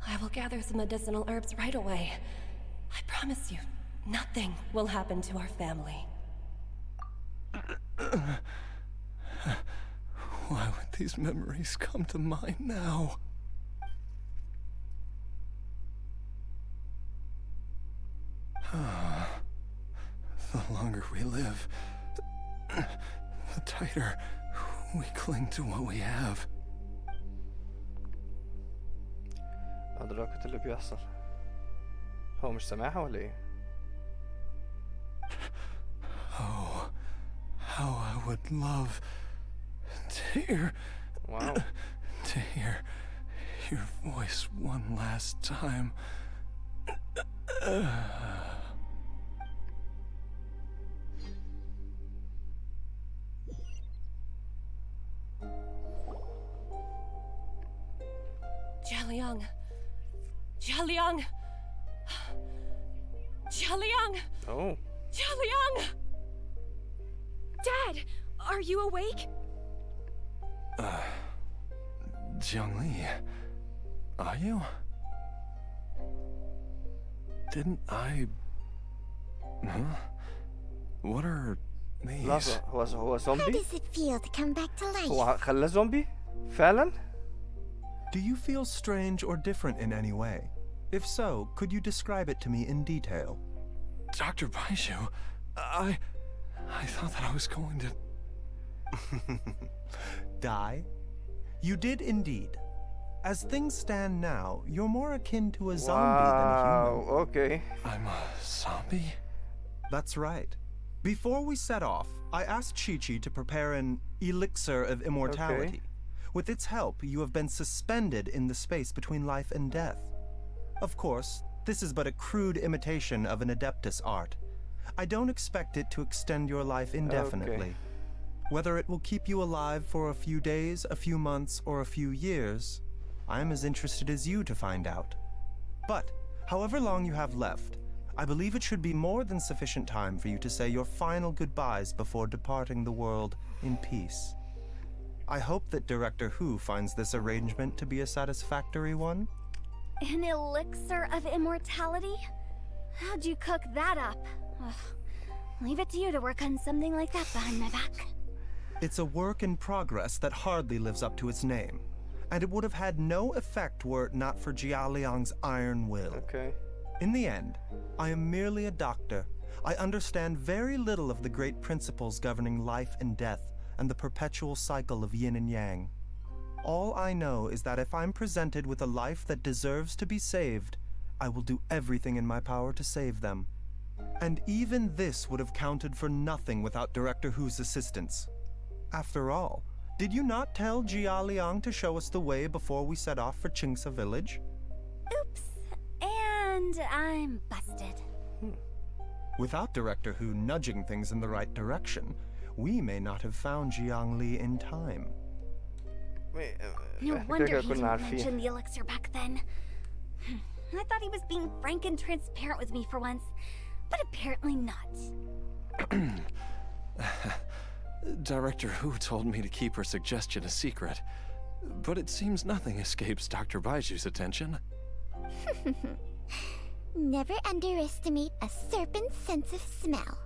I will gather some medicinal herbs right away. I promise you, nothing will happen to our family. Why would these memories come to mind now? The longer we live, the tighter we cling to what we have. أدراكت اللي بيحصل. هو مش سامعها ولا إيه؟ Oh, how I would love to hear... Wow. To hear your voice one last time. Jialiang. Jialiang. Jialiang. Oh. Jialiang! Dad, are you awake? Jiangli, are you? Didn't I... Huh? What are these? لحظة هو How زومبي؟ does it feel to come back to life? هو خلاه زومبي؟ فعلا؟ Do you feel strange or different in any way? If so, could you describe it to me in detail? Dr. Baizhu, I thought that I was going to... Die? You did indeed. As things stand now, you're more akin to a zombie than a human. Wow, okay. I'm a zombie? That's right. Before we set off, I asked Chi-Chi to prepare an elixir of immortality. With its help, you have been suspended in the space between life and death. Of course, this is but a crude imitation of an Adeptus art. I don't expect it to extend your life indefinitely. Whether it will keep you alive for a few days, a few months, or a few years, I'm as interested as you to find out. But, however long you have left, I believe it should be more than sufficient time for you to say your final goodbyes before departing the world in peace. I hope that Director Hu finds this arrangement to be a satisfactory one. An elixir of immortality? How'd you cook that up? Ugh. Leave it to you to work on something like that behind my back. It's a work in progress that hardly lives up to its name, and it would have had no effect were it not for Jialiang's iron will. In the end, I am merely a doctor. I understand very little of the great principles governing life and death and the perpetual cycle of yin and yang. All I know is that if I'm presented with a life that deserves to be saved, I will do everything in my power to save them. And even this would have counted for nothing without Director Hu's assistance. After all, did you not tell Jia Liang to show us the way before we set off for Qingsa village? Oops. And I'm busted. Without Director Hu nudging things in the right direction, we may not have found Jiang Li in time. No wonder he didn't mention the elixir back then. I thought he was being frank and transparent with me for once, but apparently not. Director Hu told me to keep her suggestion a secret, but it seems nothing escapes Dr. Baizhu's attention. Never underestimate a serpent's sense of smell.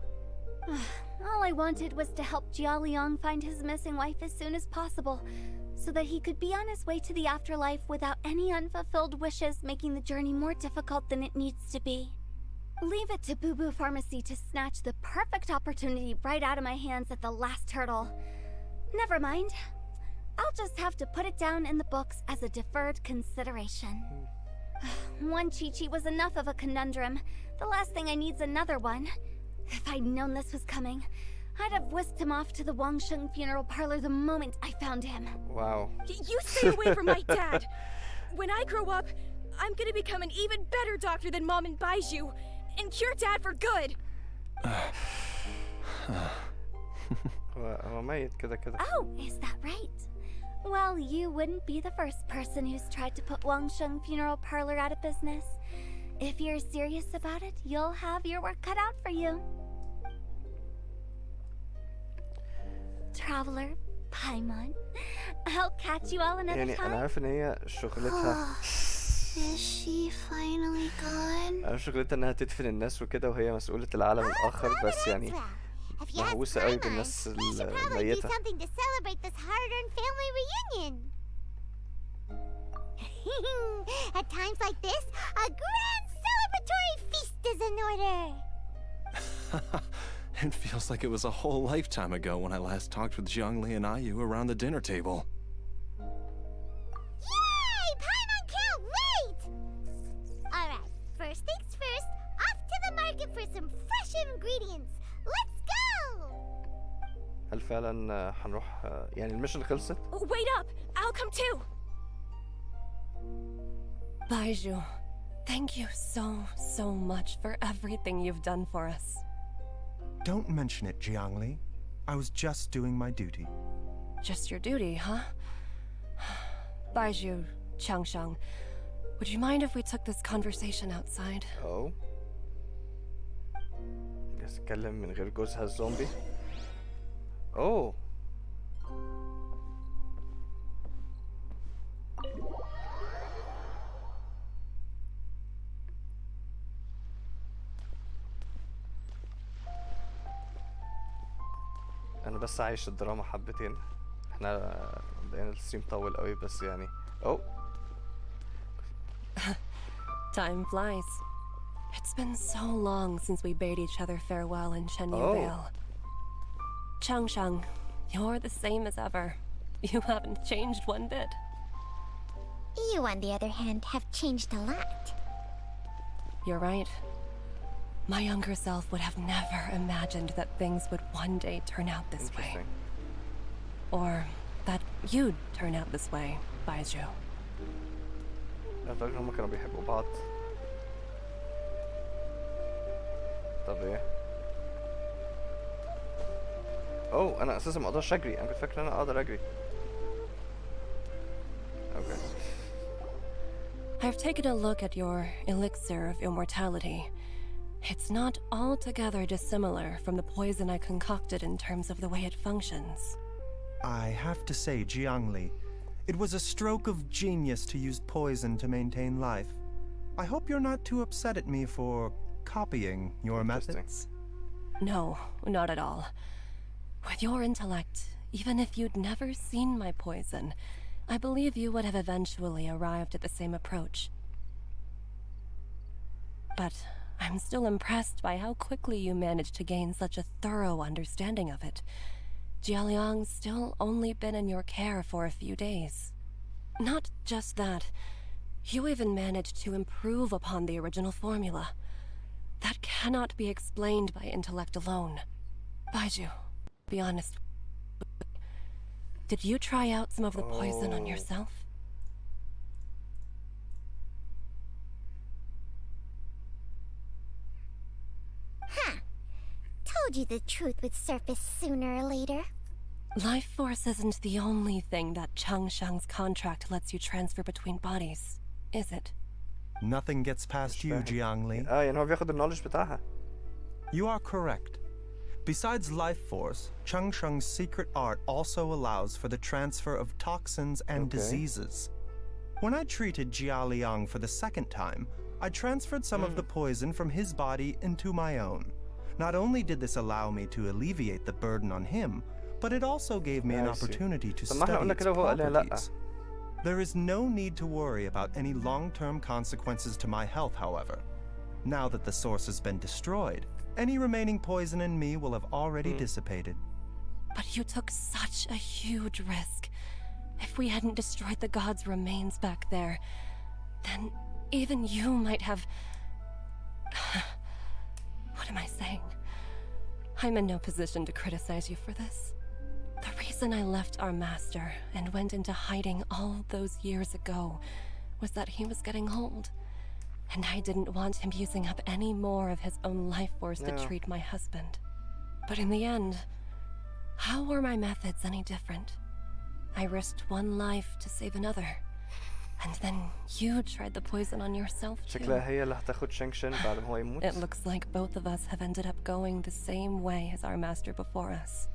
All I wanted was to help Jia Liang find his missing wife as soon as possible, so that he could be on his way to the afterlife without any unfulfilled wishes making the journey more difficult than it needs to be. Leave it to Boo Boo Pharmacy to snatch the perfect opportunity right out of my hands at the last hurdle. Never mind. I'll just have to put it down in the books as a deferred consideration. One Chi-Chi was enough of a conundrum. The last thing I need's another one. If I'd known this was coming, I'd have whisked him off to the Wangsheng funeral parlor the moment I found him. Wow. You stay away from my dad! When I grow up, I'm gonna become an even better doctor than Mom and Baizhu, and cure Dad for good! هو ميت كده كده. Oh, is that right? Well, you wouldn't be the first person who's tried to put Wangsheng Funeral Parlor out of business. If you're serious about it, you'll have your work cut out for you. Traveler, Paimon, I'll catch you all another يعني time. انا عارف ان هي شغلتها Is she finally gone? انا شغلتها انها تدفن الناس وكده، وهي مسؤولة العالم الاخر، بس يعني مهووسة قوي بالناس الميتة. something to celebrate this hard-earned family reunion. At times like this, a grand celebratory feast is in order. It feels like it was a whole lifetime ago when I last talked with Zhongli and Ayu around the dinner table. Yay! Paimon can't wait! Alright, first things first, off to the market for some fresh ingredients. Let's go! هل فعلا هنروح يعني الميشن خلصت؟ Wait up! I'll come too! Baizhu, thank you so much for everything you've done for us. Don't mention it, Jiangli. I was just doing my duty. Just your duty, huh? Baizhu, Changsheng, would you mind if we took this conversation outside? Oh. عايز اتكلم من غير جوزها الزومبي. اوه. انا بس عايش الدراما حبتين. احنا بقينا الستريم طول قوي بس يعني اوه. Time flies. It's been so long since we bade each other farewell in Shenyu Oh. Vale. Changsheng, you're the same as ever. You haven't changed one bit. You, on the other hand, have changed a lot. You're right. My younger self would have never imagined that things would one day turn out this way. Interesting. Or that you'd turn out this way, Baizhu. اعتقد هما كانوا بيحبوا بعض. طب ايه؟ اوه انا اساسا ما اقدرش اجري، انا كنت فاكر ان انا اقدر اجري. اوكي. I've taken a look at your elixir of immortality. It's not altogether dissimilar from the poison I concocted in terms of the way it functions. I have to say, Jiangli, it was a stroke of genius to use poison to maintain life. I hope you're not too upset at me for copying your methods. No, not at all. With your intellect, even if you'd never seen my poison, I believe you would have eventually arrived at the same approach. But I'm still impressed by how quickly you managed to gain such a thorough understanding of it. Jialiang's still only been in your care for a few days. Not just that, you even managed to improve upon the original formula. That cannot be explained by intellect alone. Baizhu, be honest. Did you try out some of the poison on yourself? Huh. Told you the truth would surface sooner or later. Life force isn't the only thing that Changsheng's contract lets you transfer between bodies, is it? Nothing gets past you, Jiangli. يعني هو بياخد النولج بتاعها. You are correct. Besides life force, Changsheng's secret art also allows for the transfer of toxins and diseases. When I treated Jia Liang for the second time, I transferred some of the poison from his body into my own. Not only did this allow me to alleviate the burden on him, but it also gave me an opportunity to study its properties. There is no need to worry about any long-term consequences to my health, however. Now that the source has been destroyed, any remaining poison in me will have already dissipated. But you took such a huge risk. If we hadn't destroyed the god's remains back there, then even you might have... What am I saying? I'm in no position to criticize you for this. The reason I left our master and went into hiding all those years ago was that he was getting old, and I didn't want him using up any more of his own life force to treat my husband. But in the end, how were my methods any different? I risked one life to save another. And then you tried the poison on yourself too. شكلها هي اللي هتاخد شينغشن بعد ما هو يموت. It looks like both of us have ended up going the same way as our master before us.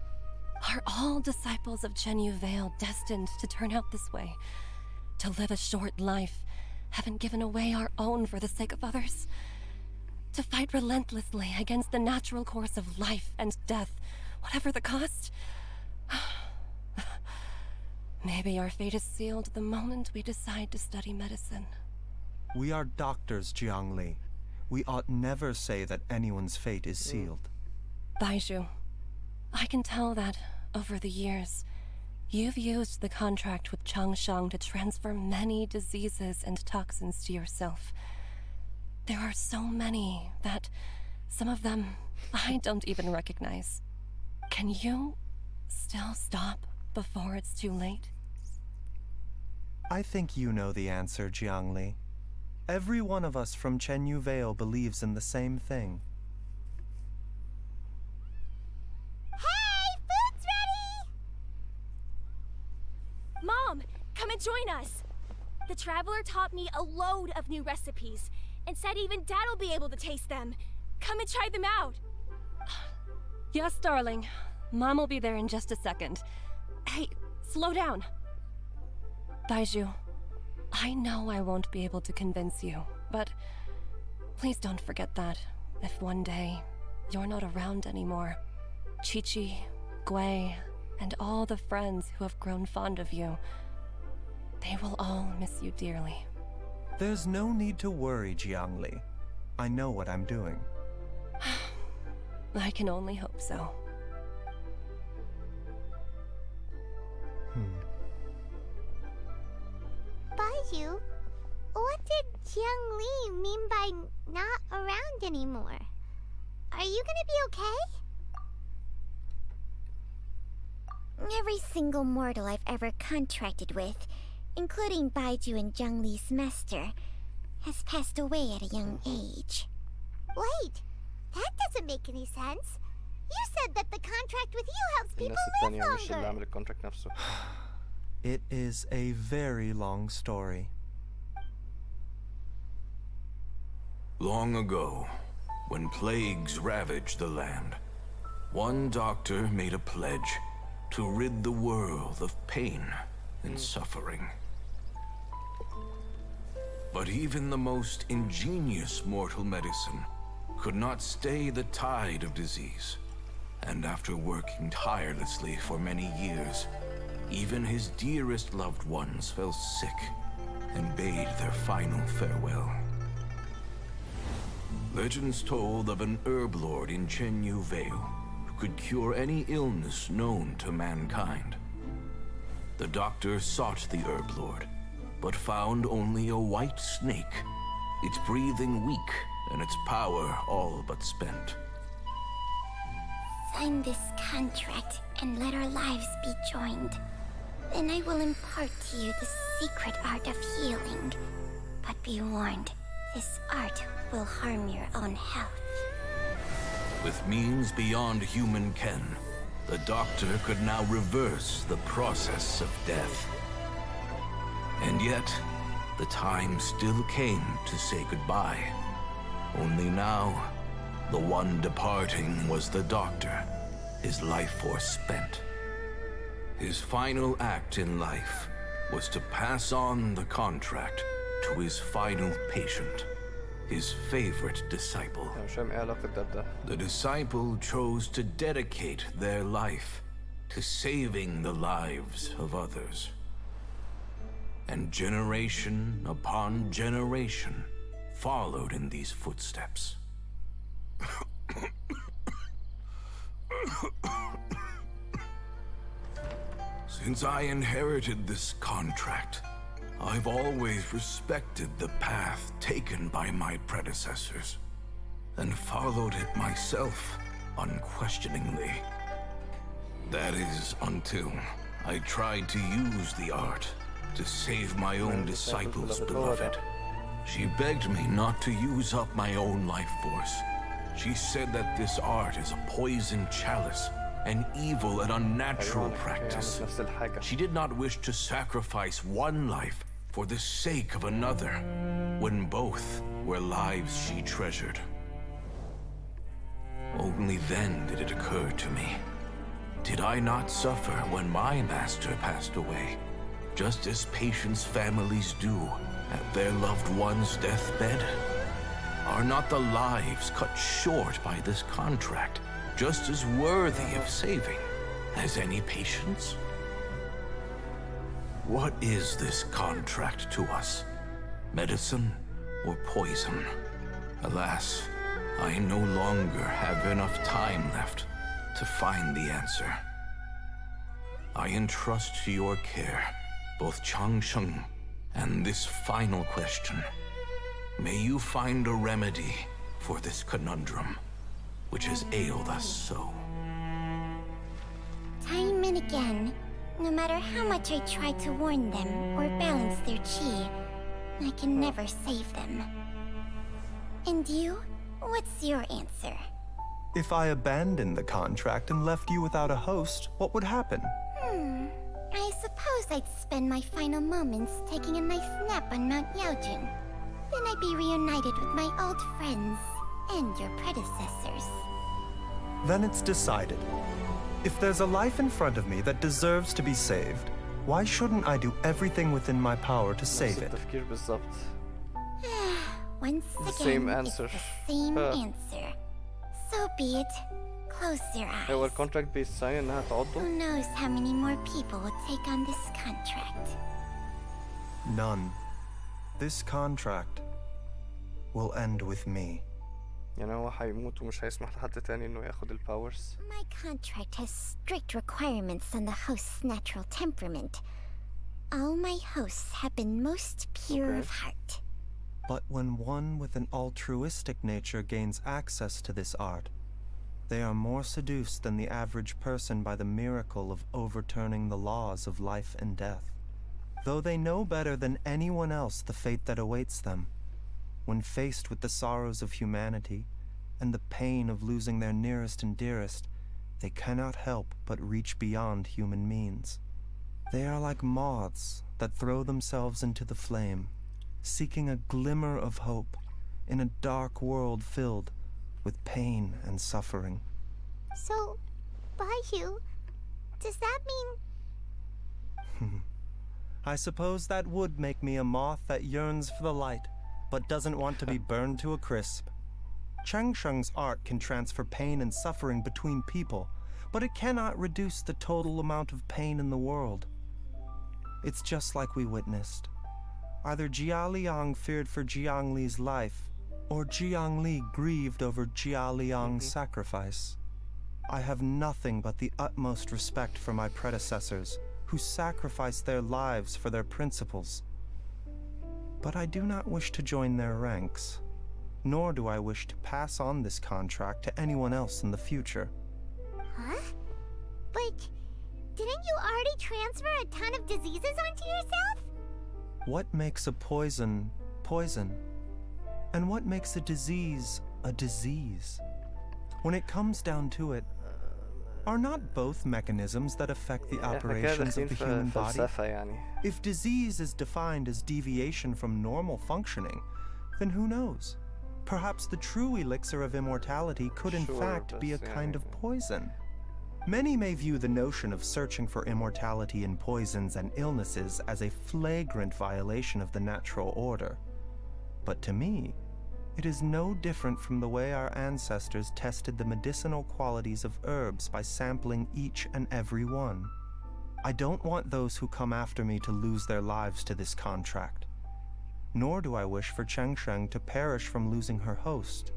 Are all disciples of Chenyu Vale destined to turn out this way? To live a short life, having given away our own for the sake of others? To fight relentlessly against the natural course of life and death, whatever the cost? Maybe our fate is sealed the moment we decide to study medicine. We are doctors, Jiangli. We ought never say that anyone's fate is sealed. Baizhu, I can tell that, over the years, you've used the contract with Changshang to transfer many diseases and toxins to yourself. There are so many that some of them I don't even recognize. Can you still stop before it's too late? I think you know the answer, Jiangli. Every one of us from Chenyu Vale believes in the same thing. Hey, food's ready! Mom, come and join us. The Traveler taught me a load of new recipes and said even Dad'll be able to taste them. Come and try them out. Yes, darling. Mom will be there in just a second. Hey, slow down. Baizhu, I know I won't be able to convince you, but please don't forget that if one day you're not around anymore, Chi-Chi, Gui, and all the friends who have grown fond of you, they will all miss you dearly. There's no need to worry, Jiangli. I know what I'm doing. I can only hope so. Baizhu, what did Jiangli mean by not around anymore? Are you gonna be okay? Every single mortal I've ever contracted with, including Baizhu and Jiangli's master, has passed away at a young age. Wait, that doesn't make any sense. You said that the contract with you helps people الناس live التانية مش اللي longer. عمل الكونتراكت نفسه. It is a very long story. Long ago, when plagues ravaged the land, one doctor made a pledge to rid the world of pain and suffering. But even the most ingenious mortal medicine could not stay the tide of disease. And after working tirelessly for many years, even his dearest loved ones fell sick and bade their final farewell. Legends told of an herb lord in Chenyu Vale who could cure any illness known to mankind. The doctor sought the herb lord, but found only a white snake, its breathing weak and its power all but spent. Sign this contract and let our lives be joined. Then I will impart to you the secret art of healing. But be warned, this art will harm your own health. With means beyond human ken, the doctor could now reverse the process of death. And yet, the time still came to say goodbye. Only now, the one departing was the doctor, his life force spent. His final act in life was to pass on the contract to his final patient, his favorite disciple. أنا مش فاهم إيه علاقة ده بده. The disciple chose to dedicate their life to saving the lives of others. And generation upon generation followed in these footsteps. Since I inherited this contract, I've always respected the path taken by my predecessors and followed it myself unquestioningly. That is until I tried to use the art to save my own disciple's beloved. She begged me not to use up my own life force. She said that this art is a poison chalice an evil and unnatural أيوة، practice. نفس الحاجة. She did not wish to sacrifice one life for the sake of another, when both were lives she treasured. Only then did it occur to me. Did I not suffer when my master passed away, just as patients' families do at their loved one's deathbed? Are not the lives cut short by this contract just as worthy of saving as any patients? What is this contract to us? Medicine or poison? Alas, I no longer have enough time left to find the answer. I entrust to your care both Changsheng and this final question. May you find a remedy for this conundrum, which has ailed us so. Time and again, no matter how much I try to warn them or balance their chi, I can never save them. And you? What's your answer? If I abandoned the contract and left you without a host, what would happen? I suppose I'd spend my final moments taking a nice nap on Mount Yaojin. Then I'd be reunited with my old friends and your predecessors. Then it's decided. If there's a life in front of me that deserves to be saved, why shouldn't I do everything within my power to save it? التفكير بالظبط. Once The again, same it's answer. the same answer. So be it. Close your eyes. هو الكونتراكت بيستنى انها Who تعضه. knows how many more people will take on this contract? None. This contract will end with me. يعني هو هيموت ومش هيسمح لحد تاني انه ياخد الباورز. My contract has strict requirements on the host's natural temperament. All my hosts have been most pure of heart. But when one with an altruistic nature gains access to this art, they are more seduced than the average person by the miracle of overturning the laws of life and death. Though they know better than anyone else the fate that awaits them, when faced with the sorrows of humanity and the pain of losing their nearest and dearest, they cannot help but reach beyond human means. They are like moths that throw themselves into the flame, seeking a glimmer of hope in a dark world filled with pain and suffering. So, Baizhu, does that mean... I suppose that would make me a moth that yearns for the light, but doesn't want to be burned to a crisp. Changsheng's art can transfer pain and suffering between people, but it cannot reduce the total amount of pain in the world. It's just like we witnessed. Either Jia Liang feared for Jiang Li's life, or Jiang Li grieved over Jia Liang's sacrifice. I have nothing but the utmost respect for my predecessors, who sacrificed their lives for their principles. But I do not wish to join their ranks, nor do I wish to pass on this contract to anyone else in the future. Huh? But didn't you already transfer a ton of diseases onto yourself? What makes a poison poison? And what makes a disease a disease? When it comes down to it, are not both mechanisms that affect the operations of the human body? If disease is defined as deviation from normal functioning, then who knows? Perhaps the true elixir of immortality could in fact be a kind of poison. Many may view the notion of searching for immortality in poisons and illnesses as a flagrant violation of the natural order. But to me, it is no different from the way our ancestors tested the medicinal qualities of herbs by sampling each and every one. I don't want those who come after me to lose their lives to this contract. Nor do I wish for Changsheng to perish from losing her host.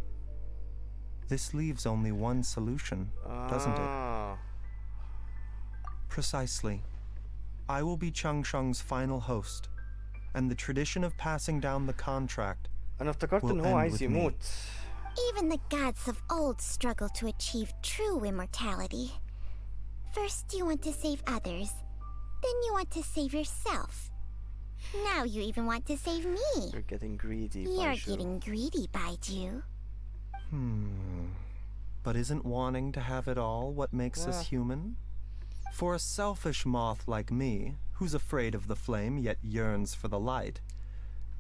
This leaves only one solution, doesn't it? Precisely. I will be Changsheng's final host, and the tradition of passing down the contract أنا افتكرت إن هو عايز يموت. Even the gods of old struggle to achieve true immortality. First you want to save others, then you want to save yourself. Now you even want to save me. You're getting greedy, You're Baizhu. getting greedy, Baizhu. But isn't wanting to have it all what makes us human? For a selfish moth like me, who's afraid of the flame yet yearns for the light,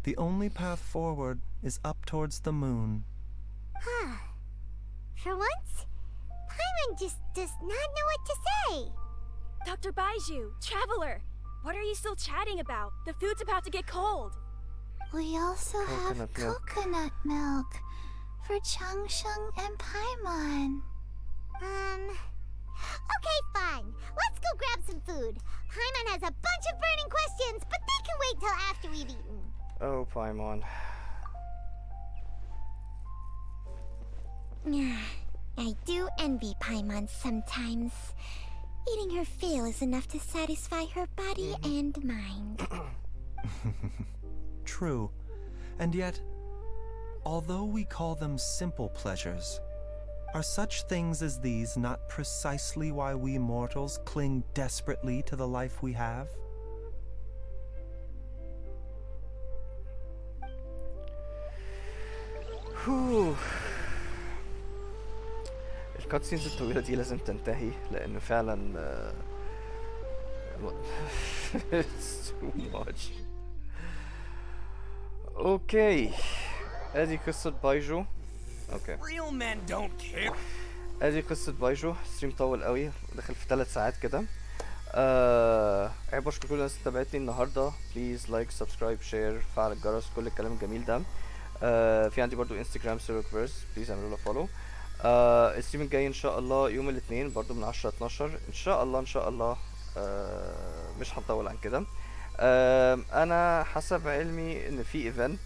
the only path forward is up towards the moon. Huh. For once, Paimon just does not know what to say. Dr. Baizhu, Traveler, what are you still chatting about? The food's about to get cold. We also have coconut milk for Changsheng and Paimon. Okay, fine. Let's go grab some food. Paimon has a bunch of burning questions, but they can wait till after we've eaten. Oh, Paimon. I do envy Paimon sometimes. Eating her fill is enough to satisfy her body and mind. True. And yet, although we call them simple pleasures, are such things as these not precisely why we mortals cling desperately to the life we have? الكاتسينز الطويلة دي لازم تنتهي لأنه فعلا it's too much. اوكي ادي قصة بايجو. اوكي Real men don't care. ادي قصة بايجو. ستريم طول قوي داخل في 3 ساعات كده. احب اشكر كل الناس اللي تابعتني النهارده. بليز لايك سبسكرايب شير فعل الجرس كل الكلام الجميل ده. في عندي برضو انستجرام سيركفيرس بليز اعملوا له فولو. الستريم الجاي ان شاء الله يوم الاثنين برضو من 10 ل 12 ان شاء الله ان شاء الله. مش هنطول عن كده. انا حسب علمي ان في ايفنت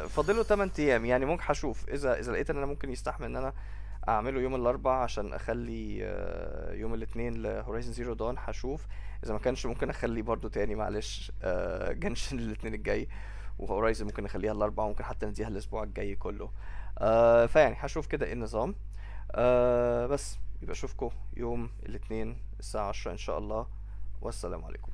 فاضله 8 ايام يعني ممكن هشوف اذا لقيت ان انا ممكن يستحمل ان انا اعمله يوم الاربعاء عشان اخلي يوم الاثنين لهورايزن زيرو دون. هشوف اذا ما كانش ممكن اخليه برضو تاني معلش جنشن الاثنين الجاي وهورايزن ممكن نخليها الاربعاء وممكن حتى نديها الاسبوع الجاي كله. فيعني هشوف كده ايه النظام. بس يبقى اشوفكم يوم الاثنين الساعة 10 ان شاء الله والسلام عليكم.